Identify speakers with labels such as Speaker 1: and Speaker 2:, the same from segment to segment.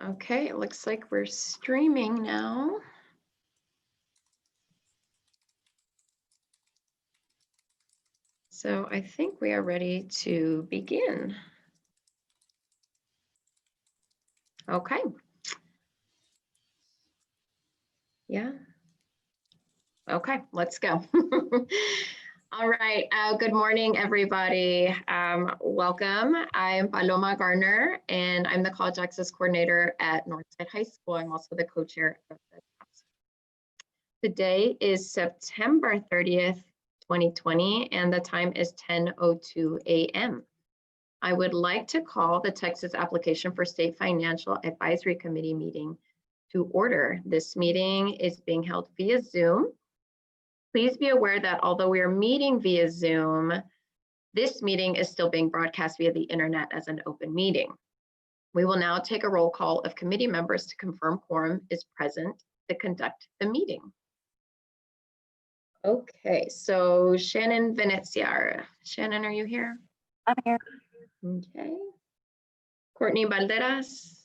Speaker 1: Okay, it looks like we're streaming now. So I think we are ready to begin. Okay. Yeah. Okay, let's go. All right, good morning, everybody. Welcome. I'm Paloma Garner, and I'm the College Access Coordinator at Northside High School. I'm also the co-chair of the TASFA. Today is September 30th, 2020, and the time is 10:02 a.m. I would like to call the Texas Application for State Financial Advisory Committee meeting to order. This meeting is being held via Zoom. Please be aware that although we are meeting via Zoom, this meeting is still being broadcast via the internet as an open meeting. We will now take a roll call of committee members to confirm quorum is present to conduct the meeting. Okay, so Shannon Venezia. Shannon, are you here?
Speaker 2: I'm here.
Speaker 1: Okay. Courtney Balderas.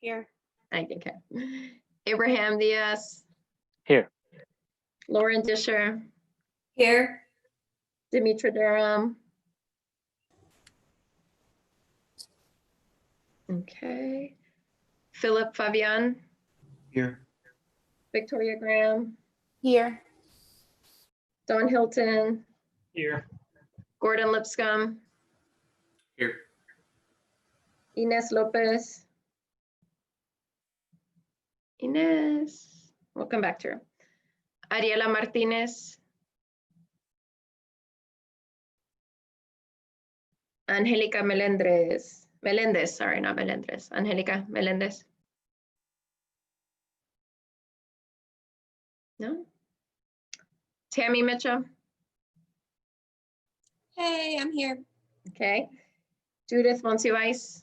Speaker 2: Here.
Speaker 1: Okay. Abraham Diaz.
Speaker 3: Here.
Speaker 1: Lauren Disher.
Speaker 2: Here.
Speaker 1: Dimitra Durham. Okay. Philip Fabian.
Speaker 3: Here.
Speaker 1: Victoria Graham.
Speaker 2: Here.
Speaker 1: Dawn Hilton.
Speaker 3: Here.
Speaker 1: Gordon Lipscomb.
Speaker 3: Here.
Speaker 1: Ines Lopez. Ines. We'll come back to her. Ariela Martinez. Angelica Melendez. Melendez, sorry, not Melendez. Angelica Melendez. No? Tammy Mitchell.
Speaker 2: Hey, I'm here.
Speaker 1: Okay. Judith Monsivais.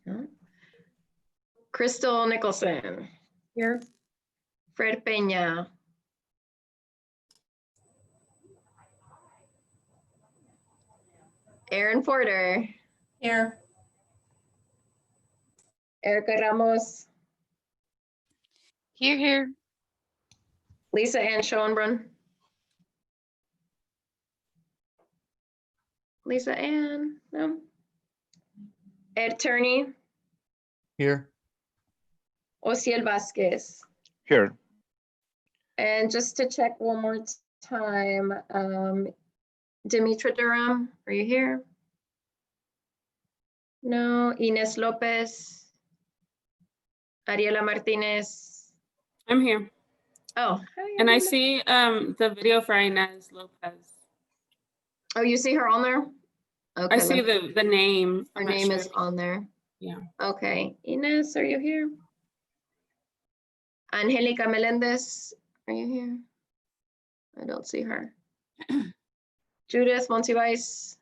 Speaker 1: No. Crystal Nicholson.
Speaker 2: Here.
Speaker 1: Fred Peña. Aaron Porter.
Speaker 2: Here.
Speaker 1: Erica Ramos.
Speaker 2: Here.
Speaker 1: Lisa Ann Schoenbrunn. Lisa Ann, no. Ed Turney.
Speaker 3: Here.
Speaker 1: Osiel Vasquez.
Speaker 3: Here.
Speaker 1: And just to check one more time, Dimitra Durham, are you here? No. Ines Lopez. Ariela Martinez.
Speaker 2: I'm here.
Speaker 1: Oh.
Speaker 2: And I see the video for Inez Lopez.
Speaker 1: Oh, you see her on there? Okay.
Speaker 2: I see the name.
Speaker 1: Her
Speaker 2: I'm not
Speaker 1: name
Speaker 2: sure.
Speaker 1: is on there.
Speaker 2: Yeah.
Speaker 1: Okay. Ines, are you here? Angelica Melendez, are you here? I don't see her. Judith Monsivais.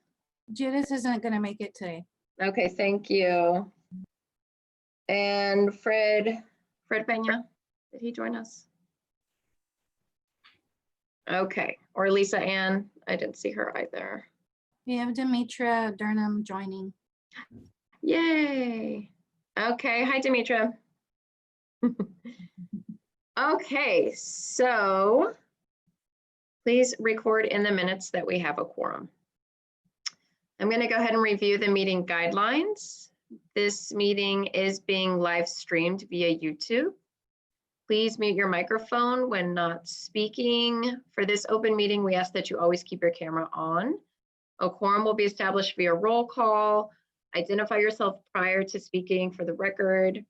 Speaker 4: Judith isn't going to make it today.
Speaker 1: Okay, thank you. And Fred Peña, did he join us? Okay, or Lisa Ann, I didn't see her either.
Speaker 4: We have Dimitra Durham joining.
Speaker 1: Yay. Okay, hi Dimitra. Okay, so please record in the minutes that we have a quorum. I'm going to go ahead and review the meeting guidelines. This meeting is being live streamed via YouTube. Please mute your microphone when not speaking. For this open meeting, we ask that you always keep your camera on. A quorum will be established via roll call. Identify yourself prior to speaking for the record.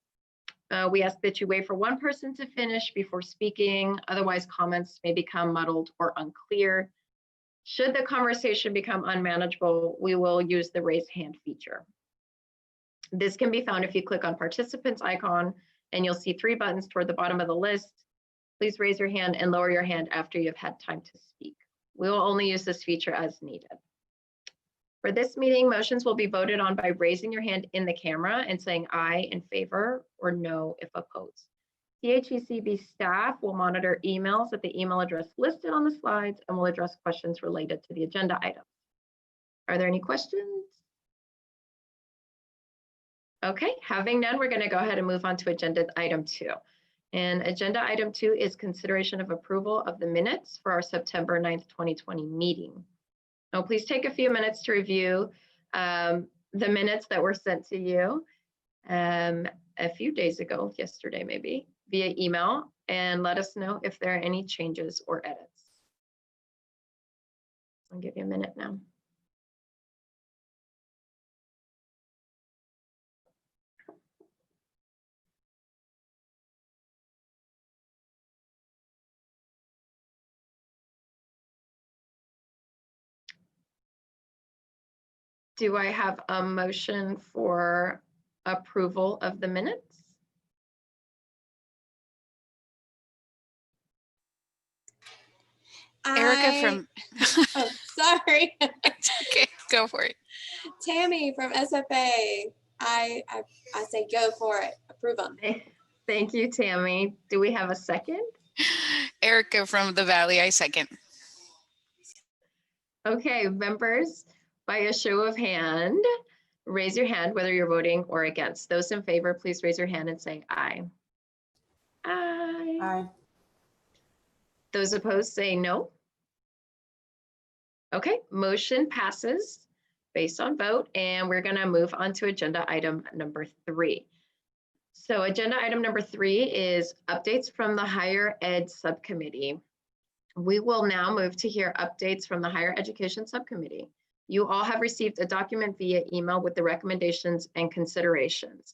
Speaker 1: We ask that you wait for one person to finish before speaking. Otherwise, comments may become muddled or unclear. Should the conversation become unmanageable, we will use the raise hand feature. This can be found if you click on participants icon and you'll see 3 buttons toward the bottom of the list. Please raise your hand and lower your hand after you've had time to speak. We will only use this feature as needed. For this meeting, motions will be voted on by raising your hand in the camera and saying aye in favor or no if opposed. THECB staff will monitor emails at the email address listed on the slides and will address questions related to the agenda items. Are there any questions? Okay, having none, we're going to go ahead and move on to agenda item 2. And agenda item 2 is consideration of approval of the minutes for our September 9th, 2020 meeting. Now, please take a few minutes to review the minutes that were sent to you a few days ago, yesterday maybe, via email, and let us know if there are any changes or edits. I'll give you a minute now. Do I have a motion for approval of the minutes?
Speaker 5: Erica from
Speaker 6: Oh, sorry.
Speaker 5: okay, go for it.
Speaker 6: Tammy from SFA. I say go for it. Approve them.
Speaker 1: Thank you, Tammy. Do we have a second?
Speaker 5: Erica from the Valley, I second.
Speaker 1: Okay, members, by a show of hand, raise your hand whether you're voting or against. Those in favor, please raise your hand and say aye. Aye.
Speaker 6: Aye.
Speaker 1: Those opposed say no. Okay, motion passes based on vote, and we're going to move on to agenda item number 3. So agenda item number 3 is updates from the Higher Ed Subcommittee. We will now move to hear updates from the Higher Education Subcommittee. You all have received a document via email with the recommendations and considerations.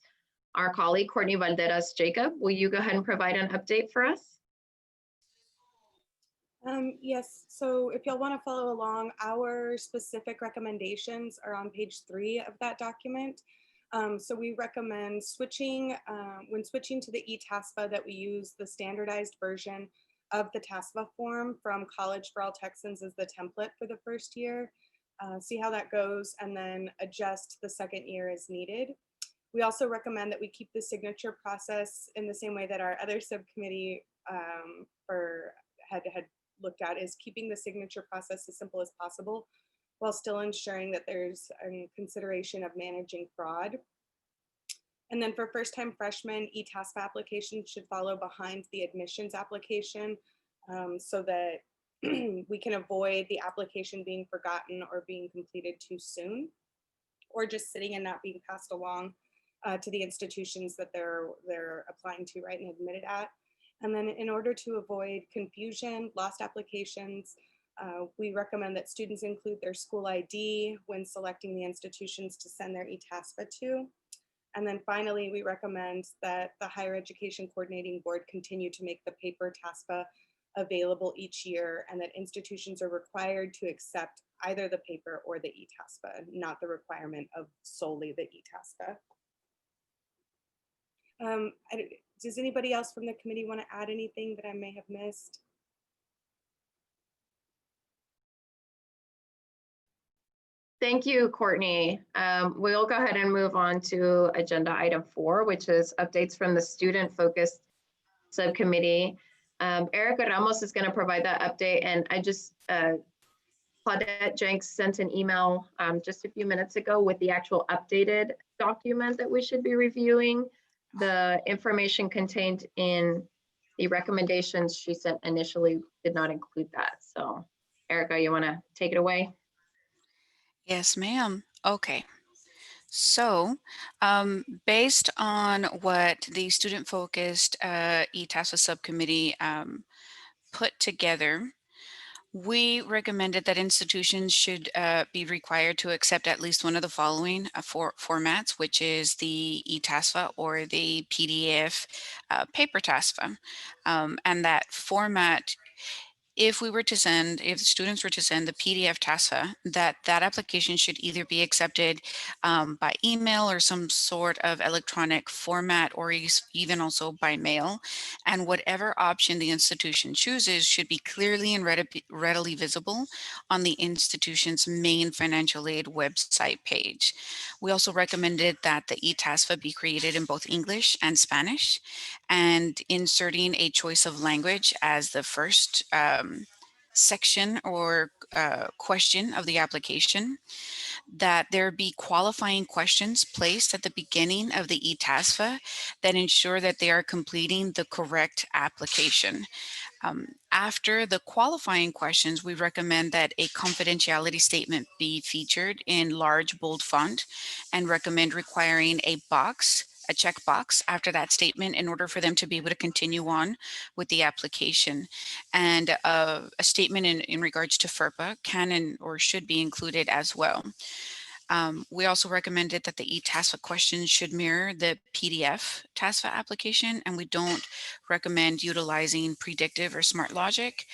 Speaker 1: Our colleague, Courtney Valderas Jacob, will you go ahead and provide an update for us?
Speaker 7: Yes, so if y'all want to follow along, our specific recommendations are on page 3 of that document. So we recommend switching, when switching to the TASFA, that we use the standardized version of the TASFA form from College for All Texans as the template for the first year. See how that goes, and then adjust the second year as needed. We also recommend that we keep the signature process in the same way that our other subcommittee had looked at, is keeping the signature process as simple as possible while still ensuring that there's a consideration of managing fraud. And then for first-time freshmen, TASFA applications should follow behind the admissions application so that we can avoid the application being forgotten or being completed too soon, or just sitting and not being passed along to the institutions that they're applying to, right, and admitted at. And then in order to avoid confusion, lost applications, we recommend that students include their school ID when selecting the institutions to send their TASFA to. And then finally, we recommend that the Higher Education Coordinating Board continue to make the paper TASFA available each year, and that institutions are required to accept either the paper or the TASFA, not the requirement of solely the TASFA. Does anybody else from the committee want to add anything that I may have missed?
Speaker 1: Thank you, Courtney. We'll go ahead and move on to agenda item 4, which is updates from the student-focused subcommittee. Erica Ramos is going to provide that update, and I just, Claudette Jenks sent an email just a few minutes ago with the actual updated document that we should be reviewing. The information contained in the recommendations she sent initially did not include that. So Erica, you want to take it away?
Speaker 5: Yes, ma'am. Okay. So based on what the student-focused TASFA subcommittee put together, we recommended that institutions should be required to accept at least one of the following formats, which is the TASFA or the PDF paper TASFA. And that format, if students were to send the PDF TASFA, that application should either be accepted by email or some sort of electronic format, or even also by mail. And whatever option the institution chooses should be clearly and readily visible on the institution's main financial aid website page. We also recommended that the TASFA be created in both English and Spanish, and inserting a choice of language as the first section or question of the application, that there be qualifying questions placed at the beginning of the eTASFA that ensure that they are completing the correct application. After the qualifying questions, we recommend that a confidentiality statement be featured in large bold font and recommend requiring a checkbox after that statement in order for them to be able to continue on with the application. And a statement in regards to FERPA can or should be included as well. We also recommended that the eTASFA questions should mirror the PDF TASFA application, and we don't recommend utilizing predictive or smart logic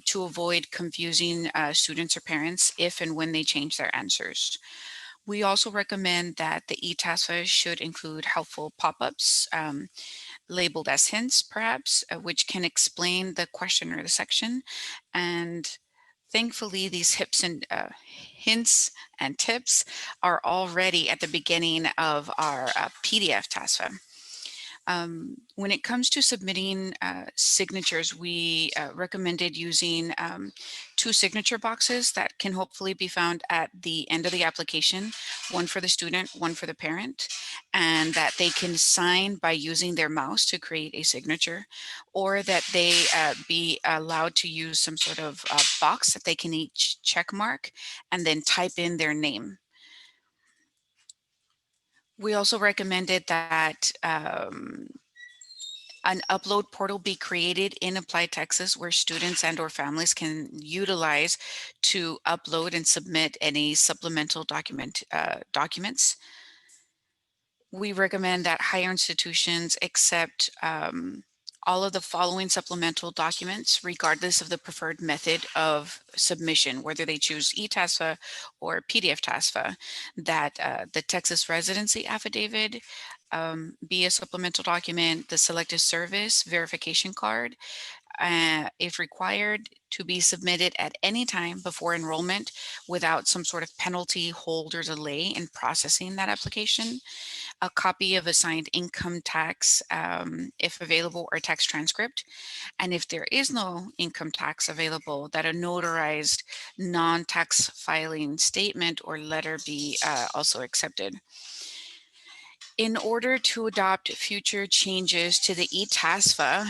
Speaker 5: to avoid confusing students or parents if and when they change their answers. We also recommend that the eTASFA should include helpful pop-ups labeled as hints, perhaps, which can explain the question or the section. And thankfully, these hints and tips are already at the beginning of our PDF TASFA. When it comes to submitting signatures, we recommended using 2 signature boxes that can hopefully be found at the end of the application, one for the student, one for the parent, and that they can sign by using their mouse to create a signature, or that they be allowed to use some sort of box that they can each check mark and then type in their name. We also recommended that an upload portal be created in Apply Texas where students and or families can utilize to upload and submit any supplemental documents. We recommend that higher institutions accept all of the following supplemental documents, regardless of the preferred method of submission, whether they choose eTASFA or PDF TASFA, that the Texas residency affidavit be a supplemental document, the selective service verification card, if required, to be submitted at any time before enrollment without some sort of penalty, hold, or delay in processing that application, a copy of assigned income tax, if available, or tax transcript. And if there is no income tax available, that a notarized non-tax filing statement or letter be also accepted. In order to adopt future changes to the eTASFA,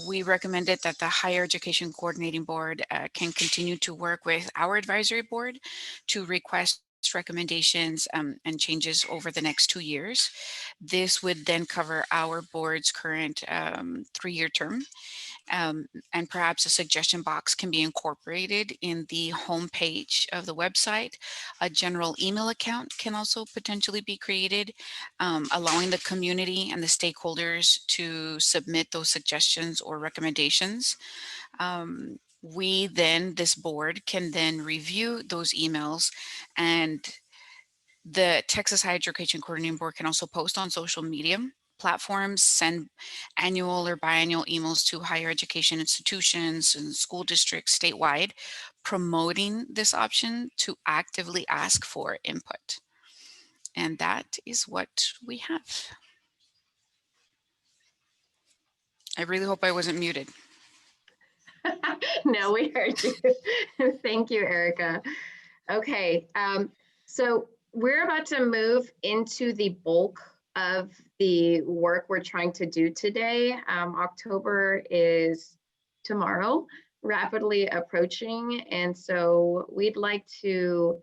Speaker 5: we recommended that the Higher Education Coordinating Board can continue to work with our advisory board to request recommendations and changes over the next 2 years. This would then cover our board's current 3-year term. And perhaps a suggestion box can be incorporated in the homepage of the website. A general email account can also potentially be created, allowing the community and the stakeholders to submit those suggestions or recommendations. This board can then review those emails, and the Texas Higher Education Coordinating Board can also post on social media platforms, send annual or biannual emails to higher education institutions and school districts statewide, promoting this option to actively ask for input. And that is what we have. I really hope I wasn't muted.
Speaker 1: No, we heard you. Thank you, Erica. Okay, so we're about to move into the bulk of the work we're trying to do today. October is tomorrow, rapidly approaching, and so we'd like to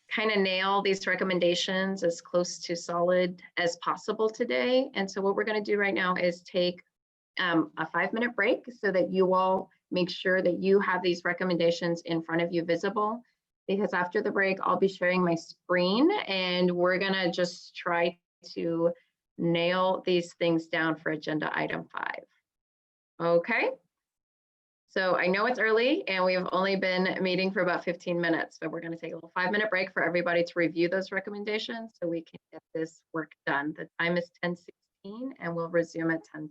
Speaker 1: kind of nail these recommendations as close to solid as possible today. And so what we're going to do right now is take a 5-minute break so that you all make sure that you have these recommendations in front of you visible, because after the break, I'll be sharing my screen and we're gonna just try to nail these things down for agenda item 5. Okay. So I know it's early and we've only been meeting for about 15 minutes, but we're gonna take a little 5-minute break for everybody to review those recommendations so we can get this work done. The time is 10:16 and we'll resume at 10:21.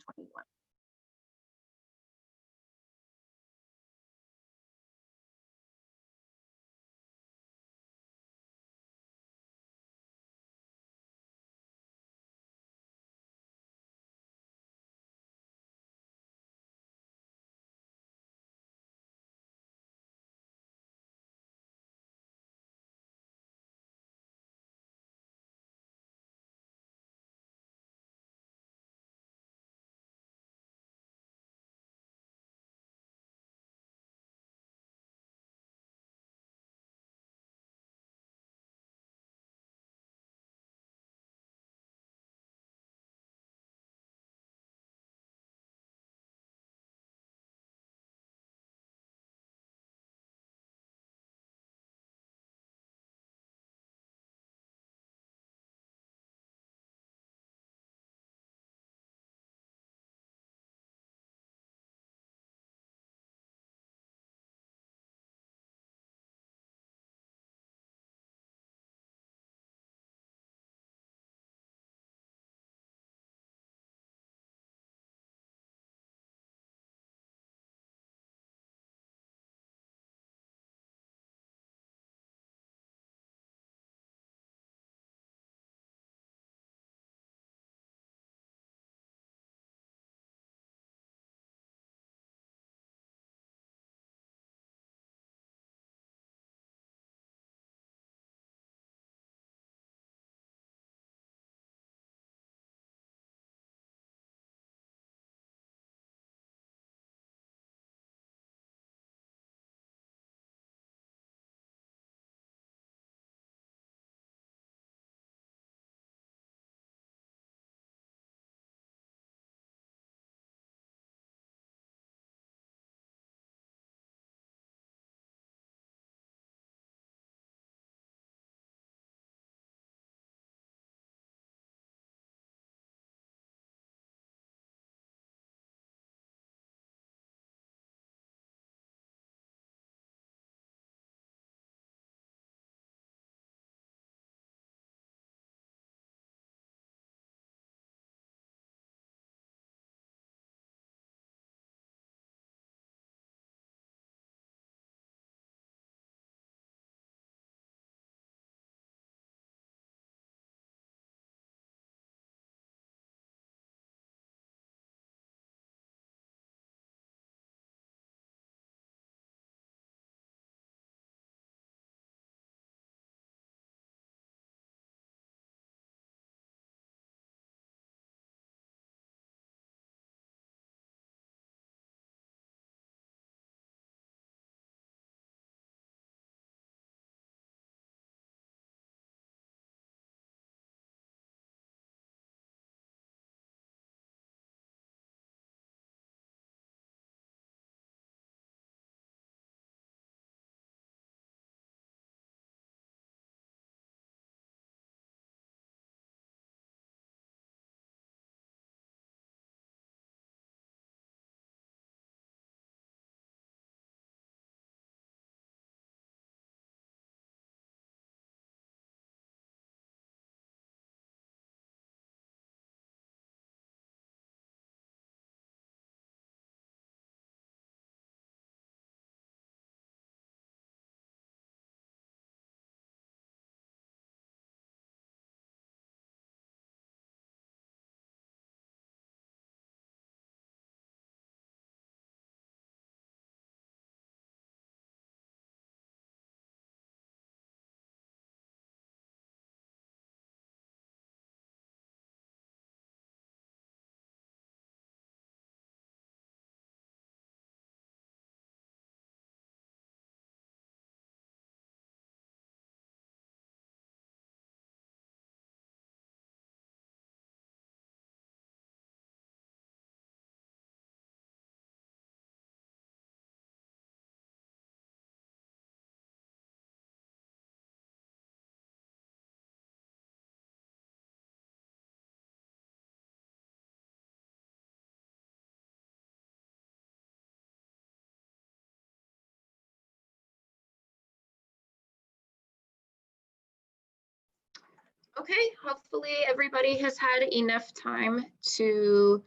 Speaker 1: Okay, hopefully everybody has had enough time to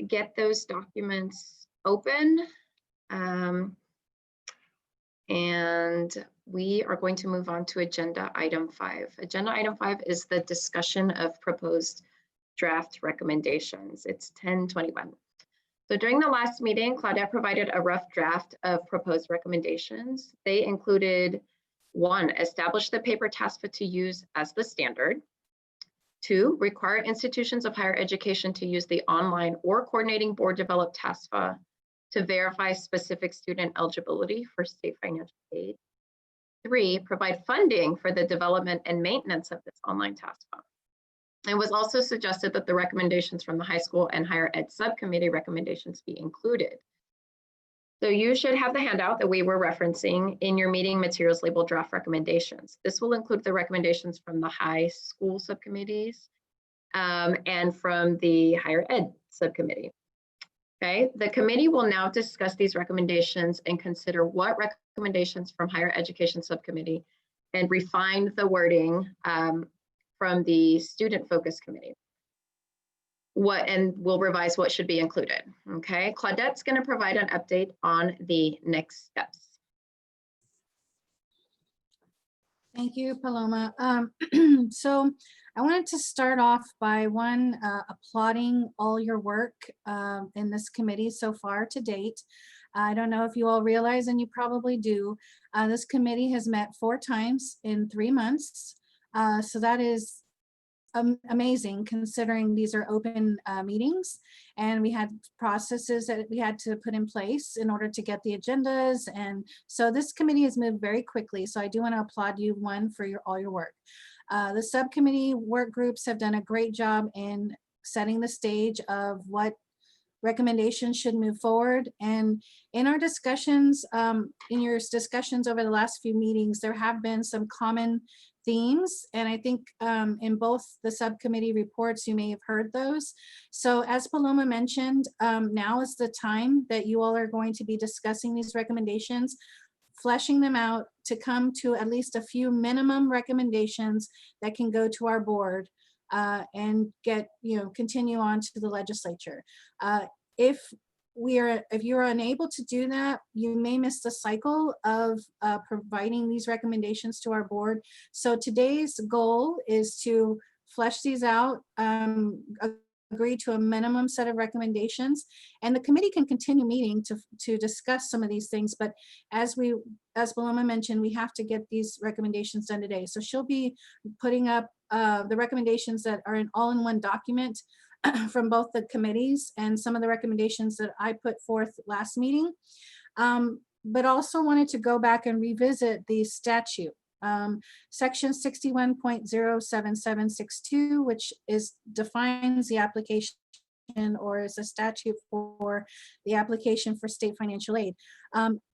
Speaker 1: get those documents open. And we are going to move on to agenda item 5. Agenda item 5 is the discussion of proposed draft recommendations. It's 10:21. So during the last meeting, Claudette provided a rough draft of proposed recommendations. They included 1, establish the paper TASFA to use as the standard. 2, require institutions of higher education to use the online or coordinating board developed TASFA to verify specific student eligibility for state financial aid. 3, provide funding for the development and maintenance of this online TASFA. It was also suggested that the recommendations from the high school and higher ed subcommittee recommendations be included. So you should have the handout that we were referencing in your meeting materials labeled draft recommendations. This will include the recommendations from the high school subcommittees and from the higher ed subcommittee. Okay, the committee will now discuss these recommendations and consider what recommendations from higher education subcommittee and refine the wording from the student focus committee. And we'll revise what should be included. Okay, Claudette's going to provide an update on the next steps.
Speaker 4: Thank you, Paloma. So I wanted to start off by applauding all your work in this committee so far to date. I don't know if you all realize, and you probably do, this committee has met 4 times in 3 months. So that is amazing considering these are open meetings, and we had processes that we had to put in place in order to get the agendas. And so this committee has moved very quickly. So I do want to applaud you, for all your work. The subcommittee work groups have done a great job in setting the stage of what recommendations should move forward. And in our discussions, in your discussions over the last few meetings, there have been some common themes. And I think in both the subcommittee reports, you may have heard those. So as Paloma mentioned, now is the time that you all are going to be discussing these recommendations, fleshing them out to come to at least a few minimum recommendations that can go to our board and get, continue on to the legislature. If you're unable to do that, you may miss the cycle of providing these recommendations to our board. So today's goal is to flesh these out, agree to a minimum set of recommendations, and the committee can continue meeting to discuss some of these things. But as Paloma mentioned, we have to get these recommendations done today. So she'll be putting up the recommendations that are all in one document from both the committees and some of the recommendations that I put forth last meeting, but also wanted to go back and revisit the statute. Section 61.07762, which defines the application, or is a statute for the application for state financial aid.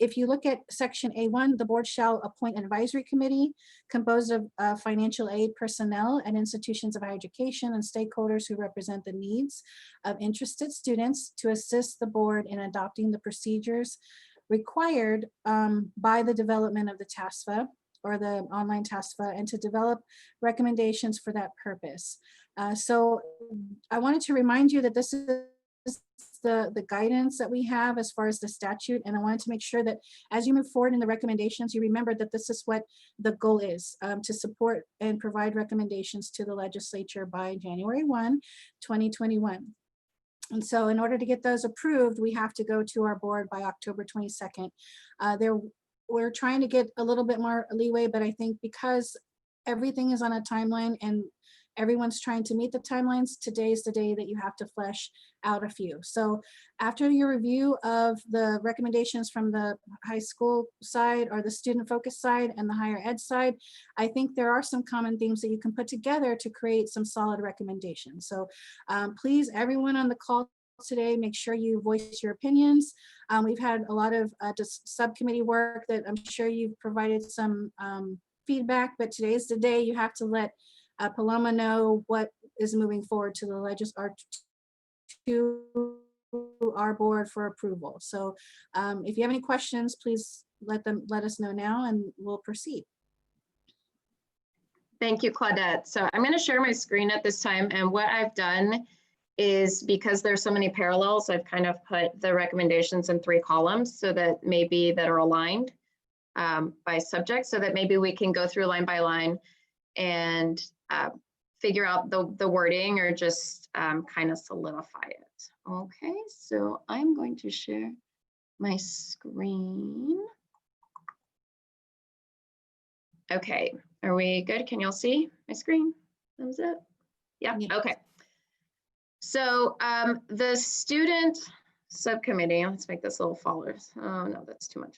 Speaker 4: If you look at section A1, the board shall appoint an advisory committee composed of financial aid personnel and institutions of higher education and stakeholders who represent the needs of interested students to assist the board in adopting the procedures required by the development of the TASFA or the online TASFA, and to develop recommendations for that purpose. So I wanted to remind you that this is the guidance that we have as far as the statute, and I wanted to make sure that as you move forward in the recommendations, you remember that this is what the goal is, to support and provide recommendations to the legislature by January 1, 2021. And so in order to get those approved, we have to go to our board by October 22nd. We're trying to get a little bit more leeway, but I think because everything is on a timeline and everyone's trying to meet the timelines, today's the day that you have to flesh out a few. So after your review of the recommendations from the high school side or the student focus side and the higher ed side, I think there are some common themes that you can put together to create some solid recommendations. So please, everyone on the call today, make sure you voice your opinions. We've had a lot of subcommittee work that I'm sure you've provided some feedback, but today's the day you have to let Paloma know what is moving forward to the to our board for approval. So if you have any questions, please let us know now and we'll proceed.
Speaker 1: Thank you, Claudette. So I'm going to share my screen at this time. And what I've done is, because there's so many parallels, I've kind of put the recommendations in 3 columns so that maybe that are aligned by subject, so that maybe we can go through line by line and figure out the wording, or just kind of solidify it. Okay, so I'm going to share my screen. Okay, are we good? Can y'all see my screen? Thumbs up? Yeah,
Speaker 4: Yes.
Speaker 1: okay. So the student subcommittee, let's make this a little followers. Oh no, that's too much.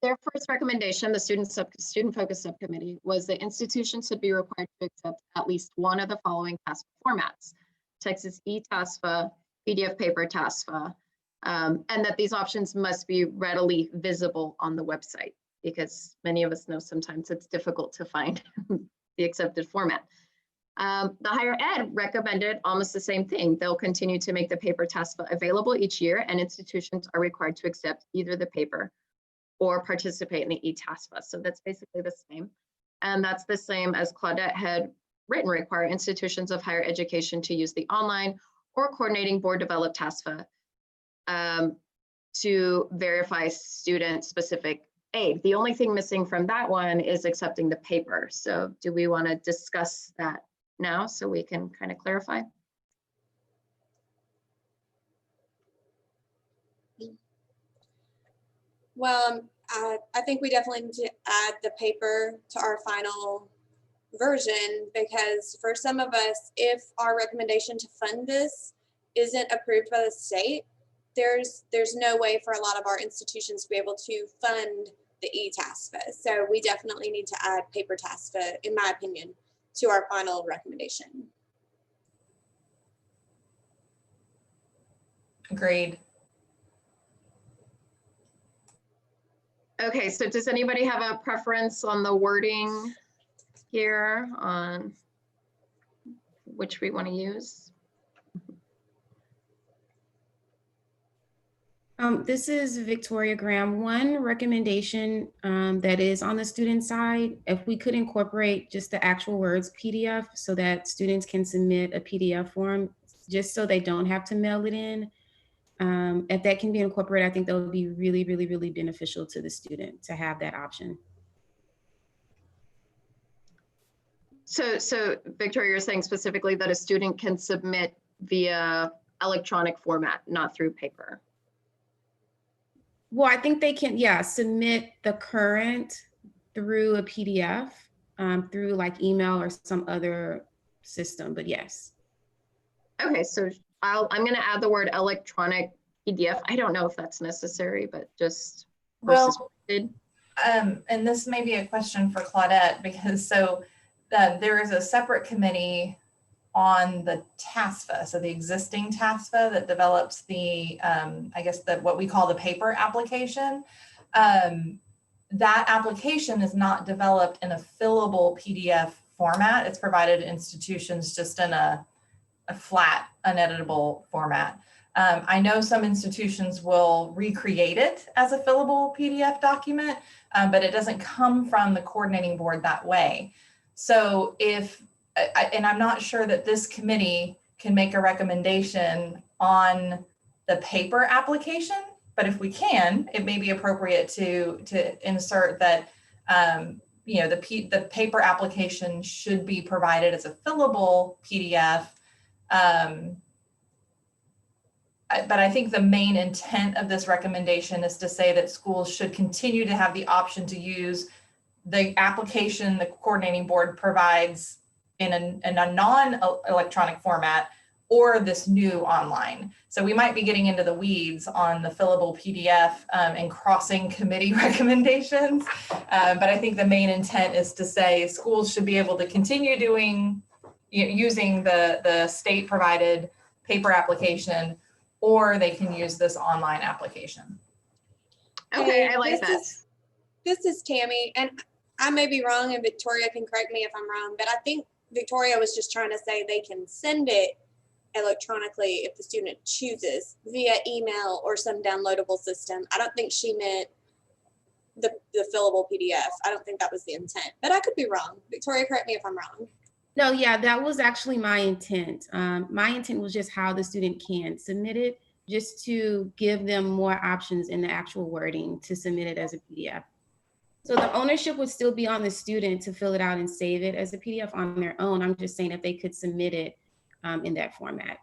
Speaker 1: Their first recommendation, the student focused subcommittee, was that institutions should be required to accept at least one of the following TASFA formats: Texas e-TASFA, PDF paper TASFA, and that these options must be readily visible on the website, because many of us know sometimes it's difficult to find the accepted format. The higher ed recommended almost the same thing. They'll continue to make the paper TASFA available each year, and institutions are required to accept either the paper or participate in the e-TASFA. So that's basically the same. And that's the same as Claudette had written: require institutions of higher education to use the online or coordinating board developed TASFA to verify student specific aid. The only thing missing from that one is accepting the paper. So do we want to discuss that now so we can kind of clarify?
Speaker 6: Well, I think we definitely need to add the paper to our final version, because for some of us, if our recommendation to fund this isn't approved by the state, there's no way for a lot of our institutions to be able to fund the e-TASFA. So we definitely need to add paper TASFA, in my opinion, to our final recommendation.
Speaker 8: Agreed.
Speaker 1: Okay, so does anybody have a preference on the wording here, on which we want to use?
Speaker 9: This is Victoria Graham. One recommendation that is on the student side, if we could incorporate just the actual words PDF, so that students can submit a PDF form, just so they don't have to mail it in. If that can be incorporated, I think that would be really, really, really beneficial to the student to have that option.
Speaker 1: So Victoria, you're saying specifically that a student can submit via electronic format, not through paper?
Speaker 9: Well, I think they can, yeah, submit the current through a PDF, through like email or some other system, but yes.
Speaker 1: Okay, so I'm going to add the word electronic PDF. I don't know if that's necessary, but just versus
Speaker 8: and this may be a question for Claudette, because there is a separate committee on the TASFA, so the existing TASFA that develops the, I guess what we call the paper application. That application is not developed in a fillable PDF format. It's provided to institutions just in a flat, uneditable format. I know some institutions will recreate it as a fillable PDF document, but it doesn't come from the coordinating board that way. So and I'm not sure that this committee can make a recommendation on the paper application, but if we can, it may be appropriate to insert that the paper application should be provided as a fillable PDF. But I think the main intent of this recommendation is to say that schools should continue to have the option to use the application the coordinating board provides in a non-electronic format, or this new online. So we might be getting into the weeds on the fillable PDF and crossing committee recommendations. But I think the main intent is to say schools should be able to continue using the state provided paper application, or they can use this online application.
Speaker 1: Okay, I like that.
Speaker 6: This is Tammy, and I may be wrong, and Victoria can correct me if I'm wrong, but I think Victoria was just trying to say they can send it electronically if the student chooses via email or some downloadable system. I don't think she meant the fillable PDF. I don't think that was the intent, but I could be wrong. Victoria, correct me if I'm wrong.
Speaker 9: No, yeah, that was actually my intent. My intent was just how the student can submit it, just to give them more options in the actual wording to submit it as a PDF. So the ownership would still be on the student to fill it out and save it as a PDF on their own. I'm just saying that they could submit it in that format.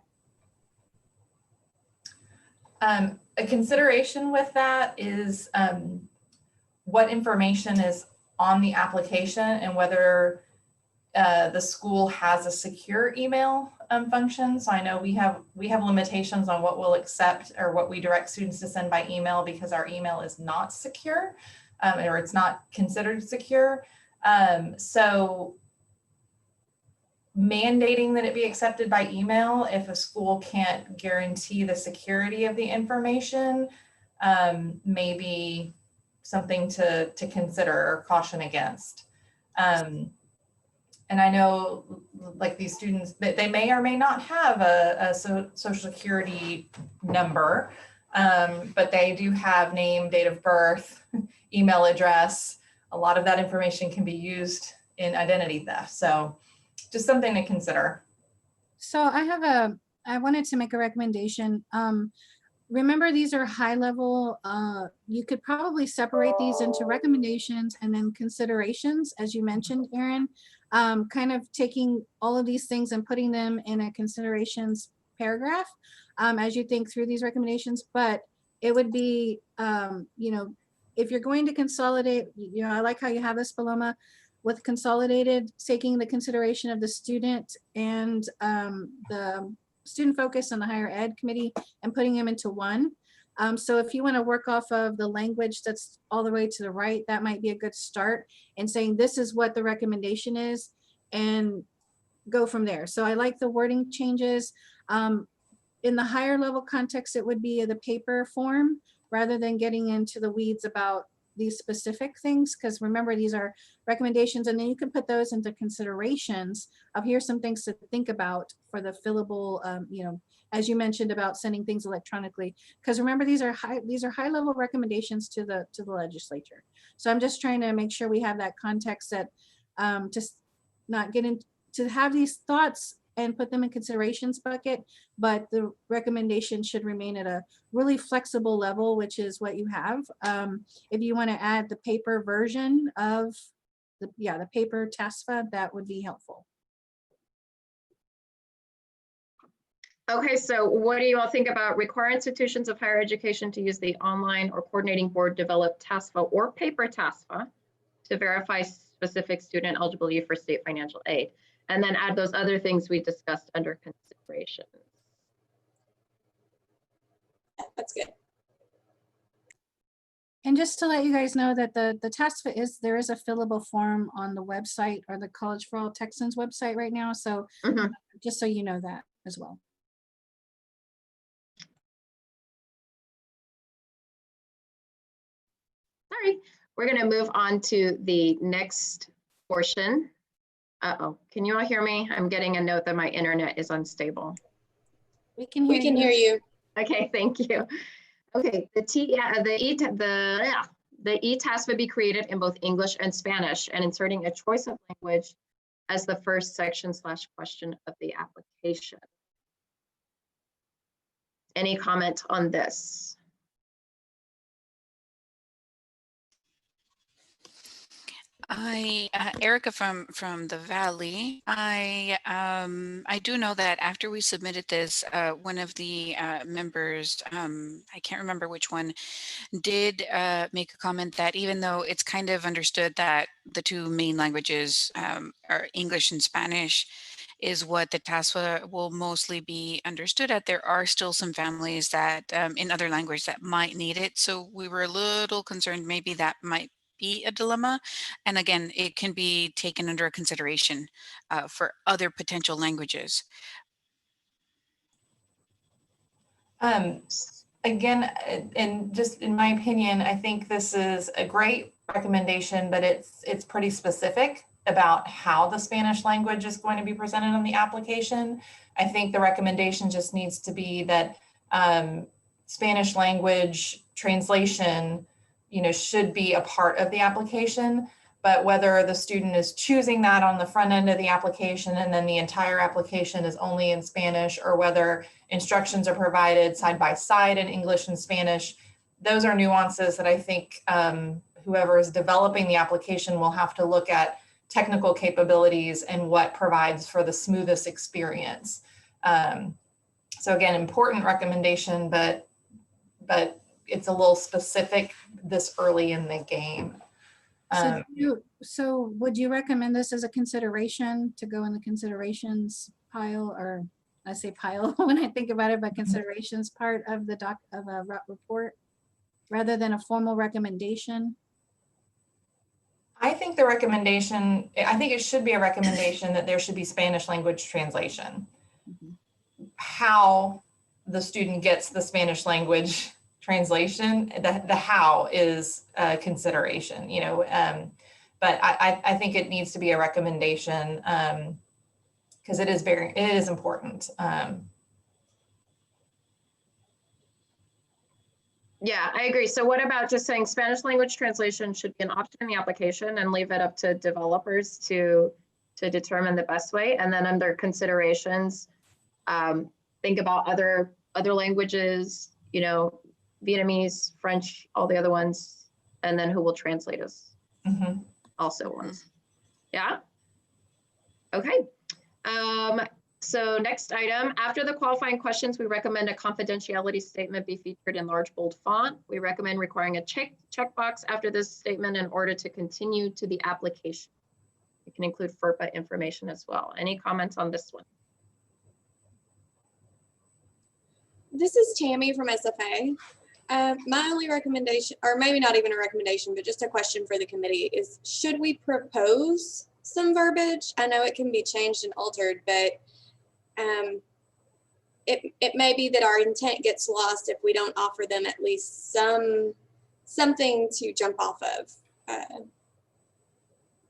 Speaker 8: A consideration with that is what information is on the application and whether the school has a secure email function. So I know we have limitations on what we'll accept or what we direct students to send by email because our email is not secure or it's not considered secure. So mandating that it be accepted by email if a school can't guarantee the security of the information may be something to consider or caution against. And I know like these students, they may or may not have a social security number, but they do have name, date of birth, email address. A lot of that information can be used in identity theft. So just something to consider.
Speaker 4: So I wanted to make a recommendation. Remember, these are high level. You could probably separate these into recommendations and then considerations, as you mentioned, Erin, kind of taking all of these things and putting them in a considerations paragraph as you think through these recommendations. But it would be, you know, if you're going to consolidate, you know, I like how you have this, Paloma, with consolidated, taking the consideration of the student and the student focus and the higher ed committee and putting them into one. So if you want to work off of the language that's all the way to the right, that might be a good start in saying this is what the recommendation is and go from there. So I like the wording changes. In the higher level context, it would be the paper form rather than getting into the weeds about these specific things, because remember, these are recommendations, and then you can put those into considerations of here's some things to think about for the fillable, you know, as you mentioned about sending things electronically, because remember, these are high level recommendations to the legislature. So I'm just trying to make sure we have that context that just not get into to have these thoughts and put them in considerations bucket, but the recommendation should remain at a really flexible level, which is what you have. If you want to add the paper version of the paper TASFA, that would be helpful.
Speaker 1: Okay, so what do you all think about require institutions of higher education to use the online or coordinating board developed TASFA or paper TASFA to verify specific student eligibility for state financial aid? And then add those other things we discussed under consideration.
Speaker 6: That's good.
Speaker 4: And just to let you guys know that the TASFA there is a fillable form on the website or the College for All Texans website right now. So just so you know that as well.
Speaker 1: Sorry, we're going to move on to the next portion. Uh-oh, can you all hear me? I'm getting a note that my internet is unstable.
Speaker 4: We can
Speaker 6: hear you.
Speaker 1: Okay, thank you. Okay, the e-TASFA be created in both English and Spanish, and inserting a choice of language as the first section / question of the application. Any comment on this?
Speaker 5: Erica from the Valley. I do know that after we submitted this, one of the members, I can't remember which one, did make a comment that even though it's kind of understood that the two main languages are English and Spanish is what the TASFA will mostly be understood at, there are still some families that in other language that might need it. So we were a little concerned maybe that might be a dilemma. And again, it can be taken under consideration for other potential languages.
Speaker 8: Again, and just in my opinion, I think this is a great recommendation, but it's pretty specific about how the Spanish language is going to be presented on the application. I think the recommendation just needs to be that Spanish language translation should be a part of the application. But whether the student is choosing that on the front end of the application and then the entire application is only in Spanish, or whether instructions are provided side by side in English and Spanish, those are nuances that I think whoever is developing the application will have to look at technical capabilities and what provides for the smoothest experience. So again, important recommendation, but it's a little specific this early in the game.
Speaker 4: So would you recommend this as a consideration to go in the considerations pile, or I say pile when I think about it, but considerations part of the report rather than a formal recommendation?
Speaker 8: I think it should be a recommendation that there should be Spanish language translation. How the student gets the Spanish language translation, the how is a consideration, but I think it needs to be a recommendation because it is important.
Speaker 1: Yeah, I agree. So what about just saying Spanish language translation should be an option in the application and leave it up to developers to determine the best way? And then under considerations, think about other languages, Vietnamese, French, all the other ones, and then who will translate us also ones. Yeah. Okay. So next item, after the qualifying questions, we recommend a confidentiality statement be featured in large bold font. We recommend requiring a checkbox after this statement in order to continue to the application. It can include FERPA information as well. Any comments on this one?
Speaker 6: This is Tammy from SFA. My only recommendation, or maybe not even a recommendation, but just a question for the committee is, should we propose some verbiage? I know it can be changed and altered, but it may be that our intent gets lost if we don't offer them at least something to jump off of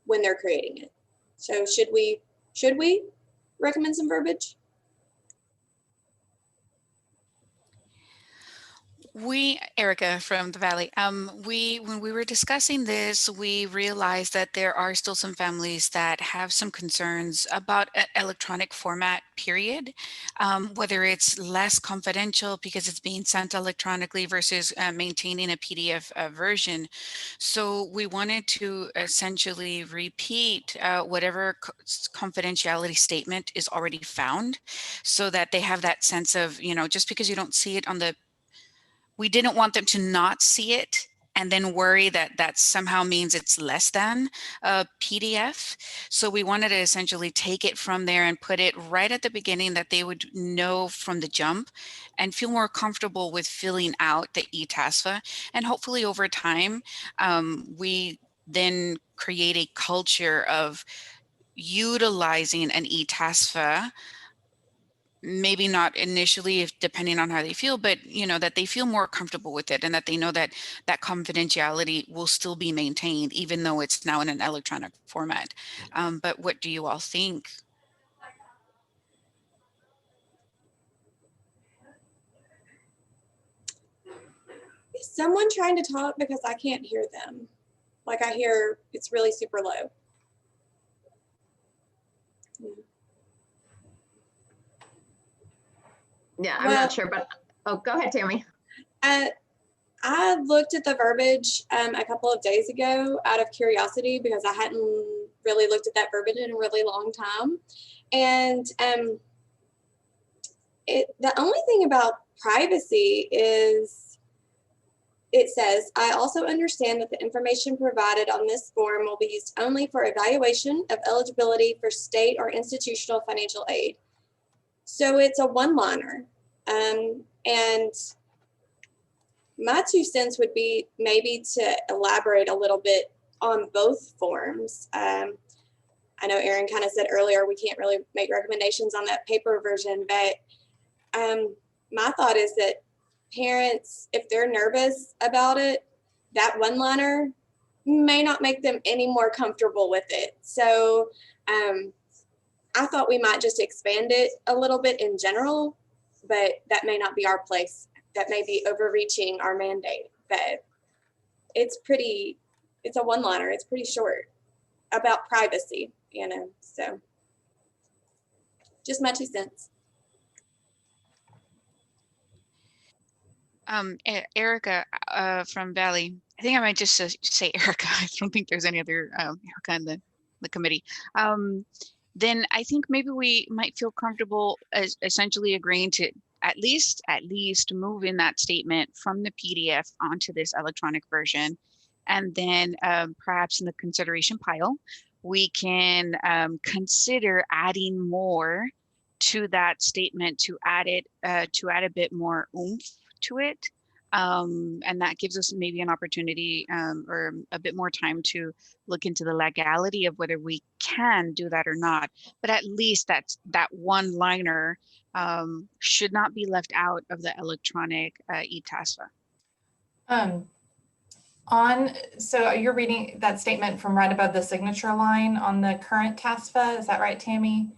Speaker 6: when they're creating it. So should we recommend some verbiage?
Speaker 5: Erica from the Valley, when we were discussing this, we realized that there are still some families that have some concerns about electronic format, period, whether it's less confidential because it's being sent electronically versus maintaining a PDF version. So we wanted to essentially repeat whatever confidentiality statement is already found, so that they have that sense of, just because you don't see it on we didn't want them to not see it and then worry that that somehow means it's less than a PDF. So we wanted to essentially take it from there and put it right at the beginning, that they would know from the jump and feel more comfortable with filling out the TASFA. And hopefully over time, we then create a culture of utilizing an TASFA. Maybe not initially, depending on how they feel, but that they feel more comfortable with it, and that they know that that confidentiality will still be maintained even though it's now in an electronic format. But what do you all think?
Speaker 6: Is someone trying to talk, because I can't hear them? Like, I hear it's really super low.
Speaker 1: Yeah, I'm not sure, but go ahead, Tammy.
Speaker 6: I looked at the verbiage a couple of days ago out of curiosity, because I hadn't really looked at that verbiage in a really long time. And the only thing about privacy is it says, I also understand that the information provided on this form will be used only for evaluation of eligibility for state or institutional financial aid. So it's a one-liner. And my 2 cents would be maybe to elaborate a little bit on both forms. I know Erin kind of said earlier we can't really make recommendations on that paper version, but my thought is that parents, if they're nervous about it, that one-liner may not make them any more comfortable with it. So I thought we might just expand it a little bit in general, but that may not be our place. That may be overreaching our mandate. But it's a one-liner. It's pretty short about privacy, you know, so just my 2 cents.
Speaker 5: Erica from Valley. I think I might just say Erica. I don't think there's any other Erica in the committee. Then I think maybe we might feel comfortable as essentially agreeing to at least move in that statement from the PDF onto this electronic version. And then perhaps in the consideration pile, we can consider adding more to that statement to add a bit more oomph to it. And that gives us maybe an opportunity or a bit more time to look into the legality of whether we can do that or not. But at least that one liner should not be left out of the electronic e-TASFA.
Speaker 8: So you're reading that statement from right above the signature line on the current TASFA, is that right, Tammy?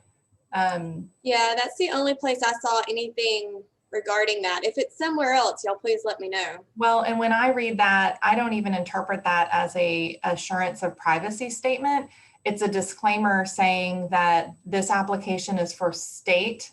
Speaker 6: Yeah, that's the only place I saw anything regarding that. If it's somewhere else, y'all please let me know.
Speaker 8: Well, and when I read that, I don't even interpret that as a assurance of privacy statement. It's a disclaimer saying that this application is for state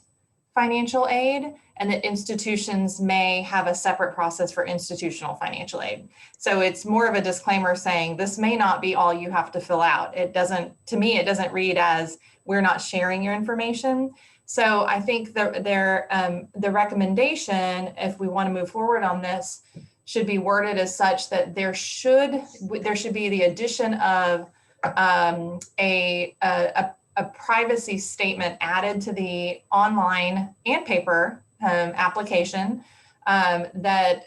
Speaker 8: financial aid and that institutions may have a separate process for institutional financial aid. So it's more of a disclaimer saying this may not be all you have to fill out. It doesn't, to me, it doesn't read as we're not sharing your information. So I think the recommendation, if we want to move forward on this, should be worded as such that there should be the addition of a privacy statement added to the online and paper application that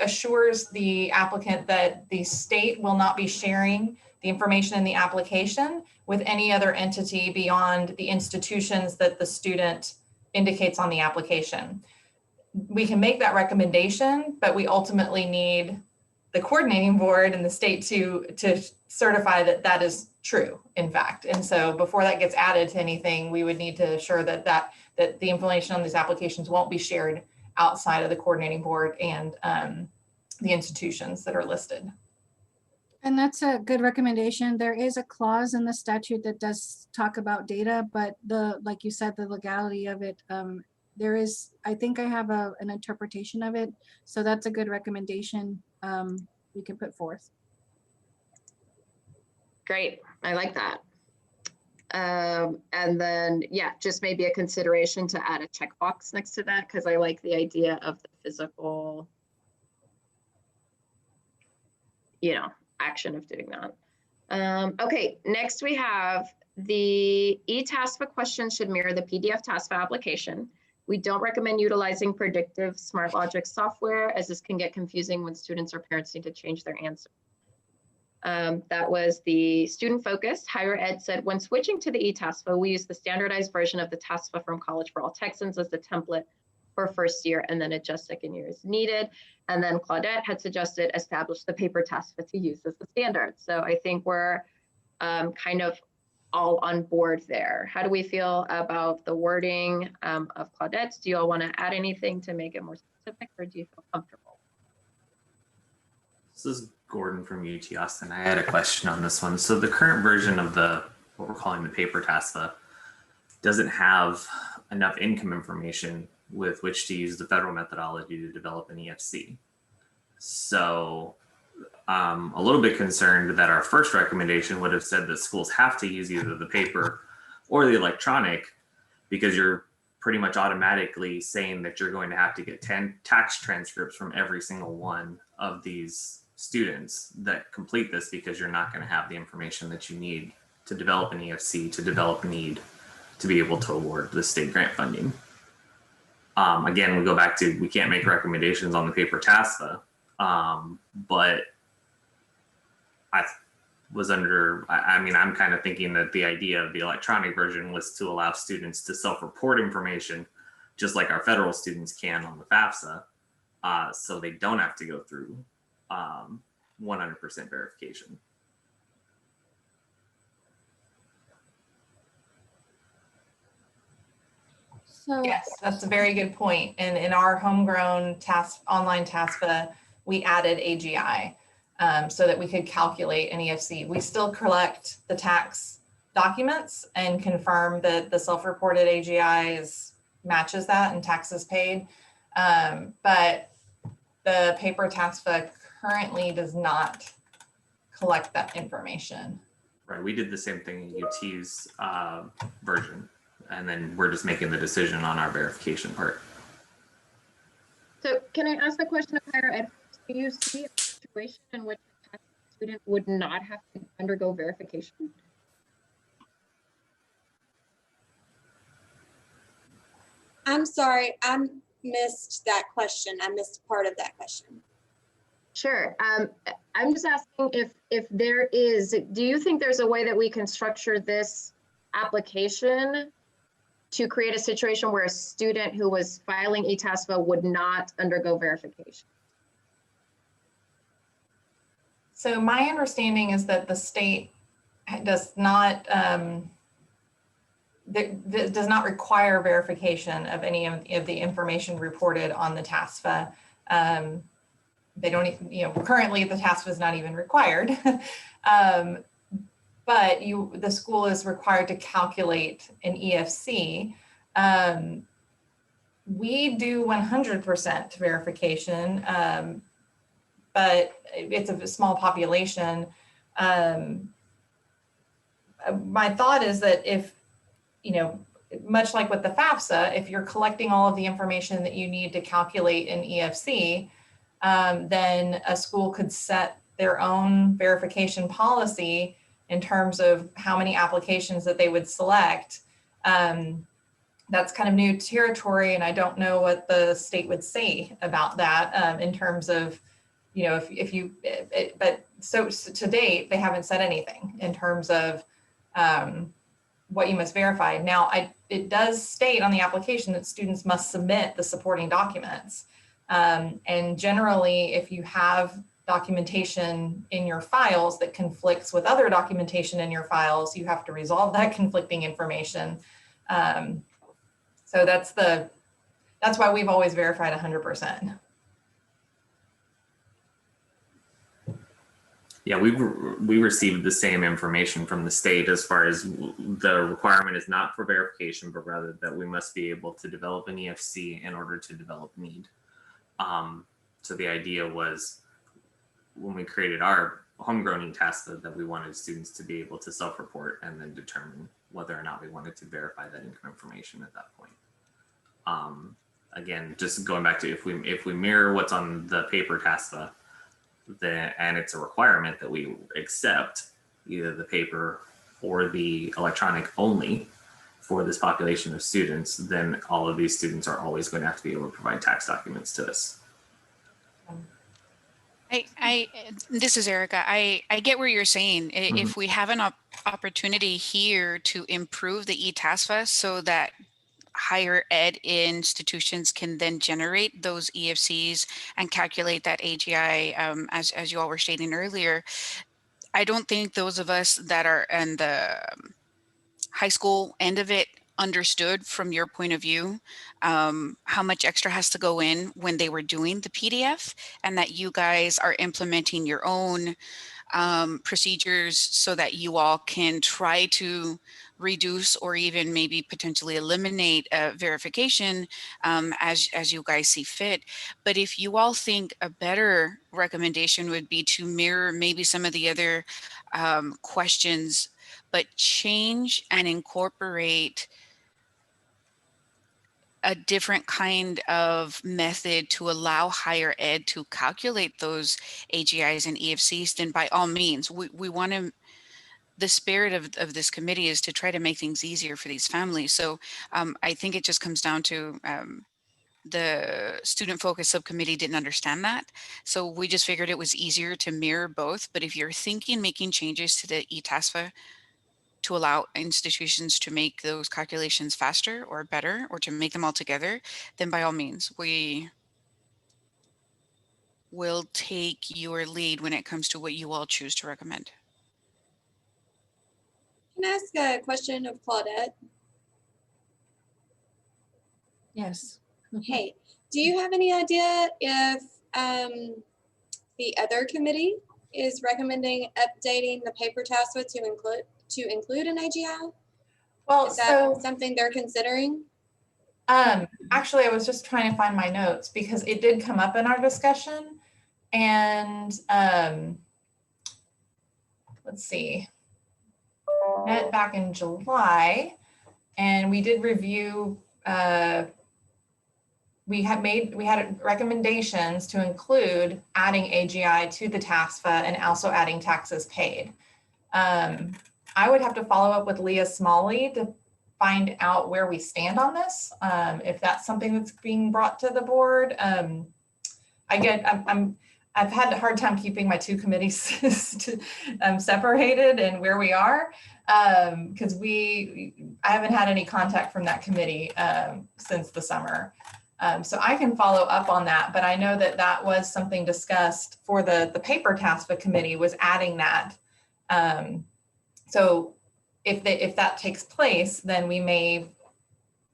Speaker 8: assures the applicant that the state will not be sharing the information in the application with any other entity beyond the institutions that the student indicates on the application. We can make that recommendation, but we ultimately need the coordinating board and the state to certify that that is true, in fact. And so before that gets added to anything, we would need to assure that the information on these applications won't be shared outside of the coordinating board and the institutions that are listed.
Speaker 4: And that's a good recommendation. There is a clause in the statute that does talk about data, but like you said, the legality of it, there is, I think I have an interpretation of it. So that's a good recommendation we can put forth.
Speaker 1: Great, I like that. And then, yeah, just maybe a consideration to add a checkbox next to that, because I like the idea of the physical, action of doing that. Okay, next we have the e-TASFA questions should mirror the PDF TASFA application. We don't recommend utilizing predictive smart logic software, as this can get confusing when students or parents need to change their answer. That was the student focus. Higher Ed said, when switching to the e-TASFA, we use the standardized version of the TASFA from College for All Texans as the template for first year and then adjust second year as needed. And then Claudette had suggested establish the paper TASFA to use as the standard. So I think we're kind of all on board there. How do we feel about the wording of Claudette's? Do you all want to add anything to make it more specific, or do you feel comfortable?
Speaker 10: This is Gordon from UT Austin. I had a question on this one. So the current version of what we're calling the paper TASFA doesn't have enough income information with which to use the federal methodology to develop an EFC. So I'm a little bit concerned that our first recommendation would have said that schools have to use either the paper or the electronic, because you're pretty much automatically saying that you're going to have to get 10 tax transcripts from every single one of these students that complete this, because you're not going to have the information that you need to develop an EFC, to develop need to be able to award the state grant funding. Again, we go back to, we can't make recommendations on the paper TASFA, but I'm kind of thinking that the idea of the electronic version was to allow students to self-report information, just like our federal students can on the FAFSA, so they don't have to go through 100% verification.
Speaker 4: So
Speaker 8: yes, that's a very good point. And in our homegrown online TASFA, we added AGI so that we could calculate an EFC. We still collect the tax documents and confirm that the self-reported AGI matches that and taxes paid. But the paper TASFA currently does not collect that information.
Speaker 10: Right, we did the same thing in UT's version, and then we're just making the decision on our verification part.
Speaker 1: So can I ask the question of higher ed? Do you see a situation in which a student would not have to undergo verification?
Speaker 6: I'm sorry, I missed that question. I missed part of that question.
Speaker 1: Sure. I'm just asking if there is, do you think there's a way that we can structure this application to create a situation where a student who was filing TASFA would not undergo verification?
Speaker 8: So my understanding is that the state does not does not require verification of any of the information reported on the TASFA. They don't, currently the TASFA is not even required, but the school is required to calculate an EFC. We do 100% verification, but it's a small population. My thought is that if, much like with the FAFSA, if you're collecting all of the information that you need to calculate an EFC, then a school could set their own verification policy in terms of how many applications that they would select. That's kind of new territory, and I don't know what the state would say about that in terms of, but so to date, they haven't said anything in terms of what you must verify. Now, it does state on the application that students must submit the supporting documents. And generally, if you have documentation in your files that conflicts with other documentation in your files, you have to resolve that conflicting information. So that's why we've always verified 100%.
Speaker 10: Yeah, we received the same information from the state as far as the requirement is not for verification, but rather that we must be able to develop an EFC in order to develop need. So the idea was when we created our homegrown TASFA that we wanted students to be able to self-report and then determine whether or not we wanted to verify that income information at that point. Again, just going back to if we mirror what's on the paper TASFA, and it's a requirement that we accept either the paper or the electronic only for this population of students, then all of these students are always going to have to be able to provide tax documents to us.
Speaker 5: This is Erica. I get where you're saying. If we have an opportunity here to improve the TASFA so that higher ed institutions can then generate those EFCs and calculate that AGI, as you all were stating earlier, I don't think those of us that are in the high school end of it understood from your point of view how much extra has to go in when they were doing the PDF, and that you guys are implementing your own procedures so that you all can try to reduce or even maybe potentially eliminate verification as you guys see fit. But if you all think a better recommendation would be to mirror maybe some of the other questions, but change and incorporate a different kind of method to allow higher ed to calculate those AGIs and EFCs, then by all means, we want to, the spirit of this committee is to try to make things easier for these families. So I think it just comes down to the student focus subcommittee didn't understand that. So we just figured it was easier to mirror both. But if you're thinking making changes to the TASFA to allow institutions to make those calculations faster or better, or to make them all together, then by all means, we will take your lead when it comes to what you all choose to recommend.
Speaker 6: Can I ask a question of Claudette?
Speaker 4: Yes.
Speaker 6: Hey, do you have any idea if The other committee is recommending updating the paper TASFA to include an AGI.
Speaker 8: Well,
Speaker 6: Is that
Speaker 8: so
Speaker 6: something they're considering?
Speaker 8: actually, I was just trying to find my notes because it did come up in our discussion, and let's see, met back in July, and we did review. We had recommendations to include adding AGI to the TASFA and also adding taxes paid. I would have to follow up with Leah Smalley to find out where we stand on this. If that's something that's being brought to the board. I've had a hard time keeping my two committees separated and where we are, because I haven't had any contact from that committee since the summer. So I can follow up on that, but I know that that was something discussed for the paper TASFA committee, was adding that. So if that takes place, then we may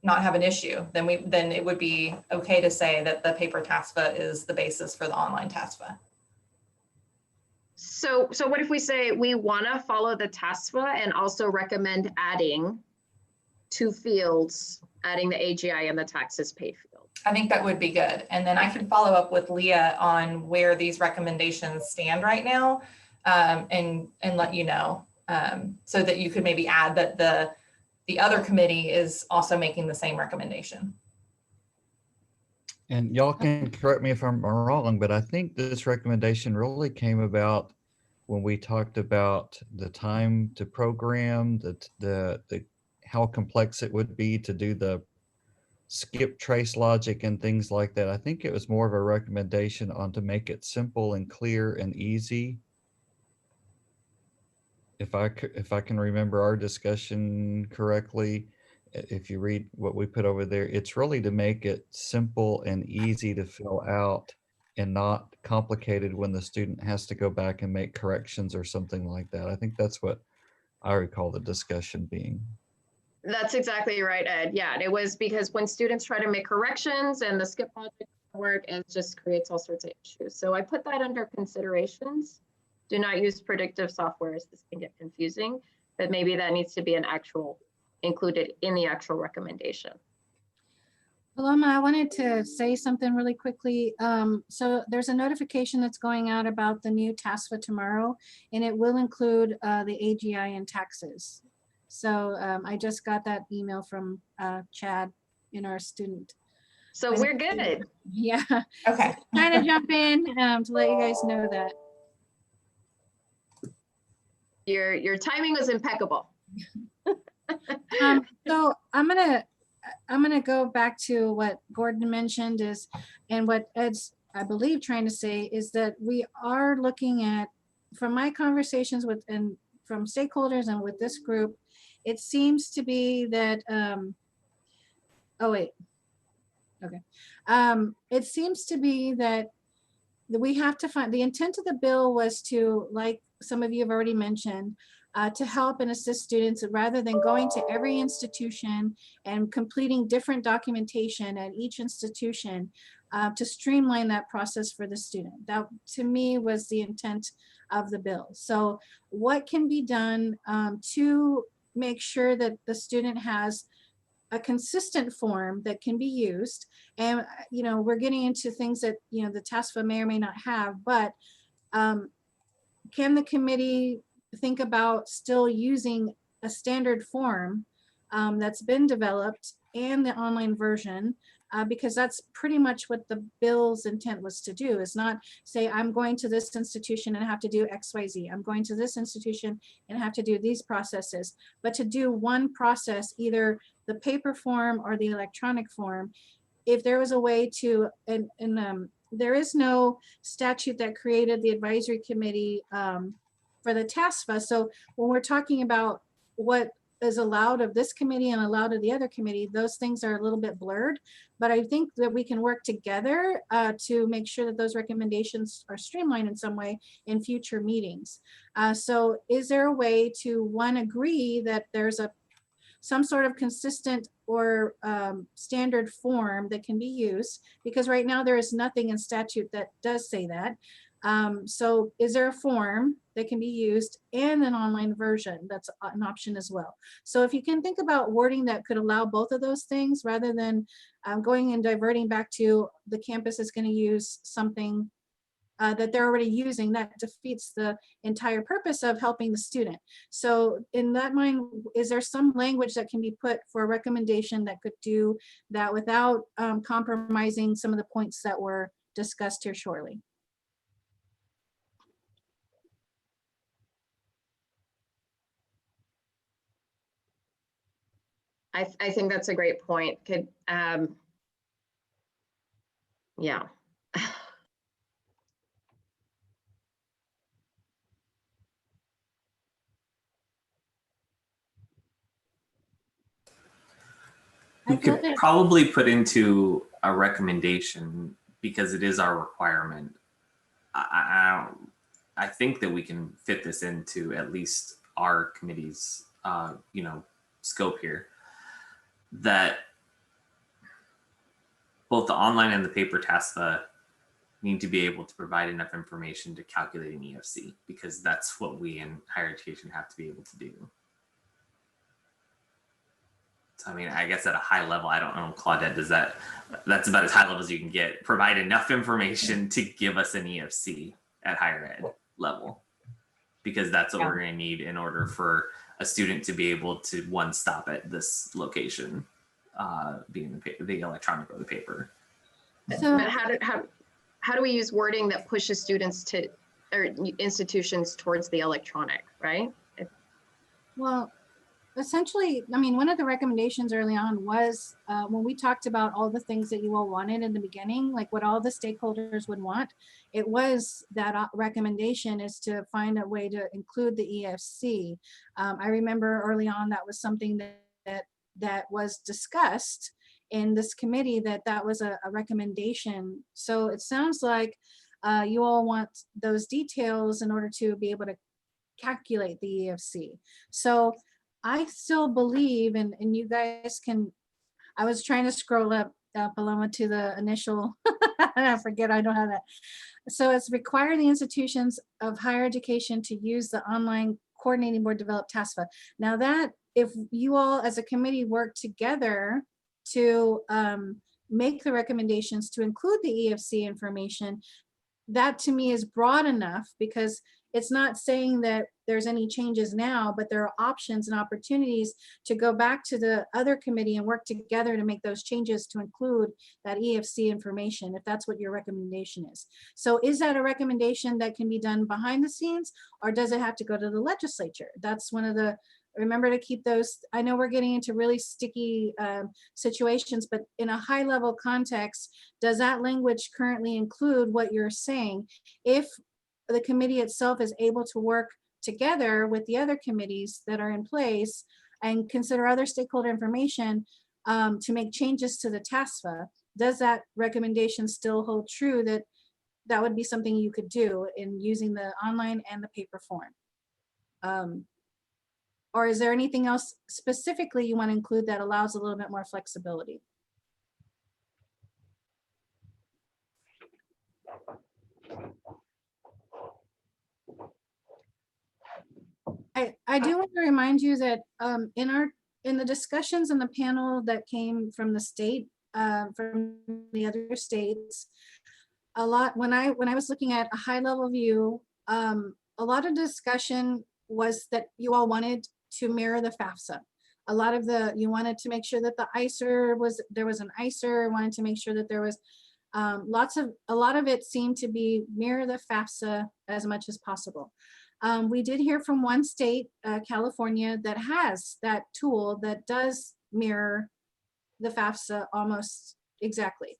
Speaker 8: not have an issue. Then it would be okay to say that the paper TASFA is the basis for the online TASFA.
Speaker 1: So what if we say we want to follow the TASFA and also recommend adding two fields, adding the AGI and the taxes paid field?
Speaker 8: I think that would be good. And then I can follow up with Leah on where these recommendations stand right now, and let you know, so that you could maybe add that the other committee is also making the same recommendation.
Speaker 3: And y'all can correct me if I'm wrong, but I think this recommendation really came about when we talked about the time to program, the how complex it would be to do the skip trace logic and things like that. I think it was more of a recommendation on to make it simple and clear and easy. If I can remember our discussion correctly, if you read what we put over there, it's really to make it simple and easy to fill out and not complicated when the student has to go back and make corrections or something like that. I think that's what I recall the discussion being.
Speaker 1: That's exactly right, Ed. Yeah, it was because when students try to make corrections and the skip logic doesn't work, it just creates all sorts of issues. So I put that under considerations. Do not use predictive software, as this can get confusing, but maybe that needs to be included in the actual recommendation.
Speaker 4: Paloma, I wanted to say something really quickly. So there's a notification that's going out about the new TASFA tomorrow, and it will include the AGI and taxes. So I just got that email from Chad in our student.
Speaker 1: So we're good.
Speaker 4: Yeah.
Speaker 8: Okay.
Speaker 4: Trying to jump in to let you guys know that.
Speaker 1: Your timing was impeccable.
Speaker 4: So I'm gonna go back to what Gordon mentioned and what Ed's, I believe, trying to say is that we are looking at, from my conversations with and from stakeholders and with this group, it seems to be that it seems to be that we have to find, the intent of the bill was to, like some of you have already mentioned, to help and assist students rather than going to every institution and completing different documentation at each institution, to streamline that process for the student. That, to me, was the intent of the bill. So what can be done to make sure that the student has a consistent form that can be used? And we're getting into things that the TASFA may or may not have, but can the committee think about still using a standard form that's been developed and the online version, because that's pretty much what the bill's intent was to do, is not say, I'm going to this institution and have to do XYZ. I'm going to this institution and have to do these processes, but to do one process, either the paper form or the electronic form. If there was a way to, and there is no statute that created the advisory committee for the TASFA. So when we're talking about what is allowed of this committee and allowed of the other committee, those things are a little bit blurred, but I think that we can work together to make sure that those recommendations are streamlined in some way in future meetings. So is there a way to, one, agree that there's some sort of consistent or standard form that can be used? Because right now there is nothing in statute that does say that. So is there a form that can be used and an online version that's an option as well? So if you can think about wording that could allow both of those things rather than going and diverting back to the campus is going to use something that they're already using, that defeats the entire purpose of helping the student. So in that mind, is there some language that can be put for a recommendation that could do that without compromising some of the points that were discussed here shortly?
Speaker 1: I think that's a great point. Could, yeah.
Speaker 10: We could probably put into a recommendation because it is our requirement. I think that we can fit this into at least our committee's, scope here. That both the online and the paper TASFA need to be able to provide enough information to calculate an EFC, because that's what we in higher education have to be able to do. So, I mean, I guess at a high level, I don't know, Claudette, that's about as high level as you can get. Provide enough information to give us an EFC at higher ed level, because that's what we're going to need in order for a student to be able to one stop at this location, being the electronic or the paper.
Speaker 4: So,
Speaker 1: but how do we use wording that pushes students to, or institutions towards the electronic, right?
Speaker 4: well, essentially, I mean, one of the recommendations early on was when we talked about all the things that you all wanted in the beginning, like what all the stakeholders would want, it was that recommendation is to find a way to include the EFC. I remember early on that was something that was discussed in this committee, that was a recommendation. So it sounds like you all want those details in order to be able to calculate the EFC. So I still believe, and you guys can, I was trying to scroll up, Paloma, to the initial, and I forget, I don't have that. So it's require the institutions of higher education to use the online coordinating board developed TASFA. Now that, if you all as a committee work together to make the recommendations to include the EFC information, that to me is broad enough, because it's not saying that there's any changes now, but there are options and opportunities to go back to the other committee and work together to make those changes to include that EFC information, if that's what your recommendation is. So is that a recommendation that can be done behind the scenes, or does it have to go to the legislature? That's one of the, remember to keep those, I know we're getting into really sticky situations, but in a high level context, does that language currently include what you're saying? If the committee itself is able to work together with the other committees that are in place and consider other stakeholder information to make changes to the TASFA, does that recommendation still hold true that that would be something you could do in using the online and the paper form? Or is there anything else specifically you want to include that allows a little bit more flexibility? I do want to remind you that in the discussions in the panel that came from the state, from the other states, a lot, when I was looking at a high level view, a lot of discussion was that you all wanted to mirror the FAFSA. A lot of you wanted to make sure that the ICER there was an ICER, wanted to make sure that there was a lot of it seemed to be mirror the FAFSA as much as possible. We did hear from one state, California, that has that tool that does mirror the FAFSA almost exactly.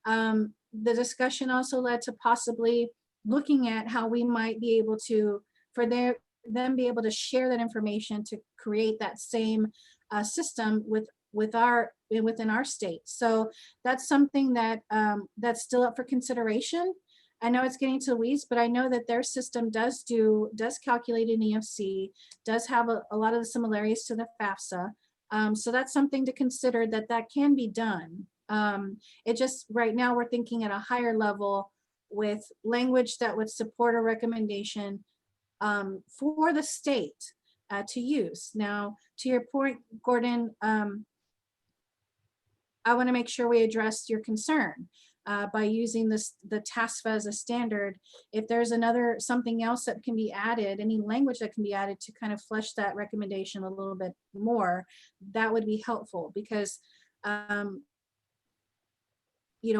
Speaker 4: The discussion also led to possibly looking at how we might be able to, for them be able to share that information to create that same system within our state. So that's something that that's still up for consideration. I know it's getting to the weeds, but I know that their system does calculate an EFC, does have a lot of the similarities to the FAFSA. So that's something to consider, that can be done. It just, right now we're thinking at a higher level with language that would support a recommendation for the state to use. Now, to your point, Gordon, I want to make sure we address your concern by using the TASFA as a standard. If there's something else that can be added, any language that can be added to kind of flesh that recommendation a little bit more, that would be helpful, because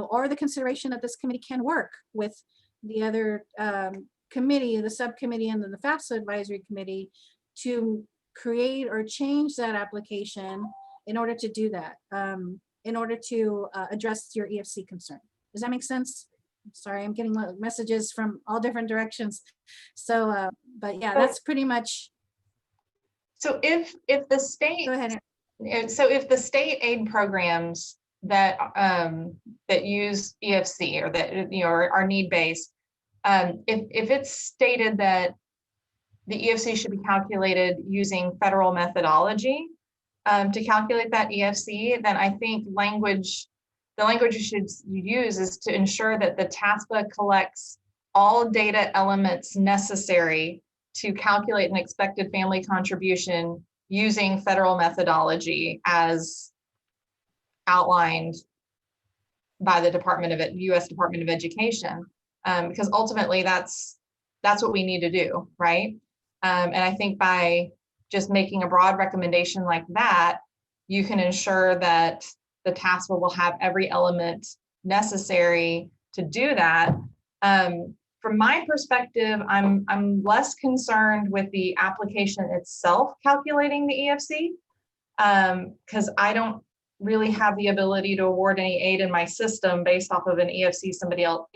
Speaker 4: or the consideration that this committee can work with the other committee, the subcommittee, and then the FAFSA advisory committee to create or change that application in order to do that, in order to address your EFC concern. Does that make sense? Sorry, I'm getting messages from all different directions. So, but yeah, that's pretty much.
Speaker 8: So if the state,
Speaker 4: Go ahead.
Speaker 8: so if the state aid programs that that use EFC or that are need-based, if it's stated that the EFC should be calculated using federal methodology to calculate that EFC, then I think the language you should use is to ensure that the TASFA collects all data elements necessary to calculate an expected family contribution using federal methodology as outlined by the U.S. Department of Education, because ultimately that's what we need to do, right? And I think by just making a broad recommendation like that, you can ensure that the TASFA will have every element necessary to do that. From my perspective, I'm less concerned with the application itself calculating the EFC, because I don't really have the ability to award any aid in my system based off of an EFC somebody else.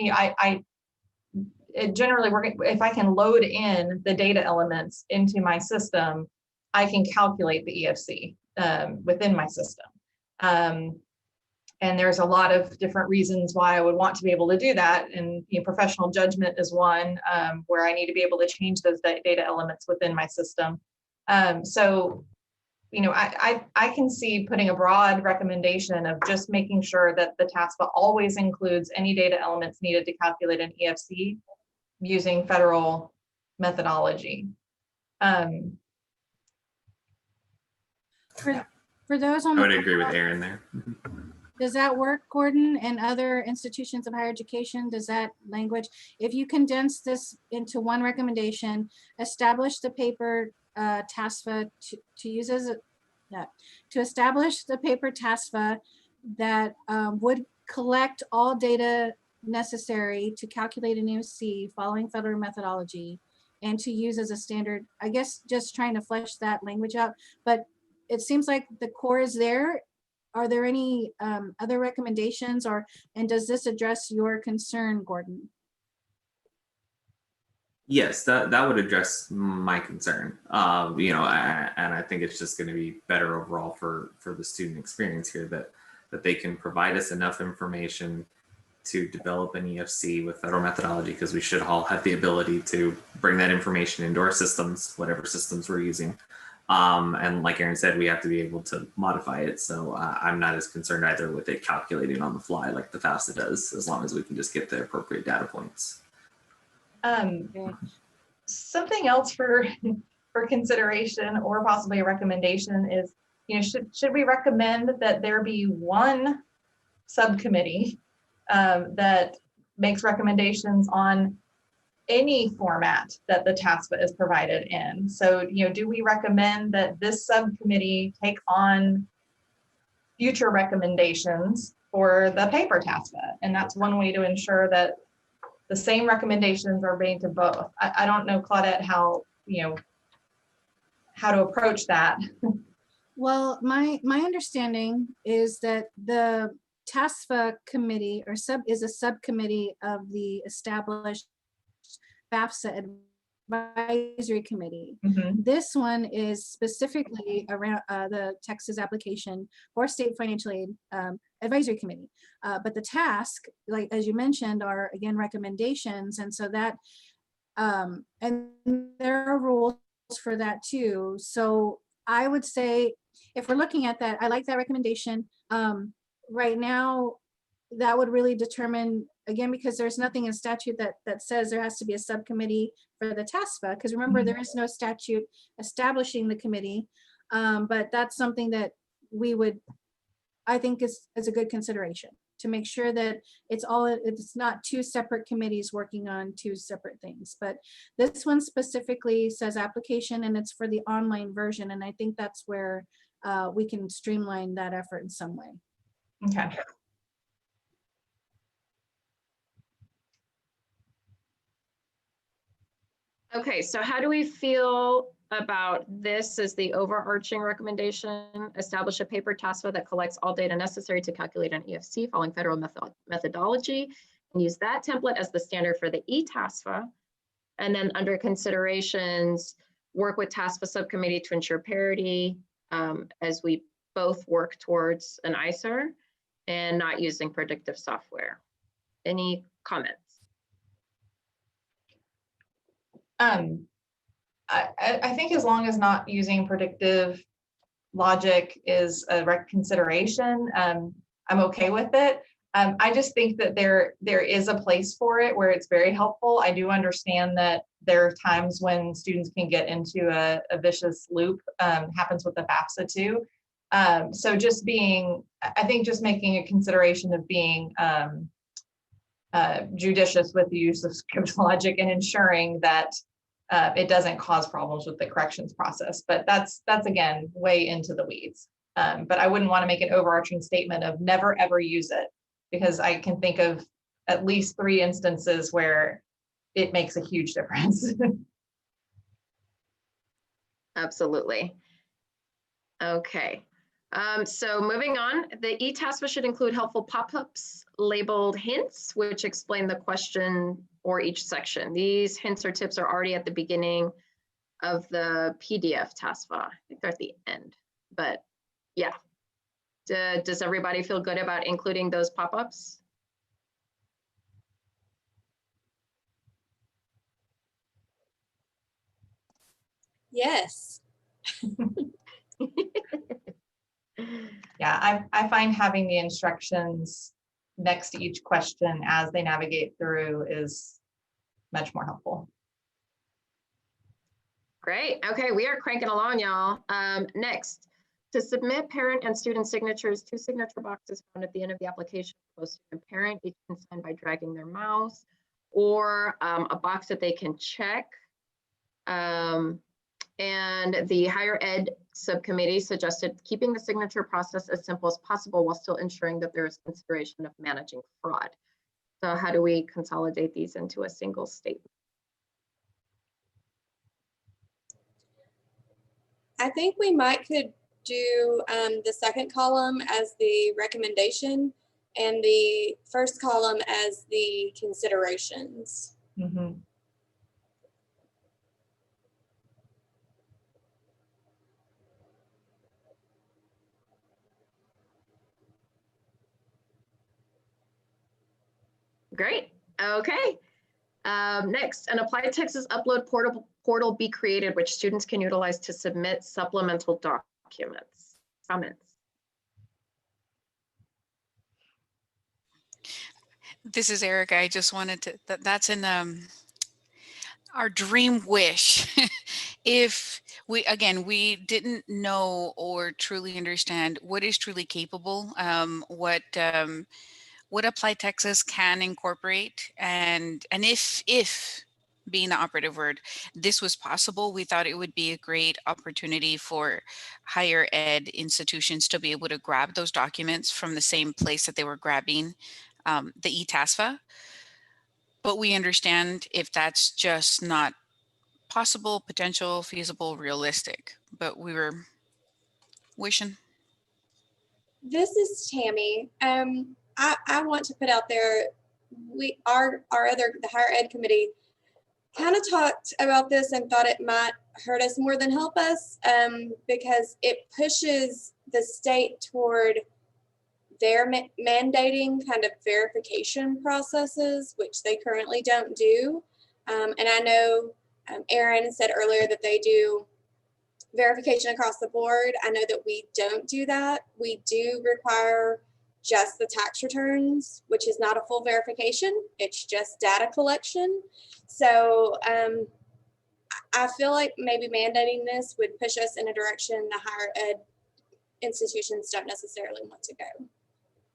Speaker 8: Generally, if I can load in the data elements into my system, I can calculate the EFC within my system. And there's a lot of different reasons why I would want to be able to do that. And professional judgment is one where I need to be able to change those data elements within my system. So, I can see putting a broad recommendation of just making sure that the TASFA always includes any data elements needed to calculate an EFC using federal methodology.
Speaker 4: For those on
Speaker 10: I would agree with Aaron there.
Speaker 4: Does that work, Gordon, and other institutions of higher education? Does that language, if you condense this into one recommendation, establish the paper TASFA to use as to establish the paper TASFA that would collect all data necessary to calculate an EFC following federal methodology, and to use as a standard. I guess just trying to flesh that language out, but it seems like the core is there. Are there any other recommendations, and does this address your concern, Gordon?
Speaker 10: Yes, that would address my concern. And I think it's just going to be better overall for the student experience here that they can provide us enough information to develop an EFC with federal methodology, because we should all have the ability to bring that information into our systems, whatever systems we're using. And like Aaron said, we have to be able to modify it. So I'm not as concerned either with it calculating on the fly like the FAFSA does, as long as we can just get the appropriate data points.
Speaker 8: Something else for consideration or possibly a recommendation is, should we recommend that there be one subcommittee that makes recommendations on any format that the TASFA is provided in? So, do we recommend that this subcommittee take on future recommendations for the paper TASFA? And that's one way to ensure that the same recommendations are made to both. I don't know, Claudette, how to approach that.
Speaker 4: Well, my understanding is that the TASFA committee is a subcommittee of the established FAFSA advisory committee.
Speaker 8: Mm-hmm.
Speaker 4: This one is specifically around the Texas application for state financial aid advisory committee. But the task, like as you mentioned, are again recommendations, and so that and there are rules for that too. So I would say, if we're looking at that, I like that recommendation. Right now, that would really determine again, because there's nothing in statute that says there has to be a subcommittee for the TASFA, because remember, there is no statute establishing the committee. But that's something that we would, I think is a good consideration, to make sure that it's not two separate committees working on two separate things. But this one specifically says application, and it's for the online version. And I think that's where we can streamline that effort in some way.
Speaker 8: Okay.
Speaker 1: Okay, so how do we feel about this as the overarching recommendation? Establish a paper TASFA that collects all data necessary to calculate an EFC following federal methodology, and use that template as the standard for the e-TASFA. And then under considerations, work with TASFA subcommittee to ensure parity as we both work towards an ICER and not using predictive software. Any comments?
Speaker 8: I think as long as not using predictive logic is a consideration, I'm okay with it. I just think that there is a place for it where it's very helpful. I do understand that there are times when students can get into a vicious loop. Happens with the FAFSA too. So just I think just making a consideration of being judicious with the use of script logic and ensuring that it doesn't cause problems with the corrections process. But that's again, way into the weeds. But I wouldn't want to make an overarching statement of never ever use it, because I can think of at least 3 instances where it makes a huge difference.
Speaker 1: Absolutely. Okay. So moving on, the e-TASFA should include helpful pop-ups labeled hints, which explain the question or each section. These hints or tips are already at the beginning of the PDF TASFA. I think they're at the end, but yeah. Does everybody feel good about including those pop-ups?
Speaker 6: Yes.
Speaker 8: Yeah, I find having the instructions next to each question as they navigate through is much more helpful.
Speaker 1: Great. Okay, we are cranking along, y'all. Next, to submit parent and student signatures, 2 signature boxes found at the end of the application, both student and parent, each can sign by dragging their mouse, or a box that they can check. And the higher ed subcommittee suggested keeping the signature process as simple as possible while still ensuring that there is consideration of managing fraud. So how do we consolidate these into a single statement?
Speaker 6: I think we could do the second column as the recommendation and the first column as the considerations.
Speaker 8: Mm-hmm.
Speaker 1: Great. Okay. Next, an Applied Texas Upload portal be created, which students can utilize to submit supplemental documents. Comments?
Speaker 5: This is Erica. I just wanted to, that's in our dream wish. If we didn't know or truly understand what is truly capable, what Applied Texas can incorporate, and if being the operative word, this was possible, we thought it would be a great opportunity for higher ed institutions to be able to grab those documents from the same place that they were grabbing the e-TASFA. But we understand if that's just not possible, potential, feasible, realistic. But we were wishing.
Speaker 6: This is Tammy. I want to put out there, the higher ed committee kind of talked about this and thought it might hurt us more than help us, because it pushes the state toward their mandating kind of verification processes, which they currently don't do. And I know Erin said earlier that they do verification across the board. I know that we don't do that. We do require just the tax returns, which is not a full verification. It's just data collection. So I feel like maybe mandating this would push us in a direction the higher ed institutions don't necessarily want to go.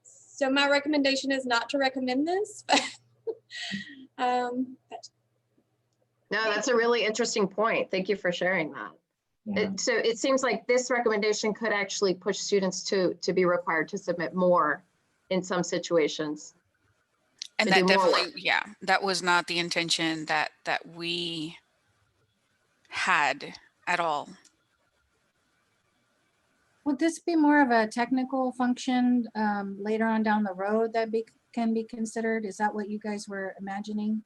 Speaker 6: So my recommendation is not to recommend this, but
Speaker 1: No, that's a really interesting point. Thank you for sharing that.
Speaker 8: Yeah.
Speaker 1: So it seems like this recommendation could actually push students to be required to submit more in some situations.
Speaker 5: And
Speaker 1: to do
Speaker 5: that
Speaker 1: more
Speaker 5: definitely,
Speaker 1: work.
Speaker 5: yeah, that was not the intention that we had at all.
Speaker 4: Would this be more of a technical function later on down the road that can be considered? Is that what you guys were imagining?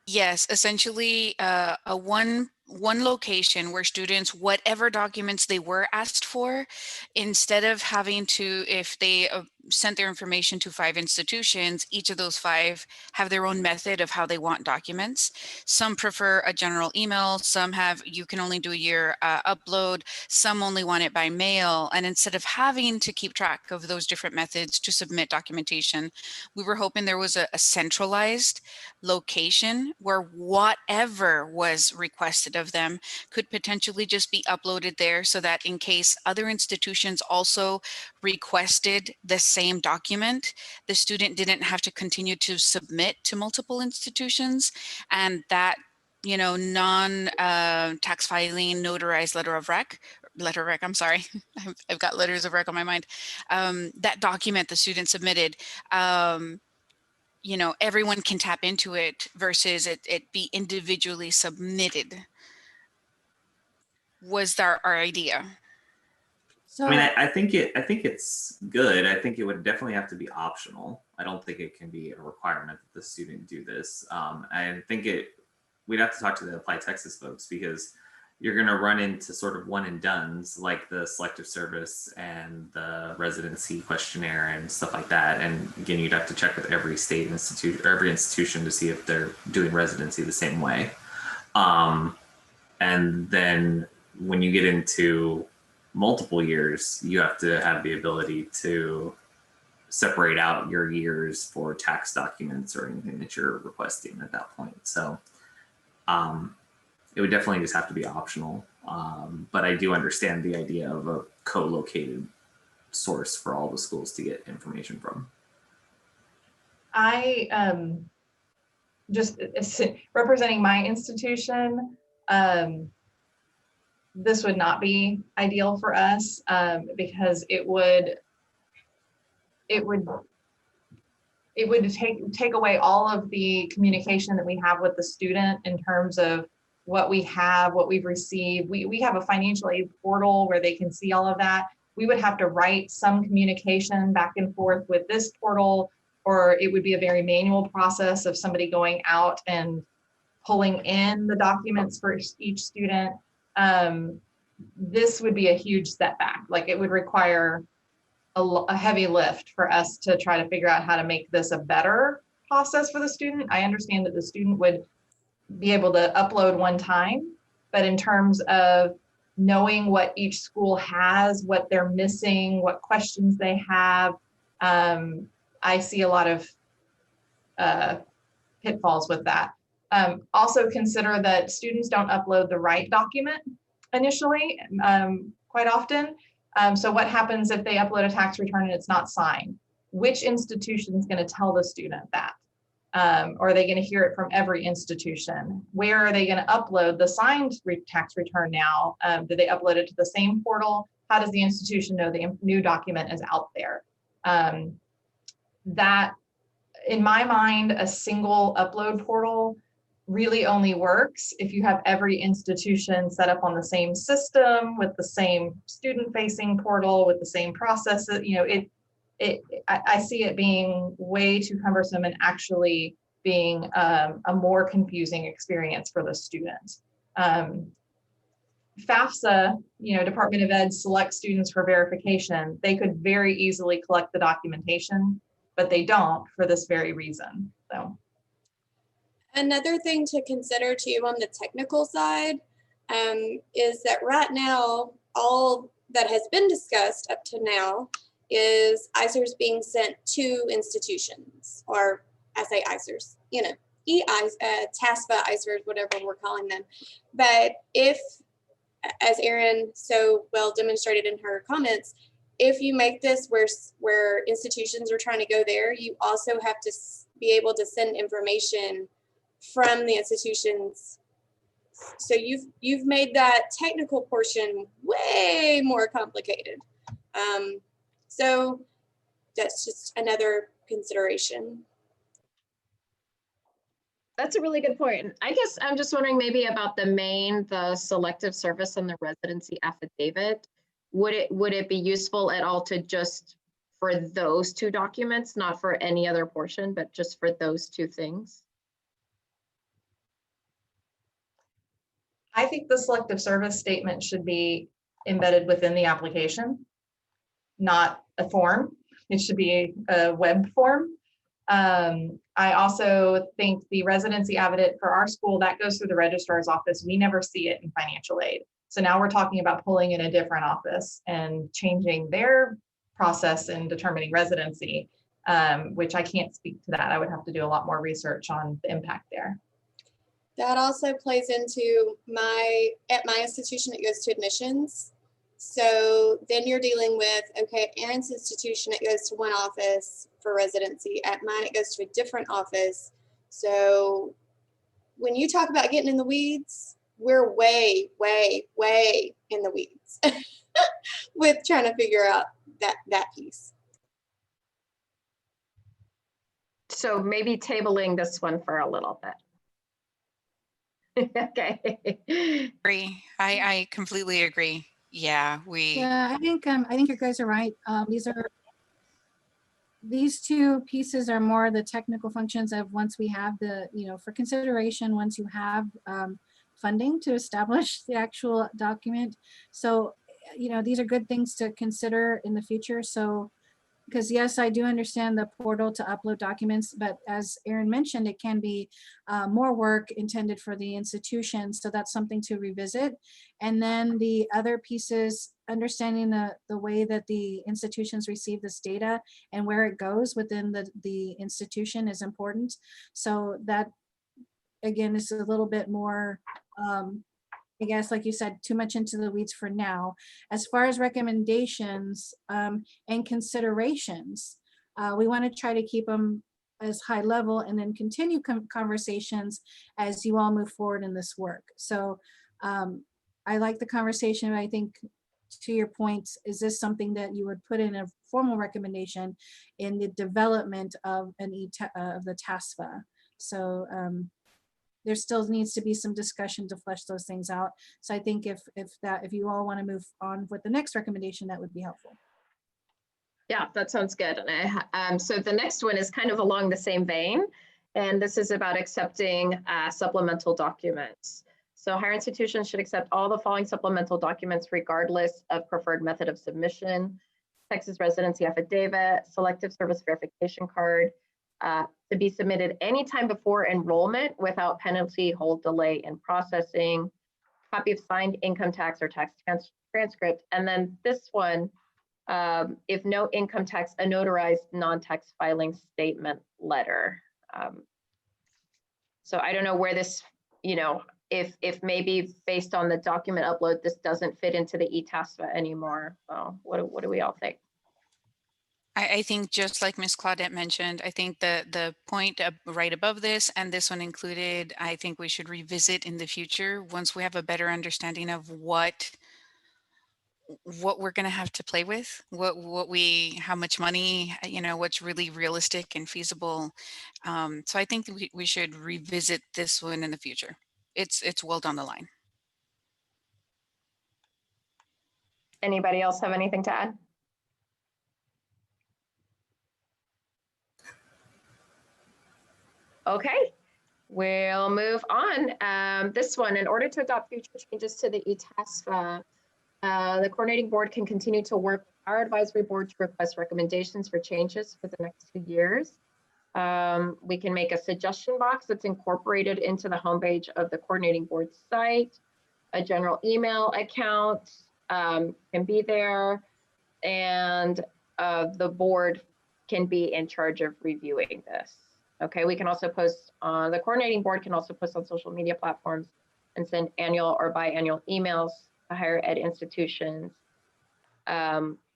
Speaker 5: Yes, essentially a one location where students, whatever documents they were asked for, instead of having to, if they sent their information to 5 institutions, each of those 5 have their own method of how they want documents. Some prefer a general email, some have, you can only do your upload, some only want it by mail. And instead of having to keep track of those different methods to submit documentation, we were hoping there was a centralized location where whatever was requested of them could potentially just be uploaded there, so that in case other institutions also requested the same document, the student didn't have to continue to submit to multiple institutions, and that, you know, tax filing notarized letter of rec, I'm sorry, I've got letters of rec on my mind, that document the student submitted, you know, everyone can tap into it versus it be individually submitted, was our idea.
Speaker 4: So
Speaker 10: I mean, I think it's good. I think it would definitely have to be optional. I don't think it can be a requirement that the student do this. I think we'd have to talk to the Apply Texas folks, because you're going to run into sort of one and dones like the selective service and the residency questionnaire and stuff like that. And again, you'd have to check with every state institute or every institution to see if they're doing residency the same way. And then when you get into multiple years, you have to have the ability to separate out your years for tax documents or anything that you're requesting at that point. So it would definitely just have to be optional. But I do understand the idea of a co-located source for all the schools to get information from.
Speaker 8: I just representing my institution, this would not be ideal for us because it would take away all of the communication that we have with the student in terms of what we have, what we've received. We have a financial aid portal where they can see all of that. We would have to write some communication back and forth with this portal, or it would be a very manual process of somebody going out and pulling in the documents for each student. This would be a huge setback. Like, it would require a heavy lift for us to try to figure out how to make this a better process for the student. I understand that the student would be able to upload one time, but in terms of knowing what each school has, what they're missing, what questions they have, I see a lot of pitfalls with that. Also consider that students don't upload the right document initially, quite often. So what happens if they upload a tax return and it's not signed? Which institution is going to tell the student that? Or are they going to hear it from every institution? Where are they going to upload the signed tax return now? Do they upload it to the same portal? How does the institution know the new document is out there? That, in my mind, a single upload portal really only works if you have every institution set up on the same system with the same student-facing portal with the same processes. You know, I see it being way too cumbersome and actually being a more confusing experience for the student. FAFSA, you know, Department of Ed selects students for verification. They could very easily collect the documentation, but they don't for this very reason. So.
Speaker 6: Another thing to consider too on the technical side is that right now, all that has been discussed up to now is ICERs being sent to institutions, or I say ICERs, you know, TASFA ICERs, whatever we're calling them. But if, as Erin so well demonstrated in her comments, if you make this where institutions are trying to go there, you also have to be able to send information from the institutions. So you've made that technical portion way more complicated. So that's just another consideration.
Speaker 1: That's a really good point. I guess I'm just wondering maybe about the selective service and the residency affidavit. Would it be useful at all to just for those two documents, not for any other portion, but just for those two things?
Speaker 8: I think the selective service statement should be embedded within the application, not a form. It should be a web form. I also think the residency affidavit for our school, that goes through the registrar's office. We never see it in financial aid. So now we're talking about pulling in a different office and changing their process in determining residency, which I can't speak to that. I would have to do a lot more research on the impact there.
Speaker 6: That also plays into at my institution, it goes to admissions. So then you're dealing with, okay, Erin's institution, it goes to one office for residency. At mine, it goes to a different office. So when you talk about getting in the weeds, we're way, way, way in the weeds with trying to figure out that piece.
Speaker 1: So maybe tabling this one for a little bit. Okay.
Speaker 5: Agree. I completely agree. Yeah,
Speaker 4: Yeah, I think you guys are right. These two pieces are more the technical functions of once we have the, for consideration, once you have funding to establish the actual document. So, these are good things to consider in the future. So, because yes, I do understand the portal to upload documents, but as Erin mentioned, it can be more work intended for the institution. So that's something to revisit. And then the other pieces, understanding the way that the institutions receive this data and where it goes within the institution is important. So that, again, is a little bit more, I guess, like you said, too much into the weeds for now. As far as recommendations and considerations, we want to try to keep them as high level and then continue conversations as you all move forward in this work. So I like the conversation. I think, to your point, is this something that you would put in a formal recommendation in the development of of the TASFA? So there still needs to be some discussion to flesh those things out. So I think if you all want to move on with the next recommendation, that would be helpful.
Speaker 1: Yeah, that sounds good. And so the next one is kind of along the same vein, and this is about accepting supplemental documents. So higher institutions should accept all the following supplemental documents regardless of preferred method of submission: Texas residency affidavit, selective service verification card, to be submitted anytime before enrollment without penalty, hold, delay in processing, copy of signed income tax or tax transcript. And then this one, if no income tax, a notarized non-tax filing statement letter. So I don't know where this, if maybe based on the document upload, this doesn't fit into the eTASFA anymore. Well, what do we all think?
Speaker 5: I think just like Ms. Claudette mentioned, I think the point right above this and this one included, I think we should revisit in the future once we have a better understanding of what we're going to have to play with, how much money, what's really realistic and feasible. So I think we should revisit this one in the future. It's well down the line.
Speaker 1: Anybody else have anything to add? Okay, we'll move on. This one, in order to adopt future changes to the eTASFA, the coordinating board can continue to work with our advisory board to request recommendations for changes for the next 2 years. We can make a suggestion box that's incorporated into the homepage of the coordinating board site. A general email account can be there. And the board can be in charge of reviewing this. Okay, we can also post on, the coordinating board can also post on social media platforms and send annual or biannual emails to higher ed institutions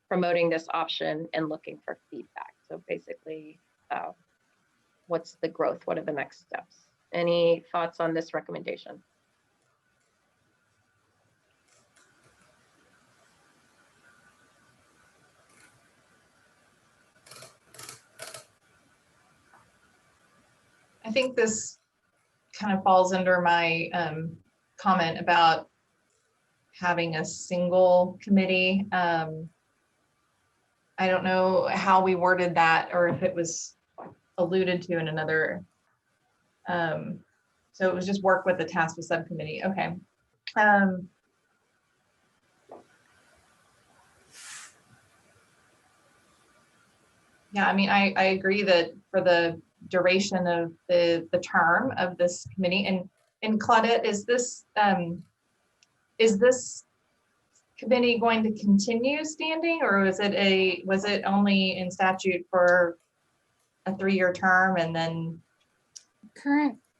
Speaker 1: promoting this option and looking for feedback. So basically, what's the growth? What are the next steps? Any thoughts on this recommendation?
Speaker 8: I think this kind of falls under my comment about having a single committee. I don't know how we worded that or if it was alluded to in another. So it was just work with the TASFA subcommittee. Okay. Yeah, I mean, I agree that for the duration of the term of this committee, and Claudette, is this committee going to continue standing, or was it only in statute for a 3-year term and then?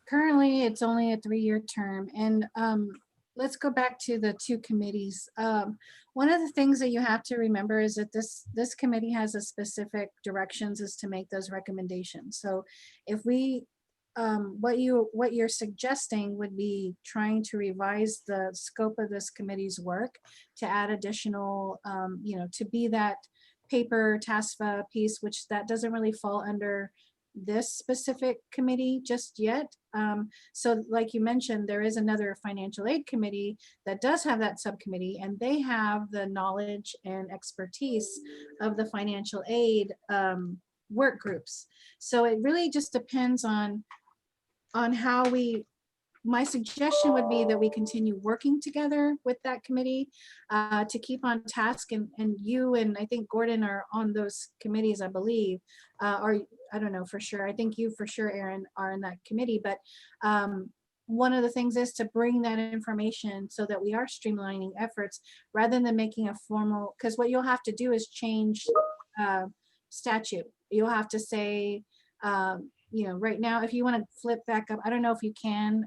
Speaker 4: Currently, it's only a 3-year term. And let's go back to the 2 committees. One of the things that you have to remember is that this committee has a specific directions is to make those recommendations. So if we, what you're suggesting would be trying to revise the scope of this committee's work to add additional, to be that paper TASFA piece, which that doesn't really fall under this specific committee just yet. So like you mentioned, there is another financial aid committee that does have that subcommittee, and they have the knowledge and expertise of the financial aid work groups. So it really just depends on how my suggestion would be that we continue working together with that committee to keep on task, and you and I think Gordon are on those committees, I believe, or I don't know for sure. I think you for sure, Aaron, are in that committee, but one of the things is to bring that information so that we are streamlining efforts rather than making a formal, because what you'll have to do is change statute. You'll have to say, right now, if you want to flip back up, I don't know if you can.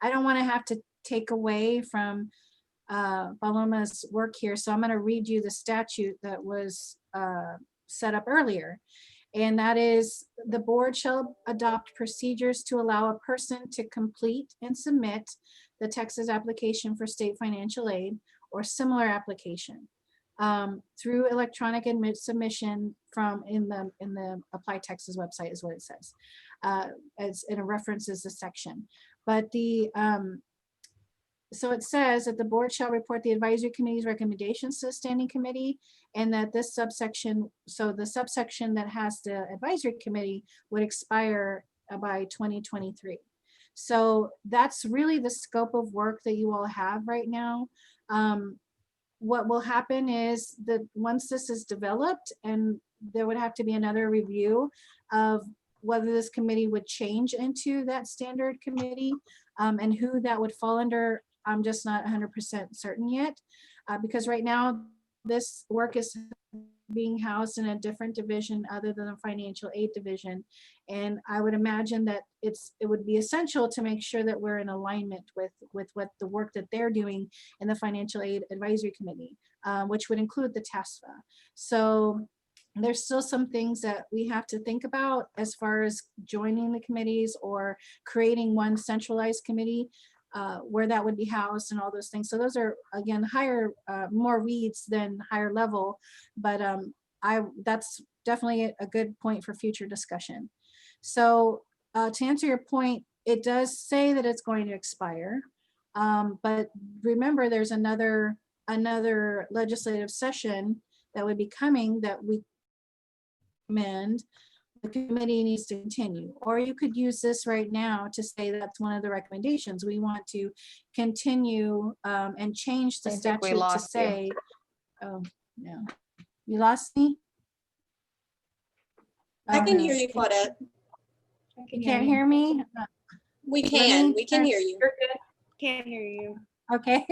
Speaker 4: I don't want to have to take away from Paloma's work here, so I'm going to read you the statute that was set up earlier. And that is, the board shall adopt procedures to allow a person to complete and submit the Texas application for state financial aid or similar application through electronic submission from in the Apply Texas website is what it says, as it references the section. But so it says that the board shall report the advisory committee's recommendations to the standing committee, and that this subsection, so the subsection that has the advisory committee would expire by 2023. So that's really the scope of work that you all have right now. What will happen is that once this is developed, and there would have to be another review of whether this committee would change into that standard committee, and who that would fall under. I'm just not 100% certain yet, because right now this work is being housed in a different division other than the financial aid division. And I would imagine that it would be essential to make sure that we're in alignment with what the work that they're doing in the financial aid advisory committee, which would include the TASFA. So there's still some things that we have to think about as far as joining the committees or creating one centralized committee where that would be housed and all those things. So those are, again, higher, more weeds than higher level, but that's definitely a good point for future discussion. So to answer your point, it does say that it's going to expire, but remember there's another legislative session that would be coming that we recommend the committee needs to continue. Or you could use this right now to say that's one of the recommendations. We want to continue and change the statute to say, oh no, you lost me?
Speaker 6: I can hear you, Claudette.
Speaker 4: You can't hear me?
Speaker 6: We can hear you.
Speaker 7: Can't hear you.
Speaker 4: Okay.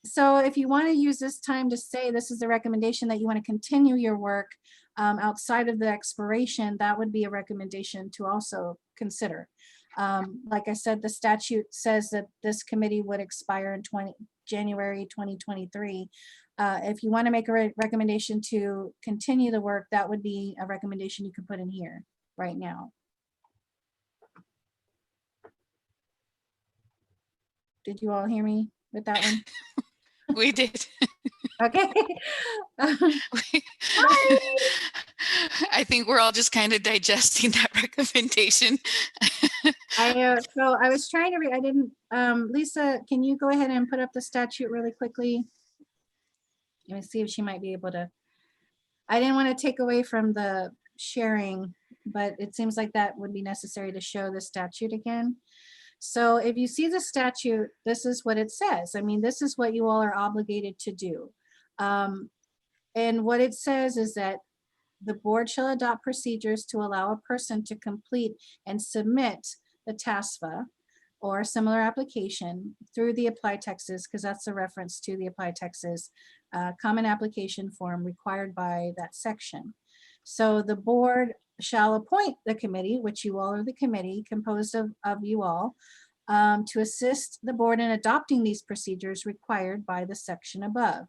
Speaker 4: So if you want to use this time to say this is the recommendation that you want to continue your work outside of the expiration, that would be a recommendation to also consider. Like I said, the statute says that this committee would expire in January 2023. If you want to make a recommendation to continue the work, that would be a recommendation you could put in here right now. Did you all hear me with that one?
Speaker 5: We did.
Speaker 4: Okay.
Speaker 5: I think we're all just kind of digesting that recommendation.
Speaker 4: So I was trying to read, I didn't, Lisa, can you go ahead and put up the statute really quickly? Let me see if she might be able to. I didn't want to take away from the sharing, but it seems like that would be necessary to show the statute again. So if you see the statute, this is what it says. I mean, this is what you all are obligated to do. And what it says is that the board shall adopt procedures to allow a person to complete and submit the TASFA or similar application through the Applied Texas, because that's a reference to the Applied Texas common application form required by that section. So the board shall appoint the committee, which you all are the committee composed of you all, to assist the board in adopting these procedures required by the section above.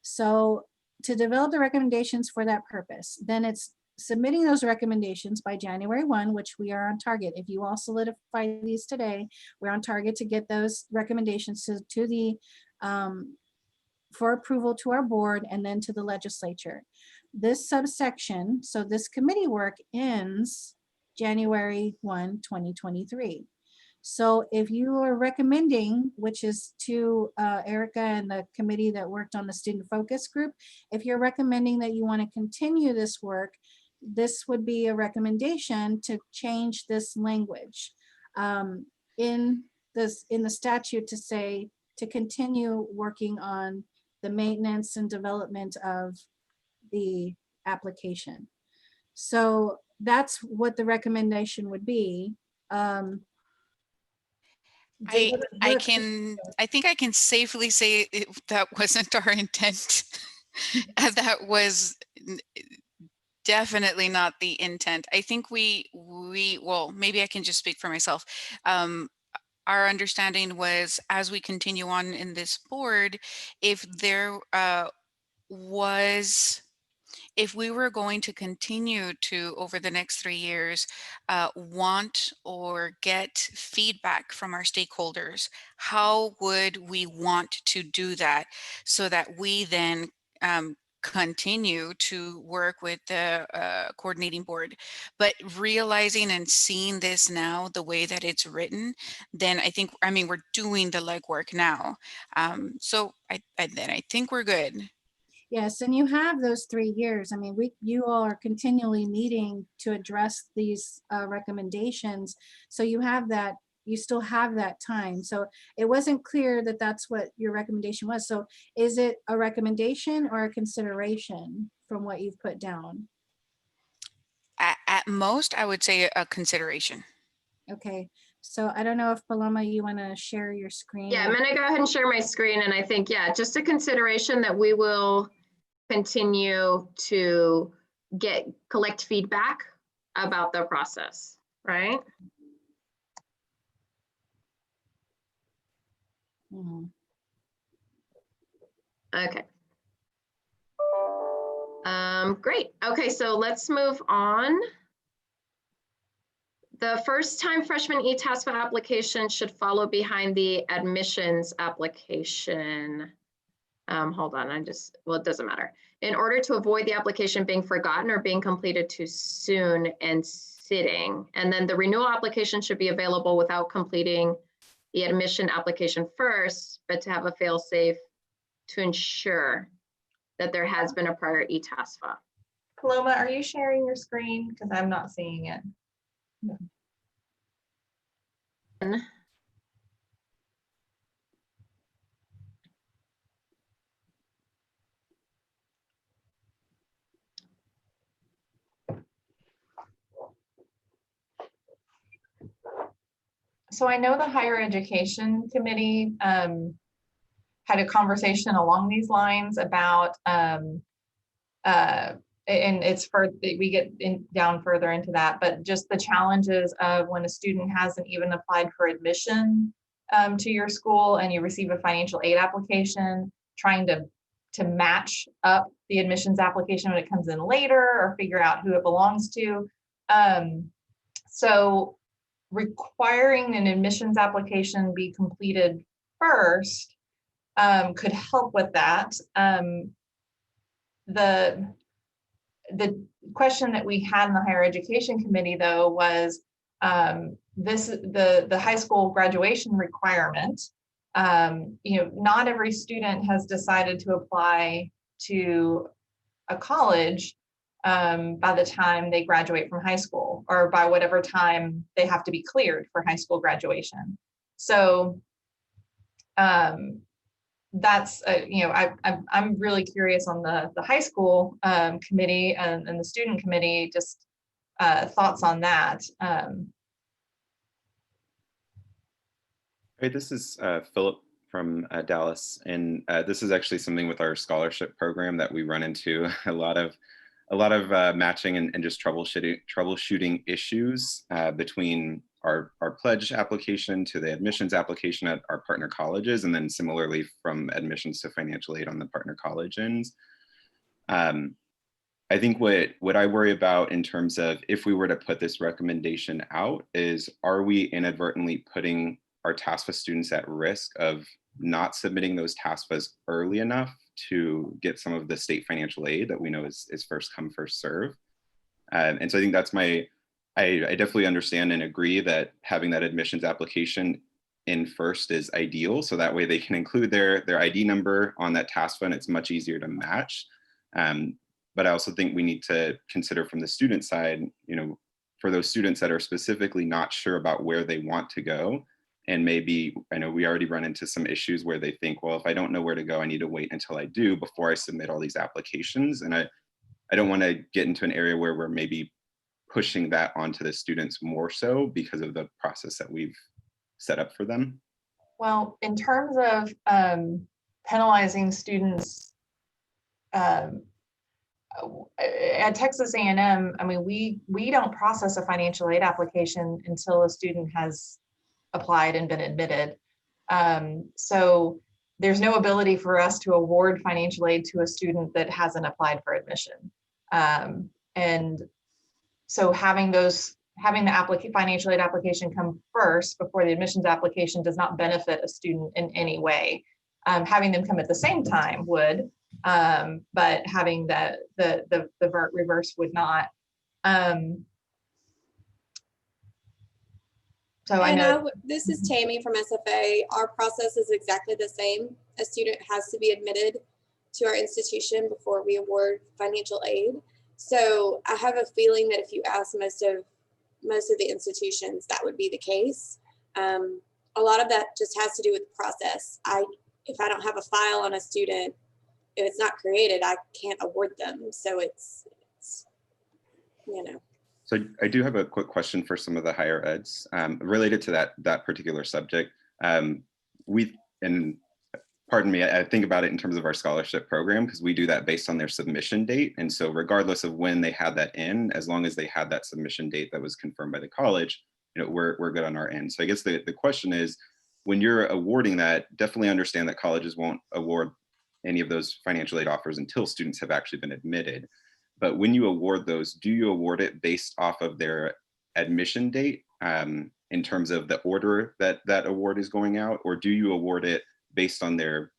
Speaker 4: So to develop the recommendations for that purpose, then it's submitting those recommendations by January 1, which we are on target. If you all solidify these today, we're on target to get those recommendations to the for approval to our board and then to the legislature. This subsection, so this committee work ends January 1, 2023. So if you are recommending, which is to Erica and the committee that worked on the student focus group, if you're recommending that you want to continue this work, this would be a recommendation to change this language in the statute to say to continue working on the maintenance and development of the application. So that's what the recommendation would be.
Speaker 5: I think I can safely say that wasn't our intent. That was definitely not the intent. I think well, maybe I can just speak for myself. Our understanding was, as we continue on in this board, if there if we were going to continue to, over the next 3 years, want or get feedback from our stakeholders, how would we want to do that so that we then continue to work with the coordinating board? But realizing and seeing this now the way that it's written, then I mean, we're doing the legwork now. So then I think we're good.
Speaker 4: Yes, and you have those 3 years. I mean, you all are continually meeting to address these recommendations. So you have that, you still have that time. So it wasn't clear that that's what your recommendation was. So is it a recommendation or a consideration from what you've put down?
Speaker 5: At most, I would say a consideration.
Speaker 4: Okay, so I don't know if Paloma, you want to share your screen?
Speaker 1: Yeah, I'm going to go ahead and share my screen. And I think, yeah, just a consideration that we will continue to collect feedback about the process, right?
Speaker 4: Mm-hmm.
Speaker 1: Okay. Great. Okay, so let's move on. The first-time freshman eTASFA application should follow behind the admissions application. Hold on, well, it doesn't matter. In order to avoid the application being forgotten or being completed too soon and sitting. And then the renewal application should be available without completing the admission application first, but to have a fail-safe to ensure that there has been a prior eTASFA.
Speaker 8: Paloma, are you sharing your screen? Because I'm not seeing it. No. So I know the higher education committee had a conversation along these lines about, and it's we get down further into that, but just the challenges of when a student hasn't even applied for admission to your school and you receive a financial aid application, trying to match up the admissions application when it comes in later or figure out who it belongs to. So requiring an admissions application be completed first could help with that. The question that we had in the higher education committee, though, was the high school graduation requirement. Not every student has decided to apply to a college by the time they graduate from high school, or by whatever time they have to be cleared for high school graduation. So that's I'm really curious on the high school committee and the student committee, just thoughts on that.
Speaker 11: Hey, this is Philip from Dallas, and this is actually something with our scholarship program that we run into a lot of matching and just troubleshooting issues between our pledge application to the admissions application at our partner colleges, and then similarly from admissions to financial aid on the partner college ends. I think what I worry about in terms of if we were to put this recommendation out is, are we inadvertently putting our TASFA students at risk of not submitting those TASFAs early enough to get some of the state financial aid that we know is first come, first serve? And so I think that's I definitely understand and agree that having that admissions application in first is ideal. So that way they can include their ID number on that TASFA and it's much easier to match. But I also think we need to consider from the student side, for those students that are specifically not sure about where they want to go, and maybe, I know we already run into some issues where they think, well, if I don't know where to go, I need to wait until I do before I submit all these applications. And I don't want to get into an area where we're maybe pushing that onto the students more so because of the process that we've set up for them.
Speaker 8: Well, in terms of penalizing students, at Texas A&M, I mean, we don't process a financial aid application until a student has applied and been admitted. So there's no ability for us to award financial aid to a student that hasn't applied for admission. And so having the financial aid application come first before the admissions application does not benefit a student in any way. Having them come at the same time would, but having the reverse would not. So I know
Speaker 6: this is Tammy from SFA. Our process is exactly the same. A student has to be admitted to our institution before we award financial aid. So I have a feeling that if you ask most of the institutions, that would be the case. A lot of that just has to do with the process. If I don't have a file on a student, if it's not created, I can't award them. So it's
Speaker 11: So I do have a quick question for some of the higher eds related to that particular subject. Pardon me, I think about it in terms of our scholarship program, because we do that based on their submission date. And so regardless of when they had that in, as long as they had that submission date that was confirmed by the college, we're good on our end. So I guess the question is, when you're awarding that, definitely understand that colleges won't award any of those financial aid offers until students have actually been admitted. But when you award those, do you award it based off of their admission date in terms of the order that award is going out, or do you award it based on their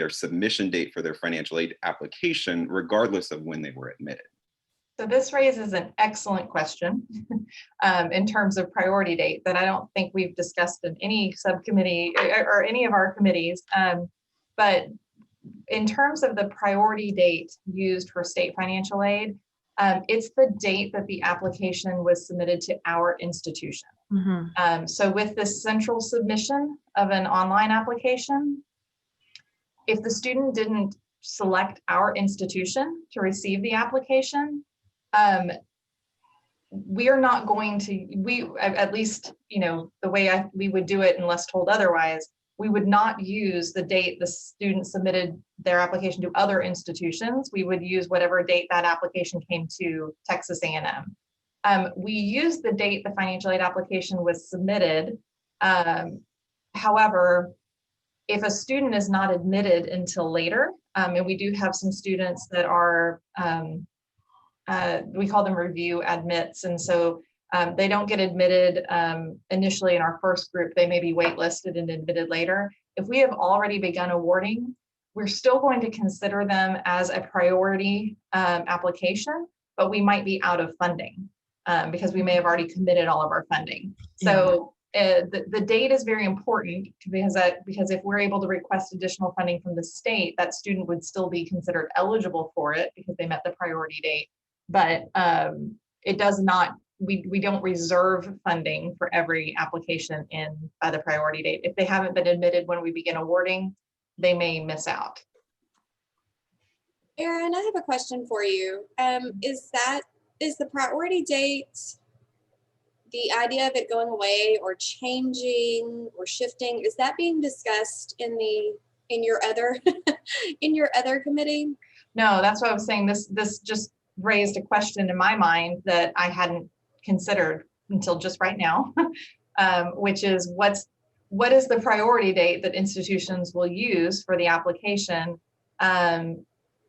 Speaker 11: submission date for their financial aid application, regardless of when they were admitted?
Speaker 8: So this raises an excellent question in terms of priority date that I don't think we've discussed in any subcommittee or any of our committees. But in terms of the priority date used for state financial aid, it's the date that the application was submitted to our institution. Mm-hmm. So with this central submission of an online application, if the student didn't select our institution to receive the application, we are not going to, at least, the way we would do it unless told otherwise, we would not use the date the student submitted their application to other institutions. We would use whatever date that application came to Texas A&M. We used the date the financial aid application was submitted. However, if a student is not admitted until later, and we do have some students that are, we call them review admits, and so they don't get admitted initially in our first group. They may be waitlisted and admitted later. If we have already begun awarding, we're still going to consider them as a priority application, but we might be out of funding because we may have already committed all of our funding. So the date is very important because if we're able to request additional funding from the state, that student would still be considered eligible for it because they met the priority date. But it does not, we don't reserve funding for every application in by the priority date. If they haven't been admitted when we begin awarding, they may miss out.
Speaker 6: Erin, I have a question for you. Is the priority date, the idea of it going away or changing or shifting, is that being discussed in your other in your other committee?
Speaker 8: No, that's what I was saying. This just raised a question in my mind that I hadn't considered until just right now, which is what is the priority date that institutions will use for the application?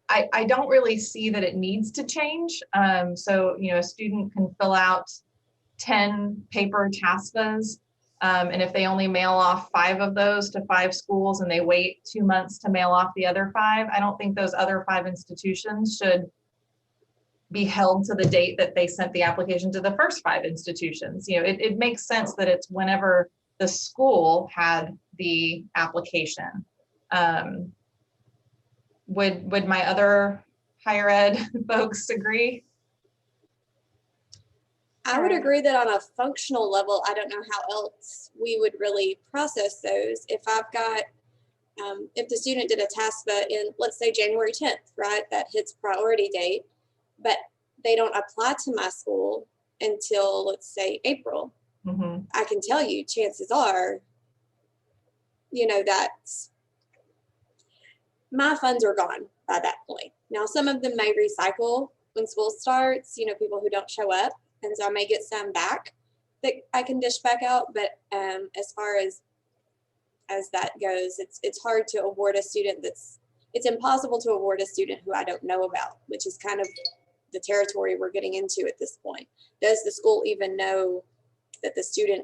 Speaker 8: I don't really see that it needs to change. So, a student can fill out 10 paper TASFAs, and if they only mail off 5 of those to 5 schools and they wait 2 months to mail off the other 5, I don't think those other 5 institutions should be held to the date that they sent the application to the first 5 institutions. It makes sense that it's whenever the school had the application. Would my other higher ed folks agree?
Speaker 6: I would agree that on a functional level, I don't know how else we would really process those. If I've got, if the student did a TASFA in, let's say, January 10th, right, that hits priority date, but they don't apply to my school until, let's say, April, I can tell you, chances are, that my funds are gone by that point. Now, some of them may recycle when school starts, people who don't show up. And so I may get some back that I can dish back out. But as far as that goes, it's hard to award a student it's impossible to award a student who I don't know about, which is kind of the territory we're getting into at this point. Does the school even know that the student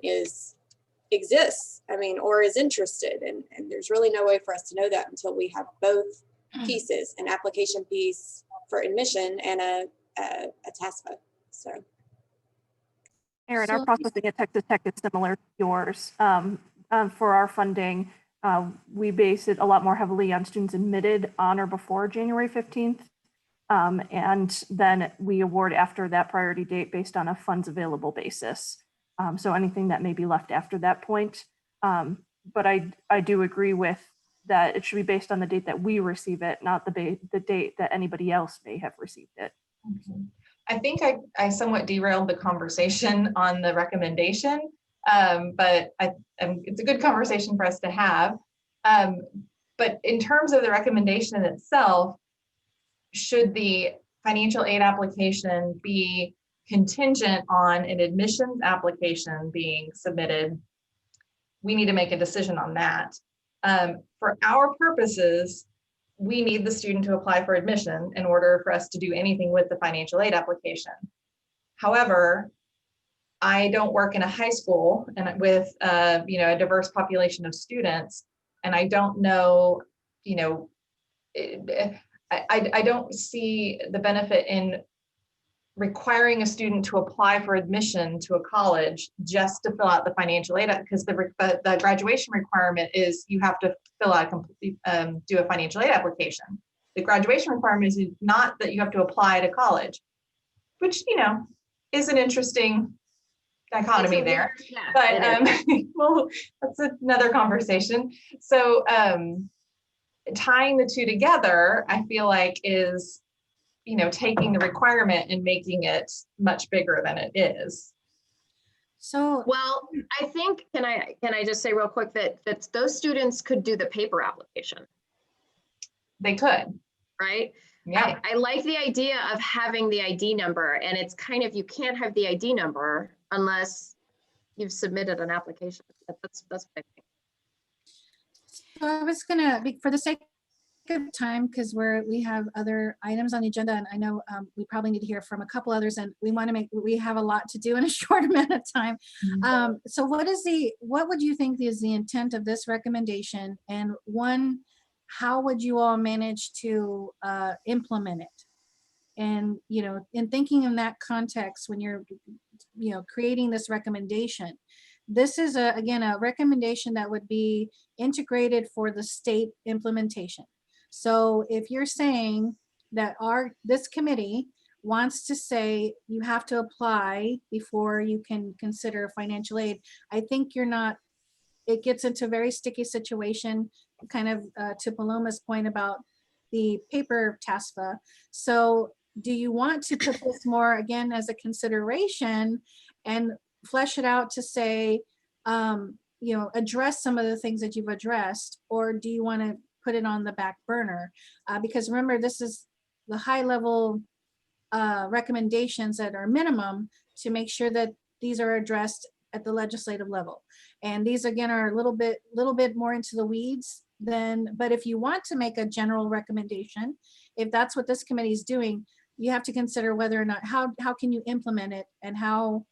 Speaker 6: exists, or is interested? And there's really no way for us to know that until we have both pieces, an application piece for admission and a TASFA. So.
Speaker 12: Erin, our processing at Texas Tech is similar to yours. For our funding, we base it a lot more heavily on students admitted on or before January 15th. And then we award after that priority date based on a funds available basis. So anything that may be left after that point. But I do agree with that it should be based on the date that we receive it, not the date that anybody else may have received it.
Speaker 8: Okay. I think I somewhat derailed the conversation on the recommendation, but it's a good conversation for us to have. But in terms of the recommendation itself, should the financial aid application be contingent on an admissions application being submitted? We need to make a decision on that. For our purposes, we need the student to apply for admission in order for us to do anything with the financial aid application. However, I don't work in a high school and with a diverse population of students, and I don't know, I don't see the benefit in requiring a student to apply for admission to a college just to fill out the financial aid, because the graduation requirement is you have to fill out do a financial aid application. The graduation requirement is not that you have to apply to college, which is an interesting dichotomy there. But well, that's another conversation. So tying the two together, I feel like is taking the requirement and making it much bigger than it is.
Speaker 4: So,
Speaker 1: Well, I think, can I just say real quick that those students could do the paper application,
Speaker 8: They could.
Speaker 1: right?
Speaker 8: Yeah.
Speaker 1: I like the idea of having the ID number, and it's kind of, you can't have the ID number unless you've submitted an application. That's what I think.
Speaker 4: so I was gonna, for the sake of time, because we have other items on the agenda, and I know we probably need to hear from a couple others, and we have a lot to do in a short amount of time. So what would you think is the intent of this recommendation? And one, how would you all manage to implement it? And, in thinking in that context, when you're, creating this recommendation, this is again, a recommendation that would be integrated for the state implementation. So if you're saying that this committee wants to say you have to apply before you can consider financial aid, I think it gets into a very sticky situation, kind of to Paloma's point about the paper TASFA. So do you want to put this more, again, as a consideration and flesh it out to say, address some of the things that you've addressed, or do you want to put it on the back burner? Because remember, this is the high level recommendations that are minimum to make sure that these are addressed at the legislative level. And these again are a little bit more into the weeds but if you want to make a general recommendation, if that's what this committee is doing, you have to consider whether or not, how can you implement it, and how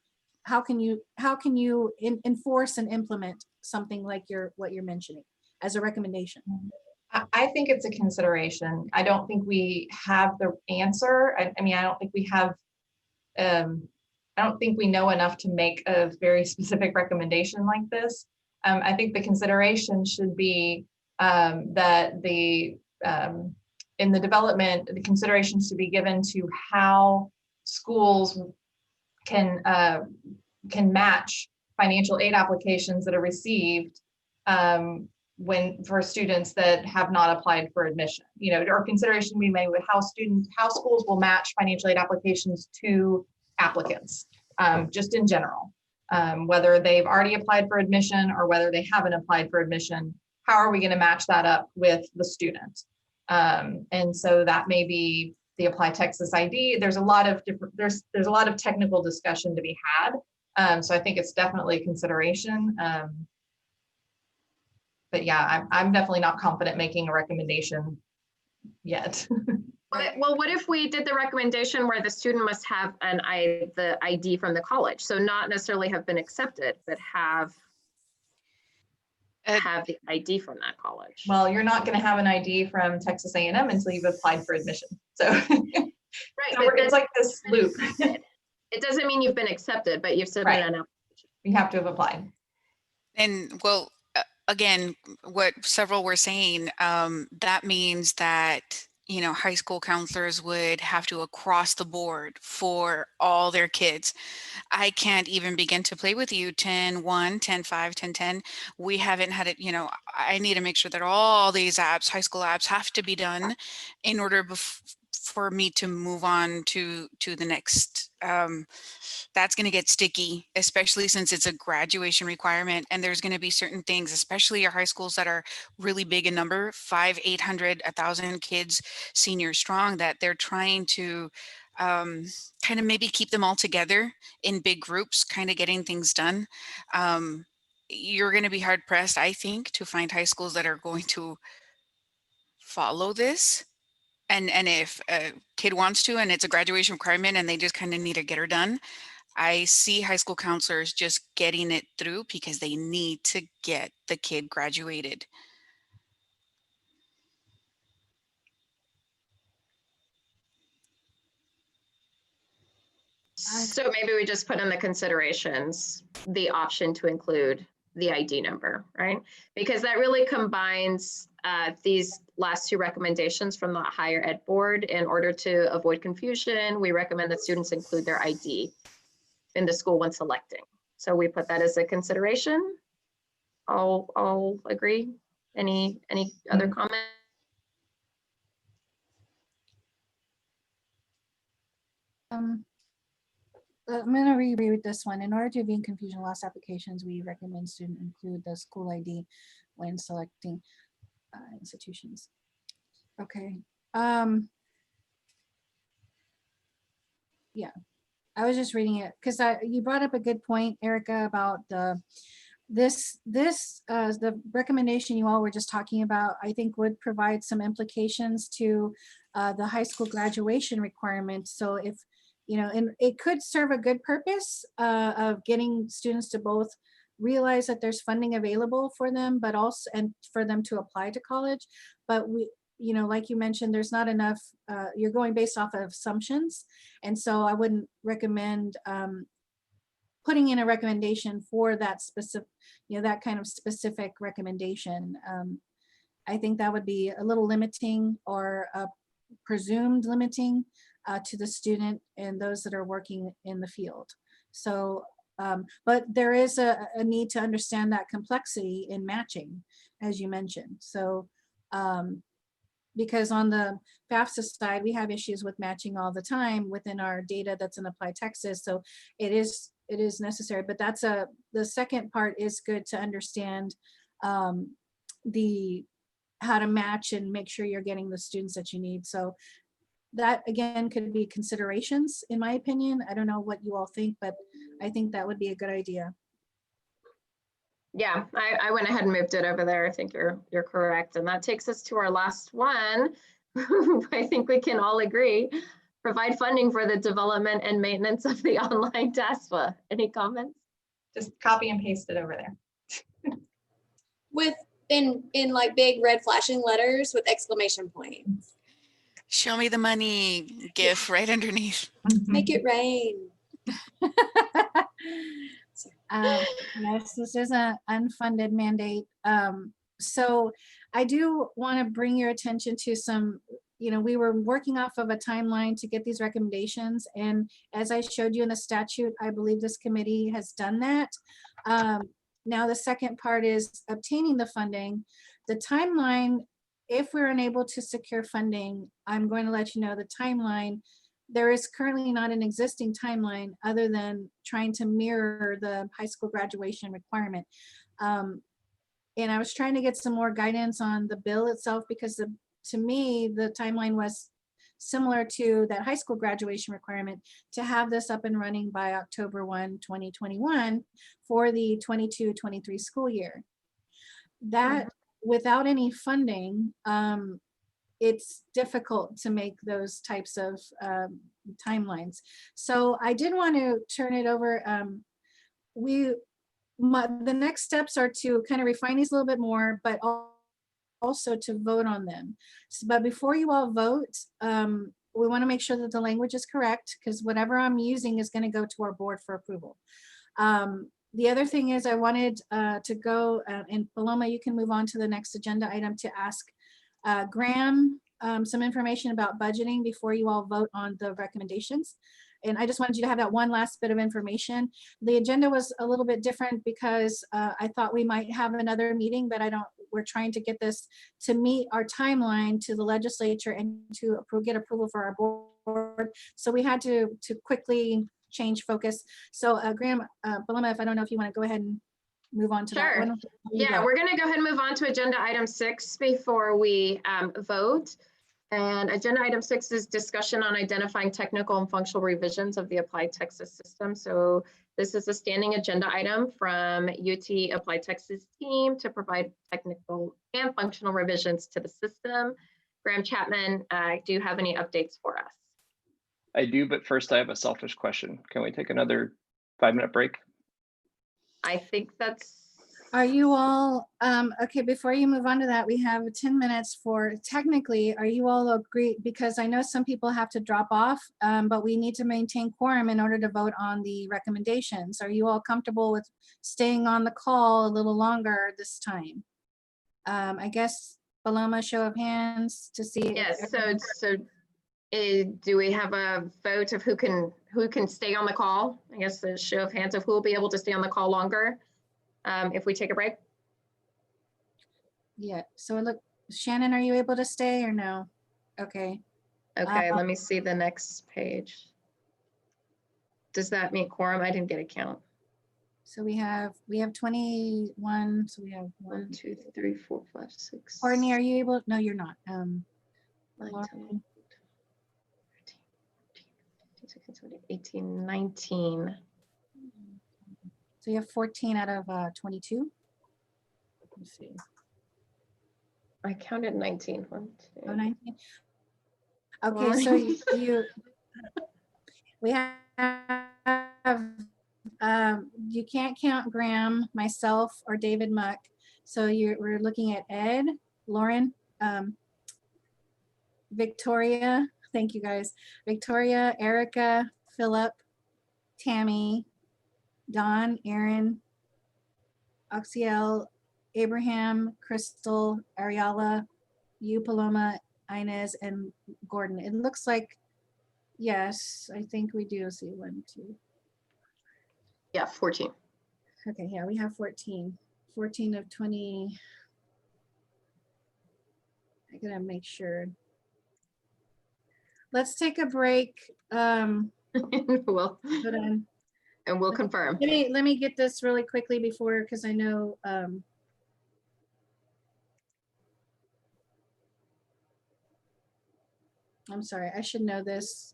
Speaker 4: can you enforce and implement something like what you're mentioning as a recommendation?
Speaker 8: I think it's a consideration. I don't think we have the answer. I mean, I don't think we have, I don't think we know enough to make a very specific recommendation like this. I think the consideration should be that in the development, the consideration should be given to how schools can match financial aid applications that are received for students that have not applied for admission. Or consideration be made with how schools will match financial aid applications to applicants, just in general. Whether they've already applied for admission or whether they haven't applied for admission, how are we going to match that up with the student? And so that may be the Apply Texas ID. There's a lot of technical discussion to be had. So I think it's definitely a consideration. But yeah, I'm definitely not confident making a recommendation yet.
Speaker 1: Well, what if we did the recommendation where the student must have the ID from the college? So not necessarily have been accepted, but have the ID from that college.
Speaker 8: Well, you're not going to have an ID from Texas A&M until you've applied for admission. So, right, so it's like this loop.
Speaker 1: It doesn't mean you've been accepted, but you've submitted an application.
Speaker 8: You have to have applied.
Speaker 5: And well, again, what several were saying, that means that high school counselors would have to across the board for all their kids. I can't even begin to play with you 10-1, 10-5, 10-10. We haven't had it, I need to make sure that all these apps, high school apps, have to be done in order for me to move on to the next. That's going to get sticky, especially since it's a graduation requirement, and there's going to be certain things, especially our high schools that are really big in number, 500, 800, 1,000 kids, senior strong, that they're trying to kind of maybe keep them all together in big groups, kind of getting things done. You're going to be hard pressed, I think, to find high schools that are going to follow this. And if a kid wants to, and it's a graduation requirement and they just kind of need to get her done, I see high school counselors just getting it through because they need to get the kid graduated.
Speaker 1: So maybe we just put in the considerations, the option to include the ID number, right? Because that really combines these last two recommendations from the higher ed board. In order to avoid confusion, we recommend that students include their ID in the school when selecting. So we put that as a consideration. I'll agree. Any other comment?
Speaker 4: I'm going to reread this one. In order to avoid confusion loss applications, we recommend students include the school ID when selecting institutions. Okay. Yeah, I was just reading it because you brought up a good point, Erica, about the recommendation you all were just talking about, I think would provide some implications to the high school graduation requirement. So if, and it could serve a good purpose of getting students to both realize that there's funding available for them, but also, and for them to apply to college. But we, like you mentioned, there's not enough, you're going based off of assumptions. And so I wouldn't recommend putting in a recommendation for that specific, that kind of specific recommendation. I think that would be a little limiting or presumed limiting to the student and those that are working in the field. So, but there is a need to understand that complexity in matching, as you mentioned. So, because on the FAFSA side, we have issues with matching all the time within our data that's in Apply Texas. So it is necessary, but that's the second part is good to understand how to match and make sure you're getting the students that you need. So that again could be considerations in my opinion. I don't know what you all think, but I think that would be a good idea.
Speaker 1: Yeah, I went ahead and moved it over there. I think you're correct. And that takes us to our last one. I think we can all agree. Provide funding for the development and maintenance of the online TASFA. Any comments?
Speaker 8: Just copy and paste it over there.
Speaker 6: With in like big red flashing letters with exclamation points.
Speaker 5: Show me the money GIF right underneath.
Speaker 6: Make it rain.
Speaker 4: Yes, this is an unfunded mandate. So I do want to bring your attention to some, we were working off of a timeline to get these recommendations. And as I showed you in the statute, I believe this committee has done that. Now the second part is obtaining the funding. The timeline, if we're unable to secure funding, I'm going to let you know the timeline. There is currently not an existing timeline other than trying to mirror the high school graduation requirement. And I was trying to get some more guidance on the bill itself because to me, the timeline was similar to that high school graduation requirement to have this up and running by October 1, 2021 for the 22-23 school year. That without any funding, it's difficult to make those types of timelines. So I did want to turn it over. The next steps are to kind of refine these a little bit more, but also to vote on them. But before you all vote, we want to make sure that the language is correct because whatever I'm using is going to go to our board for approval. The other thing is I wanted to go, and Paloma, you can move on to the next agenda item to ask Graham some information about budgeting before you all vote on the recommendations. And I just wanted you to have that one last bit of information. The agenda was a little bit different because I thought we might have another meeting, but we're trying to get this to meet our timeline to the legislature and to get approval for our board. So we had to quickly change focus. So Graham, Paloma, if I don't know if you want to go ahead and move on to that one.
Speaker 1: Yeah, we're going to go ahead and move on to agenda item 6 before we vote. And agenda item 6 is discussion on identifying technical and functional revisions of the Applied Texas system. So this is a standing agenda item from UT Applied Texas team to provide technical and functional revisions to the system. Graham Chapman, do you have any updates for us?
Speaker 13: I do, but first I have a selfish question. Can we take another 5-minute break?
Speaker 1: I think that's...
Speaker 4: Are you all, okay, before you move on to that, we have 10 minutes for, technically, are you all agree? Because I know some people have to drop off, but we need to maintain quorum in order to vote on the recommendations. Are you all comfortable with staying on the call a little longer this time? I guess, Paloma, show of hands to see.
Speaker 1: Yes, so do we have a vote of who can stay on the call? I guess the show of hands of who will be able to stay on the call longer if we take a break.
Speaker 4: Yeah, so look, Shannon, are you able to stay or no? Okay.
Speaker 1: Okay, let me see the next page. does that mean quorum? I didn't get a count.
Speaker 4: So we have 21, so we have
Speaker 1: 1, 2, 3, 4, 5, 6.
Speaker 4: Courtney, are you able? No, you're not.
Speaker 1: 9, 10,
Speaker 4: Lauren?
Speaker 1: 13, 14, 15, 16, 17, 18, 19.
Speaker 4: So you have 14 out of 22. Let's see.
Speaker 1: I counted 19. 1, 2.
Speaker 4: Oh, 19. Okay, so we have, you can't count Graham, myself, or David Muck. So we're looking at Ed, Lauren, Victoria, thank you guys. Victoria, Erica, Philip, Tammy, Don, Aaron, Oxiel, Abraham, Crystal, Ariala, you, Paloma, Inez, and Gordon. It looks like, yes, I think we do see 1, 2.
Speaker 1: Yeah, 14.
Speaker 4: Okay, yeah, we have 14. 14 of 20. I gotta make sure. Let's take a break.
Speaker 1: Well,
Speaker 4: Hold on.
Speaker 1: and we'll confirm.
Speaker 4: Let me get this really quickly before, because I know I'm sorry, I should know this.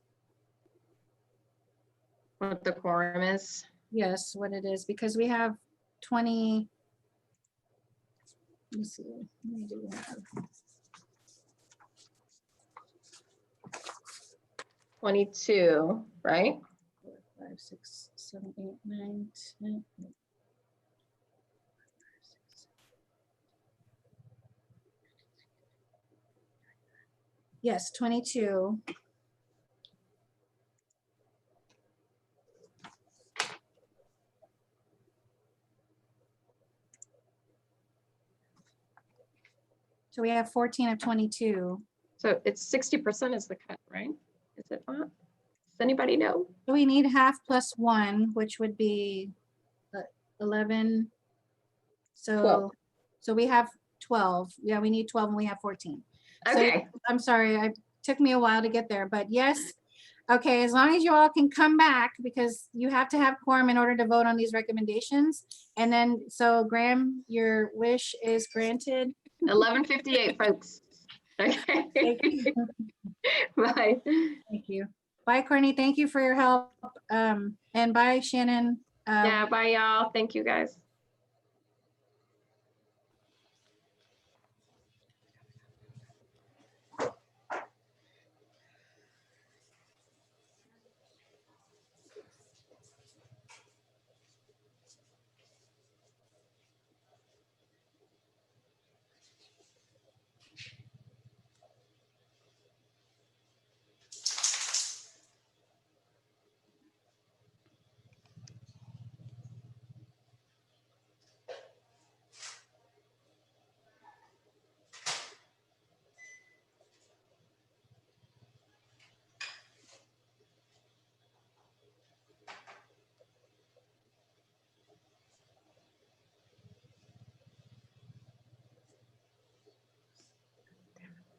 Speaker 1: What the quorum is.
Speaker 4: Yes, what it is, because we have 20. Let me see. How many do we have?
Speaker 1: 22, right?
Speaker 4: 4, 5, 6, 7, 8, 9, 10. Yes, 22. So we have 14 of 22.
Speaker 1: So it's 60% is the cut, right? Is it not? Does anybody know?
Speaker 4: So we need half plus 1, which would be 11. So
Speaker 1: 12.
Speaker 4: So we have 12. Yeah, we need 12 and we have 14. So
Speaker 1: Okay.
Speaker 4: I'm sorry, it took me a while to get there, but yes. Okay, as long as you all can come back, because you have to have quorum in order to vote on these recommendations. And then, so Graham, your wish is granted.
Speaker 1: 11:58, folks. Okay.
Speaker 4: Thank you.
Speaker 1: Bye.
Speaker 4: Thank you. Bye, Courtney. Thank you for your help. And bye, Shannon.
Speaker 1: Yeah, bye, y'all. Thank you, guys.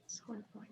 Speaker 1: So annoying.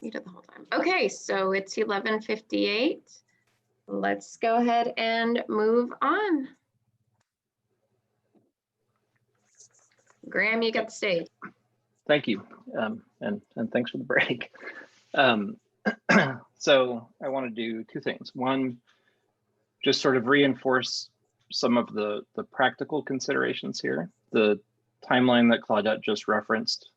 Speaker 1: Muted the whole time. Okay, so it's 11:58. Let's go ahead and move on. Graham, you got the stage.
Speaker 13: Thank you, and thanks for the break. So I want to do two things. One, just sort of reinforce some of the practical considerations here. The timeline that Claudette just referenced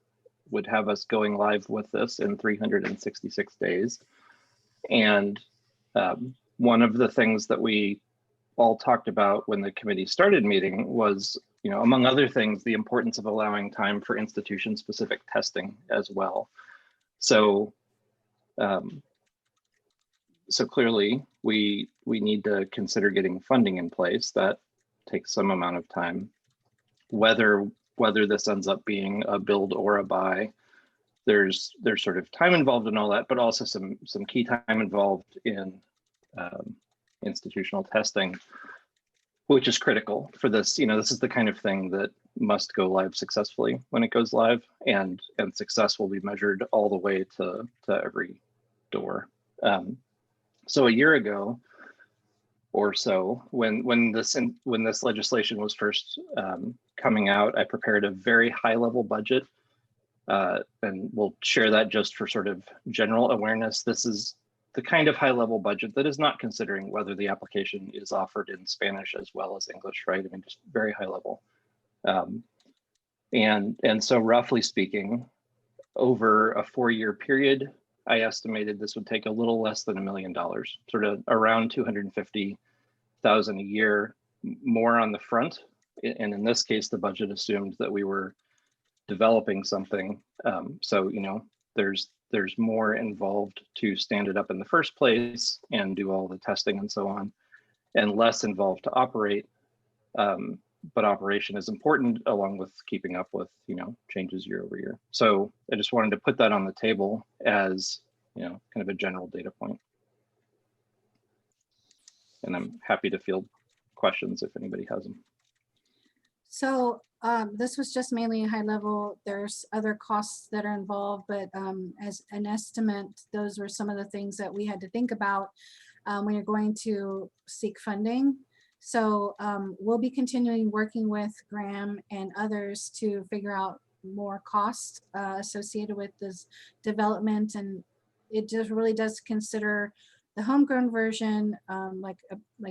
Speaker 13: would have us going live with this in 366 days. And one of the things that we all talked about when the committee started meeting was, you know, among other things, the importance of allowing time for institution-specific testing as well. So, so clearly we need to consider getting funding in place. That takes some amount of time. Whether this ends up being a build or a buy, there's sort of time involved in all that, but also some key time involved in institutional testing, which is critical for this. You know, this is the kind of thing that must go live successfully when it goes live, and success will be measured all the way to every door. So a year ago or so, when this legislation was first coming out, I prepared a very high level budget, and we'll share that just for sort of general awareness. This is the kind of high level budget that is not considering whether the application is offered in Spanish as well as English, right? I mean, just very high level. And so roughly speaking, over a 4-year period, I estimated this would take a little less than $1 million, sort of around 250,000 a year, more on the front. And in this case, the budget assumed that we were developing something. So, you know, there's more involved to stand it up in the first place and do all the testing and so on, and less involved to operate. But operation is important, along with keeping up with, you know, changes year over year. So I just wanted to put that on the table as, you know, kind of a general data point. And I'm happy to field questions if anybody has them.
Speaker 4: So this was just mainly a high level. There's other costs that are involved, but as an estimate, those were some of the things that we had to think about when you're going to seek funding. So we'll be continuing working with Graham and others to figure out more costs associated with this development. And it just really does consider the homegrown version, like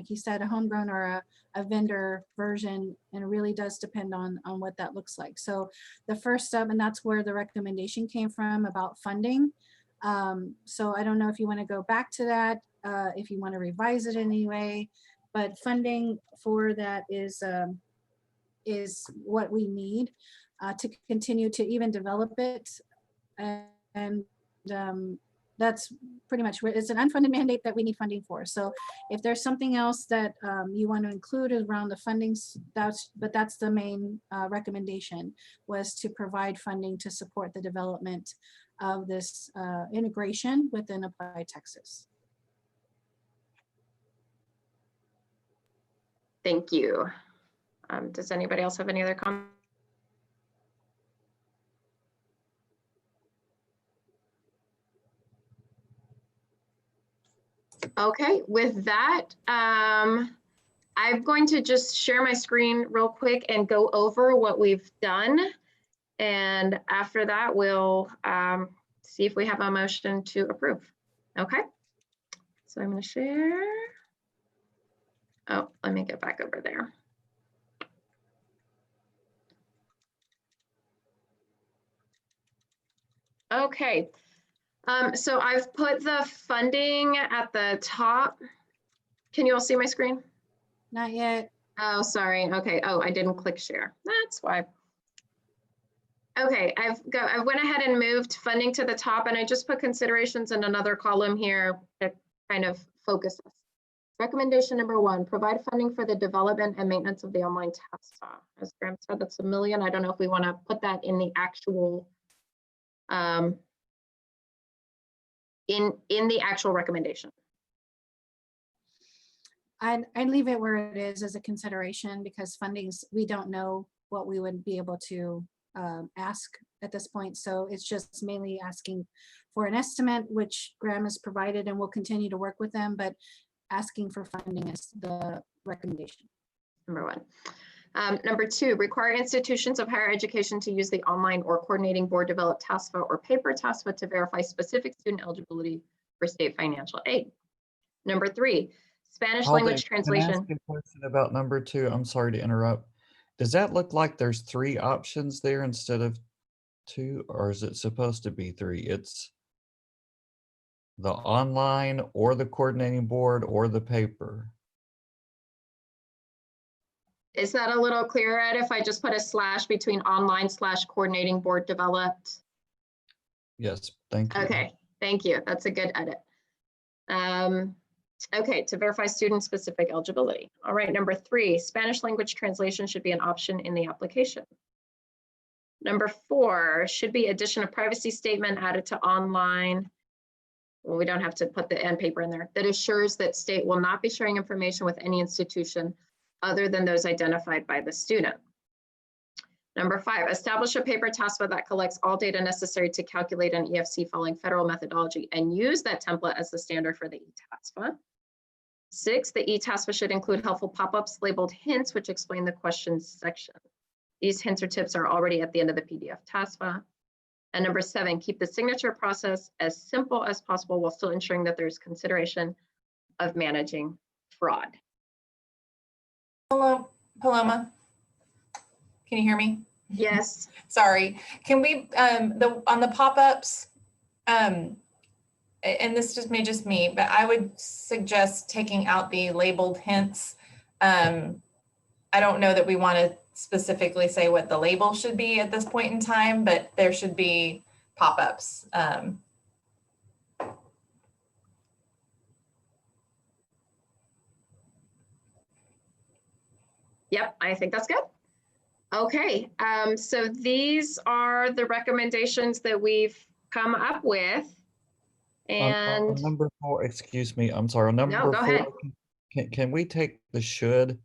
Speaker 4: you said, a homegrown or a vendor version, and it really does depend on what that looks like. So the first step, and that's where the recommendation came from about funding. So I don't know if you want to go back to that, if you want to revise it in any way, but funding for that is what we need to continue to even develop it. And that's pretty much where it's an unfunded mandate that we need funding for. So if there's something else that you want to include around the fundings, that's the main recommendation, was to provide funding to support the development of this integration within Apply Texas.
Speaker 1: Thank you. Does anybody else have any other comments? Okay, with that, I'm going to just share my screen real quick and go over what we've done. And after that, we'll see if we have a motion to approve. Okay, so I'm going to share. Oh, let me get back over there. Okay, so I've put the funding at the top. Can you all see my screen?
Speaker 4: Not yet.
Speaker 1: Oh, sorry. Okay. Oh, I didn't click share. That's why. Okay, I went ahead and moved funding to the top, and I just put considerations in another column here to kind of focus us. Recommendation number 1, provide funding for the development and maintenance of the online TASFA. As Graham said, that's $1 million. I don't know if we want to put that in the actual in the actual recommendation.
Speaker 4: I'd leave it where it is as a consideration, because fundings, we don't know what we would be able to ask at this point. So it's just mainly asking for an estimate, which Graham has provided, and we'll continue to work with them, but asking for funding is the recommendation.
Speaker 1: Number one. Number two, require institutions of higher education to use the online or coordinating board developed TASFA or paper TASFA to verify specific student eligibility for state financial aid. Number three, Spanish language translation.
Speaker 3: Can I ask a question about number two? I'm sorry to interrupt. Does that look like there's three options there instead of two, or is it supposed to be three? It's the online or the coordinating board or the paper.
Speaker 1: Is that a little clearer, Ed, if I just put a slash between online / coordinating board developed?
Speaker 3: Yes, thank you.
Speaker 1: Okay, thank you. That's a good edit. Okay, to verify student specific eligibility. All right, number three, Spanish language translation should be an option in the application. Number four, should be addition of privacy statement added to online. Well, we don't have to put the end paper in there. That assures that state will not be sharing information with any institution other than those identified by the student. Number five, establish a paper TASFA that collects all data necessary to calculate an EFC following federal methodology and use that template as the standard for the eTASFA. Six, the eTASFA should include helpful pop-ups labeled hints, which explain the questions section. These hints or tips are already at the end of the PDF TASFA. And number seven, keep the signature process as simple as possible while still ensuring that there's consideration of managing fraud.
Speaker 8: Hello, Paloma. Can you hear me?
Speaker 1: Yes.
Speaker 8: Sorry. Can we, on the pop-ups, and this just may just me, but I would suggest taking out the labeled hints. I don't know that we want to specifically say what the label should be at this point in time, but there should be pop-ups.
Speaker 1: Yep, I think that's good. Okay, so these are the recommendations that we've come up with. And
Speaker 3: on number four, excuse me, I'm sorry, on number
Speaker 1: no, go
Speaker 3: four,
Speaker 1: ahead.
Speaker 3: can we take the should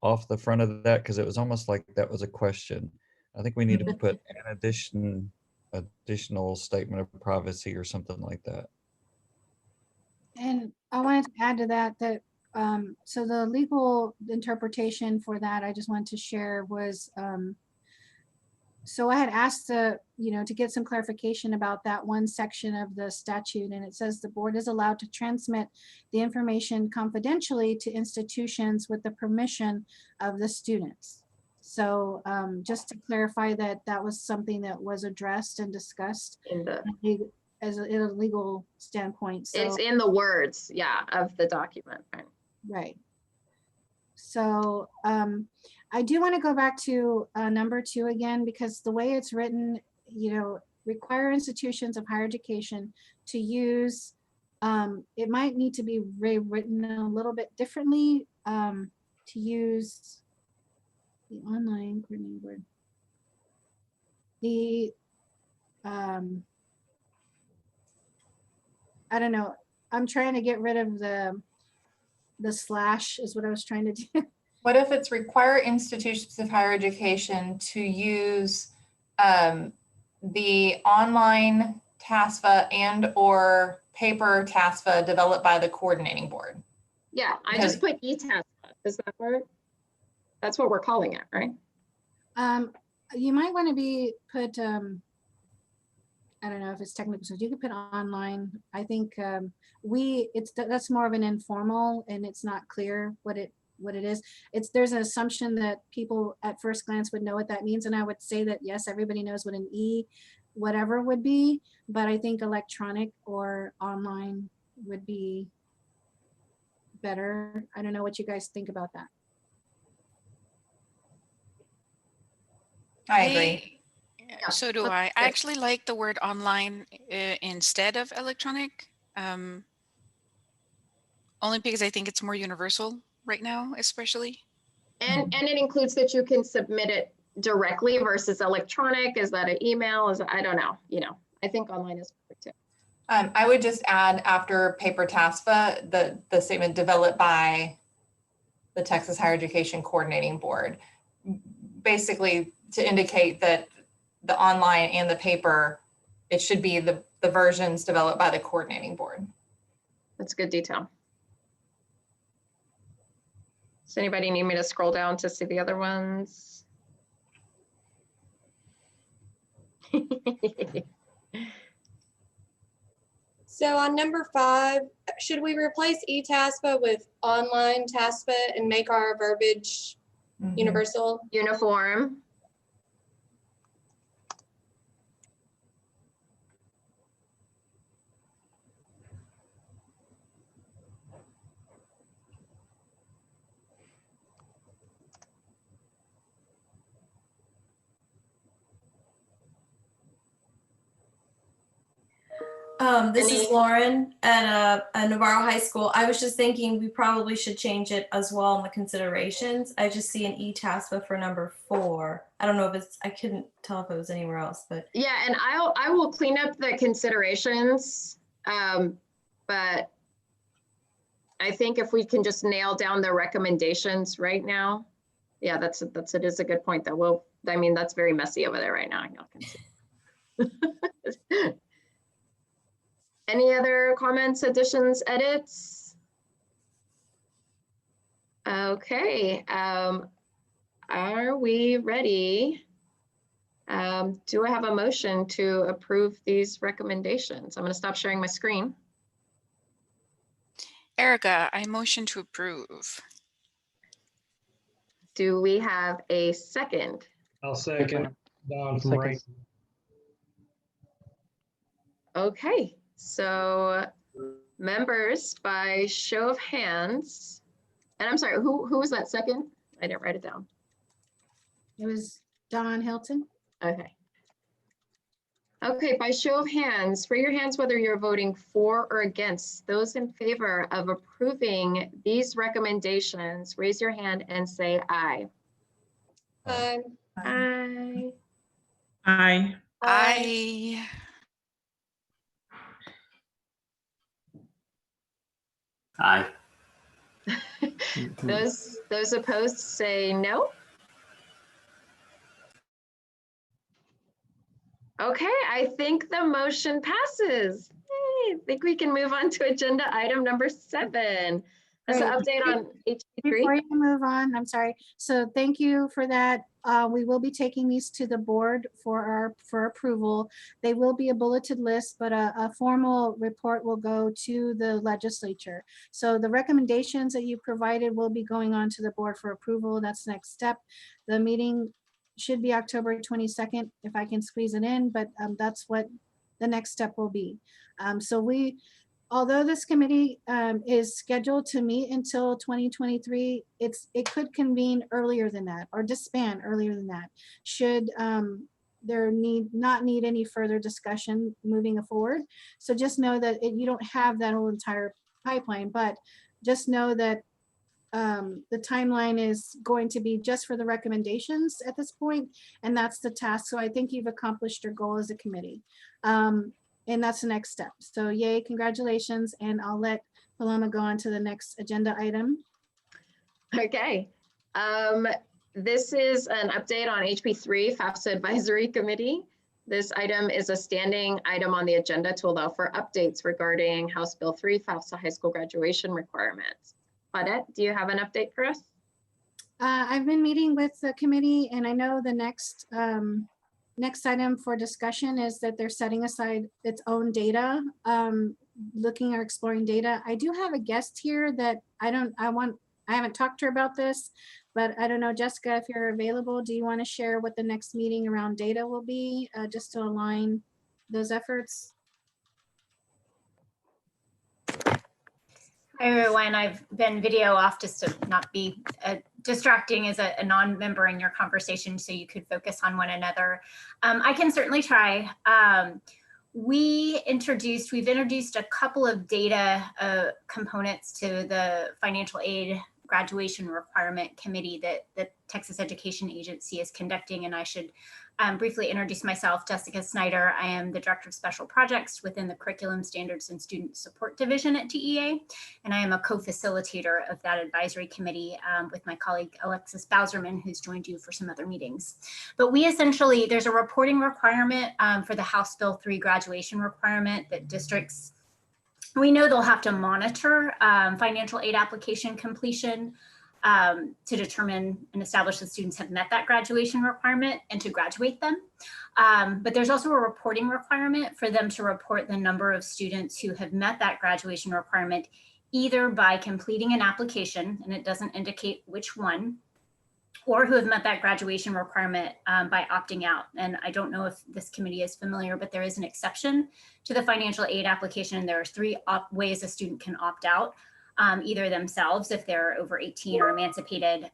Speaker 3: off the front of that? Because it was almost like that was a question. I think we need to put an additional statement of privacy or something like that.
Speaker 4: And I wanted to add to that, so the legal interpretation for that, I just wanted to share was, so I had asked to get some clarification about that one section of the statute, and it says the board is allowed to transmit the information confidentially to institutions with the permission of the students. So just to clarify that that was something that was addressed and discussed in a legal standpoint. So
Speaker 1: it's in the words, yeah, of the document.
Speaker 4: Right. So I do want to go back to number two again, because the way it's written, require institutions of higher education to use, it might need to be rewritten a little bit differently, to use the online coordinating board. The, I don't know, I'm trying to get rid of the slash is what I was trying to do.
Speaker 8: What if it's require institutions of higher education to use the online TASFA and or paper TASFA developed by the coordinating board?
Speaker 1: Yeah, I just put eTASFA. Does that work? That's what we're calling it, right?
Speaker 4: You might want to put, I don't know if it's technical, so you could put online. I think that's more of an informal, and it's not clear what it is. There's an assumption that people at first glance would know what that means, and I would say that yes, everybody knows what an whatever would be, but I think electronic or online would be better. I don't know what you guys think about that.
Speaker 8: I agree.
Speaker 5: So do I. I actually like the word online instead of electronic, only because I think it's more universal right now, especially.
Speaker 1: And it includes that you can submit it directly versus electronic. Is that an email? I don't know. I think online is perfect too.
Speaker 8: I would just add after paper TASFA, the statement developed by the Texas Higher Education Coordinating Board, basically to indicate that the online and the paper, it should be the versions developed by the coordinating board.
Speaker 1: That's good detail. Does anybody need me to scroll down to see the other ones?
Speaker 6: So on number 5, should we replace eTASFA with online TASFA and make our verbiage universal?
Speaker 1: Uniform.
Speaker 14: This is Lauren at Navarro High School. I was just thinking we probably should change it as well in the considerations. I just see an eTASFA for number 4. I don't know if it's, I couldn't tell if it was anywhere else, but.
Speaker 1: Yeah, and I will clean up the considerations, but I think if we can just nail down the recommendations right now, yeah, it is a good point that will, I mean, that's very messy over there right now. Y'all can see. Any other comments, additions, edits? Okay, are we ready? Do I have a motion to approve these recommendations? I'm going to stop sharing my screen.
Speaker 5: Erica, I motion to approve.
Speaker 1: Do we have a second?
Speaker 15: I'll second. Don from Rankin.
Speaker 1: Okay, so members, by show of hands, and I'm sorry, who was that second? I didn't write it down.
Speaker 4: It was Don Hilton.
Speaker 1: Okay. Okay, by show of hands, raise your hands whether you're voting for or against. Those in favor of approving these recommendations, raise your hand and say aye.
Speaker 6: Aye.
Speaker 1: Aye.
Speaker 2: Aye.
Speaker 5: Aye.
Speaker 10: Aye.
Speaker 1: Those opposed say no. Okay, I think the motion passes. Hey, I think we can move on to agenda item number 7. That's an update on HP3.
Speaker 4: Before you move on, I'm sorry. So thank you for that. We will be taking these to the board for approval. They will be a bulleted list, but a formal report will go to the legislature. So the recommendations that you provided will be going on to the board for approval. That's the next step. The meeting should be October 22nd, if I can squeeze it in, but that's what the next step will be. Although this committee is scheduled to meet until 2023, it could convene earlier than that or disband earlier than that. Should there not need any further discussion moving forward. So just know that you don't have that whole entire pipeline, but just know that the timeline is going to be just for the recommendations at this point, and that's the task. So I think you've accomplished your goal as a committee. And that's the next step. So yay, congratulations. And I'll let Paloma go on to the next agenda item.
Speaker 1: Okay. This is an update on HP3 FAFSA Advisory Committee. This item is a standing item on the agenda to allow for updates regarding House Bill 3 FAFSA high school graduation requirements. Claudette, do you have an update for us?
Speaker 4: I've been meeting with the committee, and I know the next item for discussion is that they're setting aside its own data, looking or exploring data. I do have a guest here that I haven't talked to her about this, but I don't know, Jessica, if you're available, do you want to share what the next meeting around data will be, just to align those efforts?
Speaker 16: Hi everyone, I've been video off just to not be distracting as a non-member in your conversation, so you could focus on one another. I can certainly try. We've introduced a couple of data components to the financial aid graduation requirement committee that the Texas Education Agency is conducting, and I should briefly introduce myself. Jessica Snyder. I am the Director of Special Projects within the Curriculum Standards and Student Support Division at TEA, and I am a co-facilitator of that advisory committee with my colleague Alexis Bowserman, who's joined you for some other meetings. But we essentially, there's a reporting requirement for the House Bill 3 graduation requirement that districts, we know they'll have to monitor financial aid application completion to determine and establish that students have met that graduation requirement and to graduate them. But there's also a reporting requirement for them to report the number of students who have met that graduation requirement, either by completing an application, and it doesn't indicate which one, or who have met that graduation requirement by opting out. And I don't know if this committee is familiar, but there is an exception to the financial aid application. There are 3 ways a student can opt out. Either themselves, if they're over 18 or emancipated,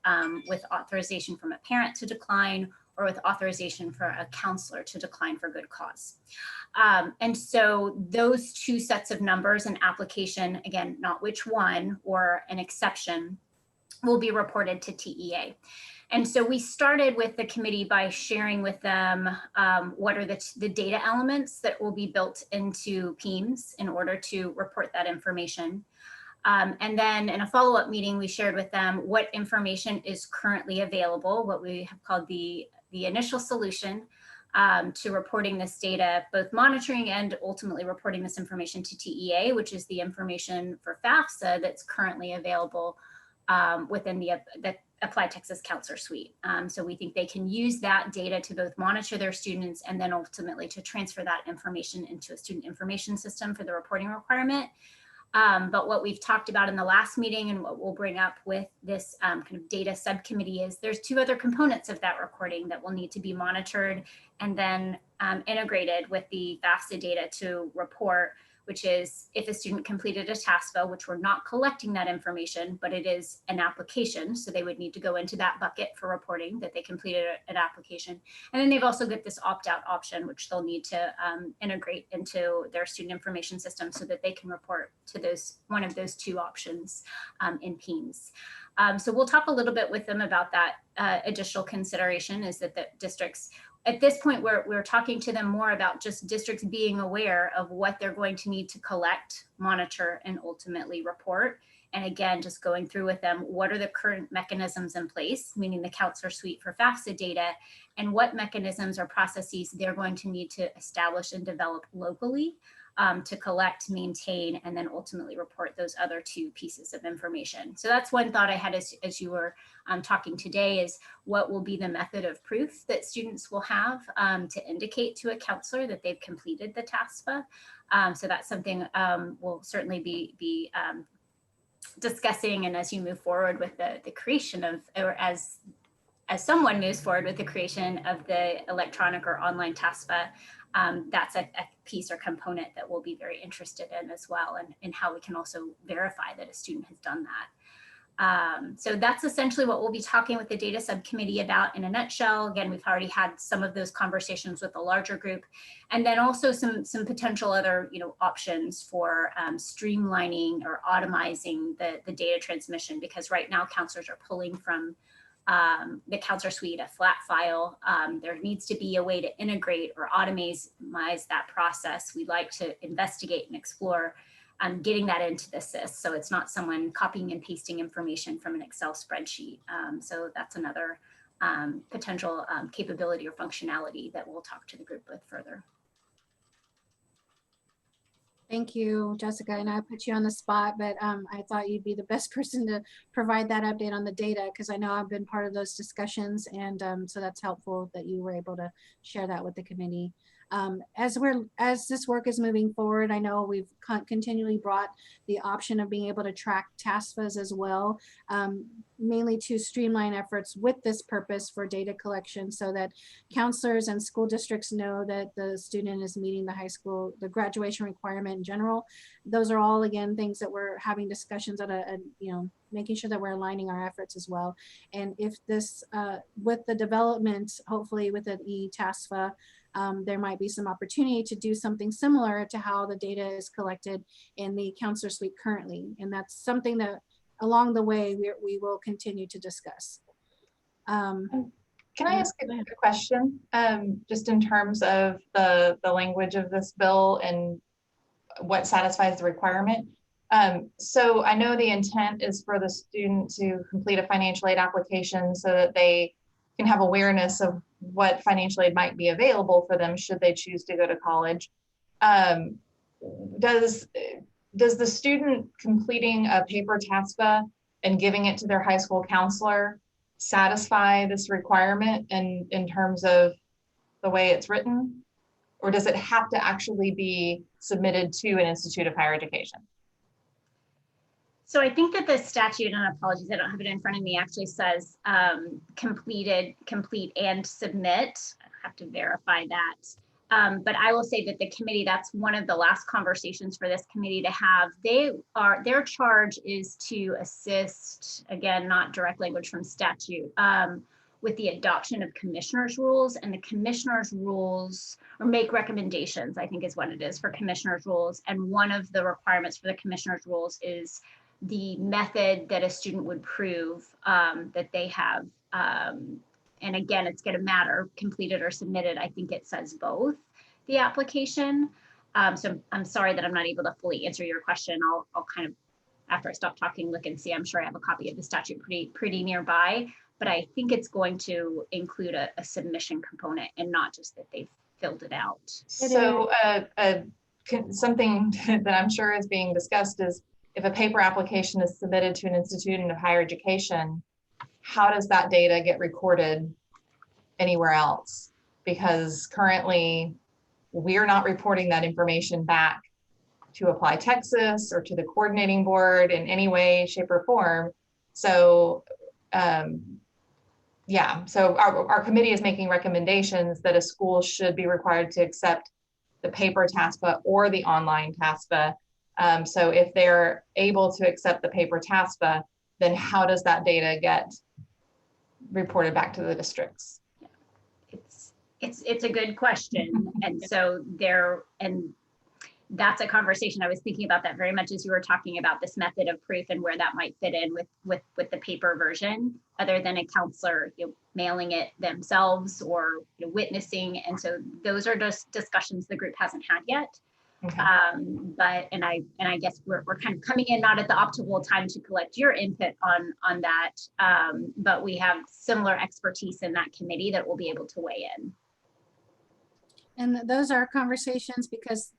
Speaker 16: with authorization from a parent to decline, or with authorization for a counselor to decline for good cause. And so those 2 sets of numbers, an application, again, not which one, or an exception, will be reported to TEA. And so we started with the committee by sharing with them what are the data elements that will be built into PEAMS in order to report that information. And then in a follow-up meeting, we shared with them what information is currently available, what we have called the initial solution to reporting this data, both monitoring and ultimately reporting this information to TEA, which is the information for FAFSA that's currently available within the Applied Texas Counselor Suite. So we think they can use that data to both monitor their students and then ultimately to transfer that information into a student information system for the reporting requirement. But what we've talked about in the last meeting and what we'll bring up with this kind of data subcommittee is there's 2 other components of that recording that will need to be monitored and then integrated with the FAFSA data to report, which is if a student completed a TASFA, which we're not collecting that information, but it is an application. So they would need to go into that bucket for reporting that they completed an application. And then they've also got this opt-out option, which they'll need to integrate into their student information system so that they can report to one of those 2 options in PEAMS. So we'll talk a little bit with them about that additional consideration is that the districts, at this point, we're talking to them more about just districts being aware of what they're going to need to collect, monitor, and ultimately report. And again, just going through with them, what are the current mechanisms in place, meaning the Counselor Suite for FAFSA data, and what mechanisms or processes they're going to need to establish and develop locally to collect, maintain, and then ultimately report those other 2 pieces of information. So that's one thought I had as you were talking today is what will be the method of proof that students will have to indicate to a counselor that they've completed the TASFA. So that's something we'll certainly be discussing, and as you move forward with the creation of, or as someone moves forward with the creation of the electronic or online TASFA, that's a piece or component that we'll be very interested in as well, and how we can also verify that a student has done that. So that's essentially what we'll be talking with the data subcommittee about in a nutshell. Again, we've already had some of those conversations with the larger group, and then also some potential other options for streamlining or automizing the data transmission, because right now counselors are pulling from the Counselor Suite, a flat file. There needs to be a way to integrate or automate that process. We like to investigate and explore getting that into the SIS, so it's not someone copying and pasting information from an Excel spreadsheet. So that's another potential capability or functionality that we'll talk to the group with further.
Speaker 4: Thank you, Jessica. And I put you on the spot, but I thought you'd be the best person to provide that update on the data, because I know I've been part of those discussions, and so that's helpful that you were able to share that with the committee. As this work is moving forward, I know we've continually brought the option of being able to track TASFAs as well, mainly to streamline efforts with this purpose for data collection, so that counselors and school districts know that the student is meeting the graduation requirement in general. Those are all, again, things that we're having discussions at making sure that we're aligning our efforts as well. And if this, with the development, hopefully with an e-TASFA, there might be some opportunity to do something similar to how the data is collected in the Counselor Suite currently. And that's something that along the way we will continue to discuss.
Speaker 8: Can I ask a question? Just in terms of the language of this bill and what satisfies the requirement. So I know the intent is for the student to complete a financial aid application so that they can have awareness of what financial aid might be available for them should they choose to go to college. Does the student completing a paper TASFA and giving it to their high school counselor satisfy this requirement in terms of the way it's written? Or does it have to actually be submitted to an institute of higher education?
Speaker 16: So I think that the statute, and apologies, I don't have it in front of me, actually says complete and submit. I have to verify that. But I will say that the committee, that's one of the last conversations for this committee to have. Their charge is to assist, again, not direct language from statute, with the adoption of commissioners' rules, and the commissioners' rules, or make recommendations, I think is what it is for commissioners' rules. And one of the requirements for the commissioners' rules is the method that a student would prove that they have. And again, it's going to matter, completed or submitted. I think it says both, the application. So I'm sorry that I'm not able to fully answer your question. I'll kind of, after I stop talking, look and see. I'm sure I have a copy of the statute pretty nearby, but I think it's going to include a submission component and not just that they've filled it out.
Speaker 8: So something that I'm sure is being discussed is if a paper application is submitted to an institution of higher education, how does that data get recorded anywhere else? Because currently we're not reporting that information back to Apply Texas or to the coordinating board in any way, shape, or form. So yeah, so our committee is making recommendations that a school should be required to accept the paper TASFA or the online TASFA. So if they're able to accept the paper TASFA, then how does that data get reported back to the districts?
Speaker 16: It's a good question. And so that's a conversation. I was thinking about that very much as you were talking about this method of proof and where that might fit in with the paper version, other than a counselor mailing it themselves or witnessing. And so those are just discussions the group hasn't had yet. Okay. But I guess we're kind of coming in not at the optimal time to collect your input on that. But we have similar expertise in that committee that will be able to weigh in.
Speaker 4: And those are conversations because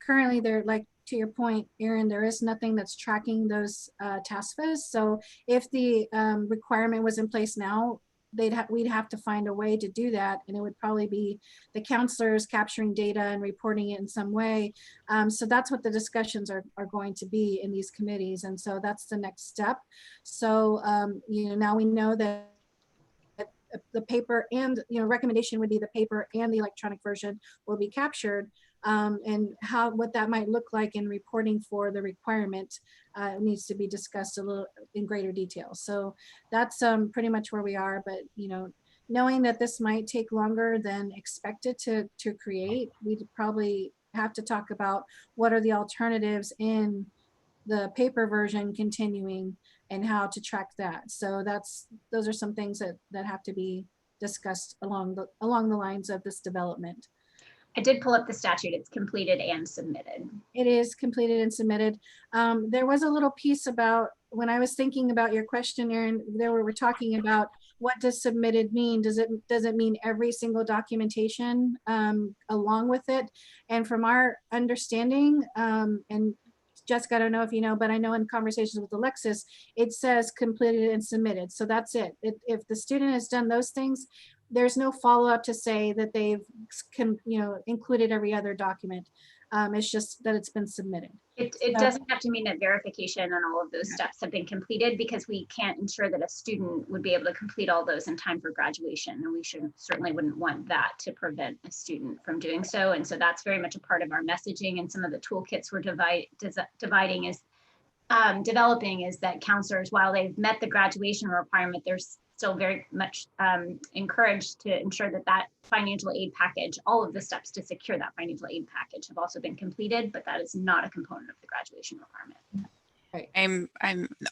Speaker 4: currently they're, like, to your point, Erin, there is nothing that's tracking those TASFAs. So if the requirement was in place now, we'd have to find a way to do that, and it would probably be the counselors capturing data and reporting it in some way. So that's what the discussions are going to be in these committees, and so that's the next step. So now we know that the paper and recommendation would be the paper and the electronic version will be captured, and what that might look like in reporting for the requirement needs to be discussed a little in greater detail. So that's pretty much where we are, but knowing that this might take longer than expected to create, we'd probably have to talk about what are the alternatives in the paper version continuing and how to track that. So those are some things that have to be discussed along the lines of this development.
Speaker 16: I did pull up the statute. It's completed and submitted. It is completed and submitted.
Speaker 4: There was a little piece about, when I was thinking about your question, Erin, we're talking about what does submitted mean? Does it mean every single documentation along with it? And from our understanding, and Jessica, I don't know if you know, but I know in conversations with Alexis, it says completed and submitted. So that's it. If the student has done those things, there's no follow-up to say that they've included every other document. It's just that it's been submitted.
Speaker 16: It doesn't have to mean that verification and all of those steps have been completed, because we can't ensure that a student would be able to complete all those in time for graduation. And we certainly wouldn't want that to prevent a student from doing so. And so that's very much a part of our messaging, and some of the toolkits we're developing is that counselors, while they've met the graduation requirement, there's still very much encouraged to ensure that financial aid package, all of the steps to secure that financial aid package have also been completed, but that is not a component of the graduation requirement.
Speaker 4: Right.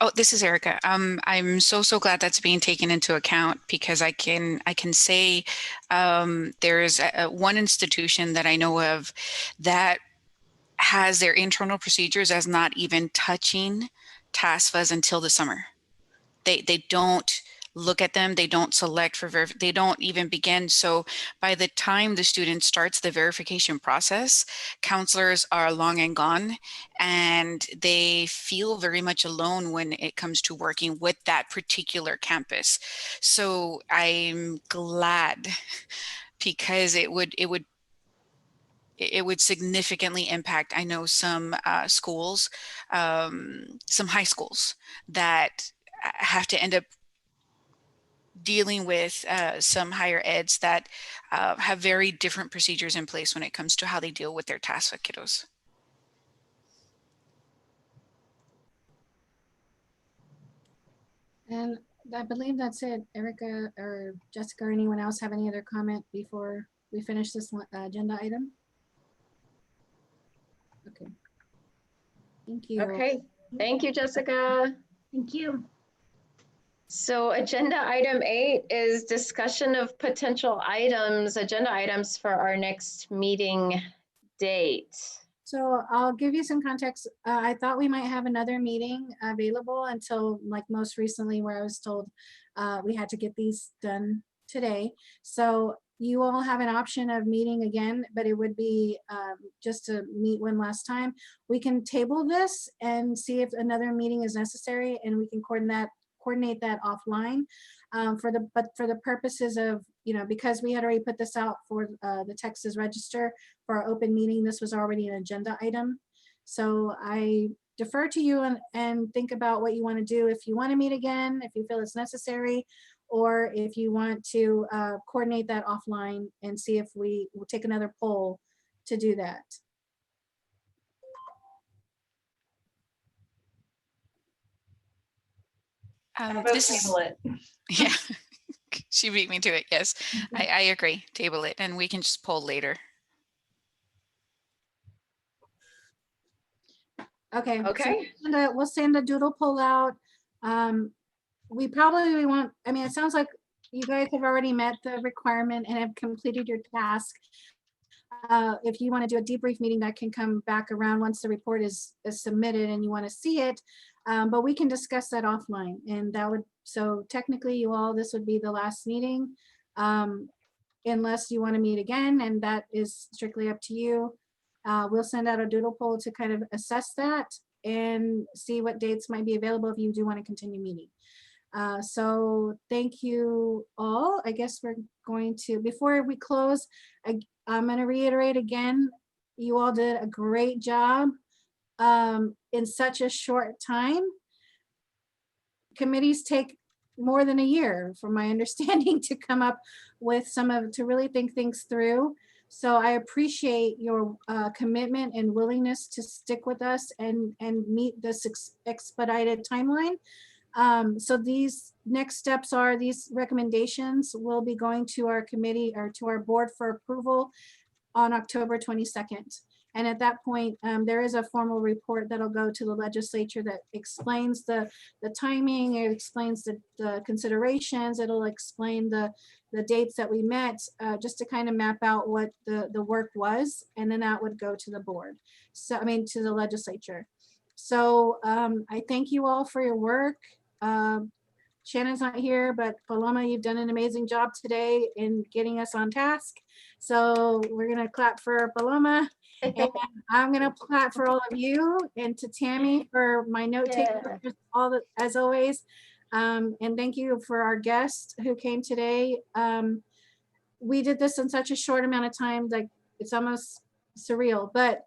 Speaker 5: Oh, this is Erica. I'm so glad that's being taken into account, because I can say there is one institution that I know of that has their internal procedures as not even touching TASFAs until the summer. They don't look at them. They don't select for they don't even begin. So by the time the student starts the verification process, counselors are long and gone, and they feel very much alone when it comes to working with that particular campus. So I'm glad, because it would significantly impact, I know, some schools, some high schools that have to end up dealing with some higher eds that have very different procedures in place when it comes to how they deal with their TASFA kiddos.
Speaker 4: And I believe that's it. Erica or Jessica or anyone else have any other comment before we finish this agenda item? Okay. Thank you.
Speaker 1: Okay, thank you, Jessica.
Speaker 16: Thank you.
Speaker 1: So agenda item 8 is discussion of potential items, agenda items for our next meeting date.
Speaker 4: So I'll give you some context. I thought we might have another meeting available until, like, most recently, where I was told we had to get these done today. So you all have an option of meeting again, but it would be just to meet one last time. We can table this and see if another meeting is necessary, and we can coordinate that offline. But for the purposes of, because we had already put this out for the Texas Register for our open meeting, this was already an agenda item. So I defer to you and think about what you want to do. If you want to meet again, if you feel it's necessary, or if you want to coordinate that offline and see if we will take another poll to do that.
Speaker 5: This is it. Yeah, she beat me to it. Yes, I agree. Table it, and we can just poll later.
Speaker 4: Okay.
Speaker 1: Okay.
Speaker 4: So we'll send a doodle poll out. We probably won't. I mean, it sounds like you guys have already met the requirement and have completed your task. If you want to do a debrief meeting, that can come back around once the report is submitted and you want to see it. But we can discuss that offline, and that would, so technically this would be the last meeting, unless you want to meet again, and that is strictly up to you. We'll send out a doodle poll to kind of assess that and see what dates might be available if you do want to continue meeting. So thank you all. I guess we're going to, before we close, I'm going to reiterate again, you all did a great job in such a short time. Committees take more than a year, from my understanding, to come up with to really think things through. So I appreciate your commitment and willingness to stick with us and meet this expedited timeline. So these next steps are, these recommendations will be going to our committee or to our board for approval on October 22nd. And at that point, there is a formal report that'll go to the legislature that explains the timing, it explains the considerations, it'll explain the dates that we met, just to kind of map out what the work was, and then that would go to the board. So, I mean, to the legislature. So I thank you all for your work. Shannon's not here, but Paloma, you've done an amazing job today in getting us on task. So we're gonna clap for Paloma, and I'm gonna clap for all of you, and to Tammy for my note taker, as always. And thank you for our guest who came today. We did this in such a short amount of time, like it's almost surreal, but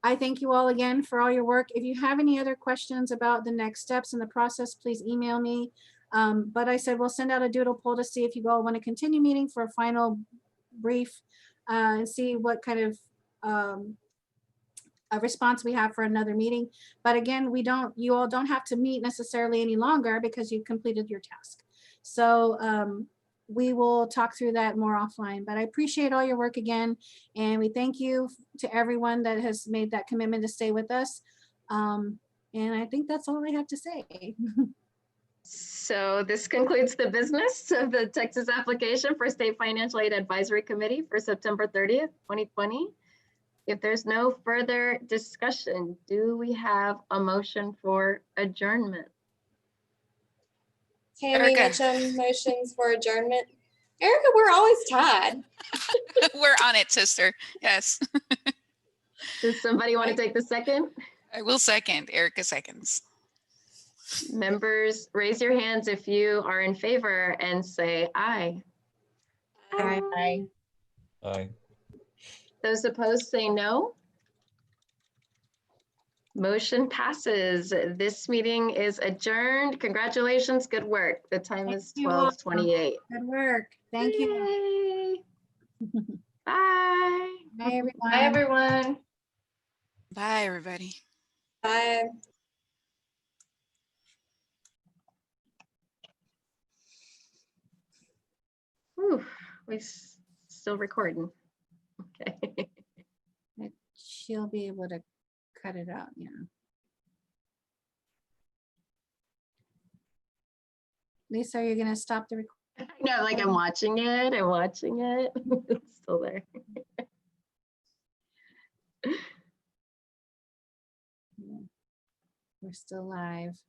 Speaker 4: I thank you all again for all your work. If you have any other questions about the next steps in the process, please email me. But I said, we'll send out a doodle poll to see if you all want to continue meeting for a final brief and see what kind of a response we have for another meeting. But again, you all don't have to meet necessarily any longer because you've completed your task. So we will talk through that more offline, but I appreciate all your work again. And we thank you to everyone that has made that commitment to stay with us. And I think that's all I have to say.
Speaker 1: So this concludes the business of the Texas application for State Financial Aid Advisory Committee for September 30th, 2020. If there's no further discussion, do we have a motion for adjournment?
Speaker 6: Tammy
Speaker 5: Erica.
Speaker 6: Mitchum motions for adjournment. Erica, we're always tied.
Speaker 5: We're on it, sister. Yes.
Speaker 1: Does somebody want to take the second?
Speaker 5: I will second. Erica seconds.
Speaker 1: Members, raise your hands if you are in favor and say aye.
Speaker 4: Aye.
Speaker 3: Aye.
Speaker 1: Those opposed say no. Motion passes. This meeting is adjourned. Congratulations, good work. The time is
Speaker 4: Thank you all.
Speaker 1: 12:28.
Speaker 4: Good work. Thank you.
Speaker 1: Yay. Bye.
Speaker 4: Bye, everyone.
Speaker 1: Bye, everyone.
Speaker 5: Bye, everybody.
Speaker 6: Bye.
Speaker 1: Whew, still recording. Okay.
Speaker 4: She'll be able to cut it out, yeah. Lisa, are you gonna stop the recording?
Speaker 1: No, like I'm watching it. I'm watching it. It's still there.
Speaker 4: We're still live.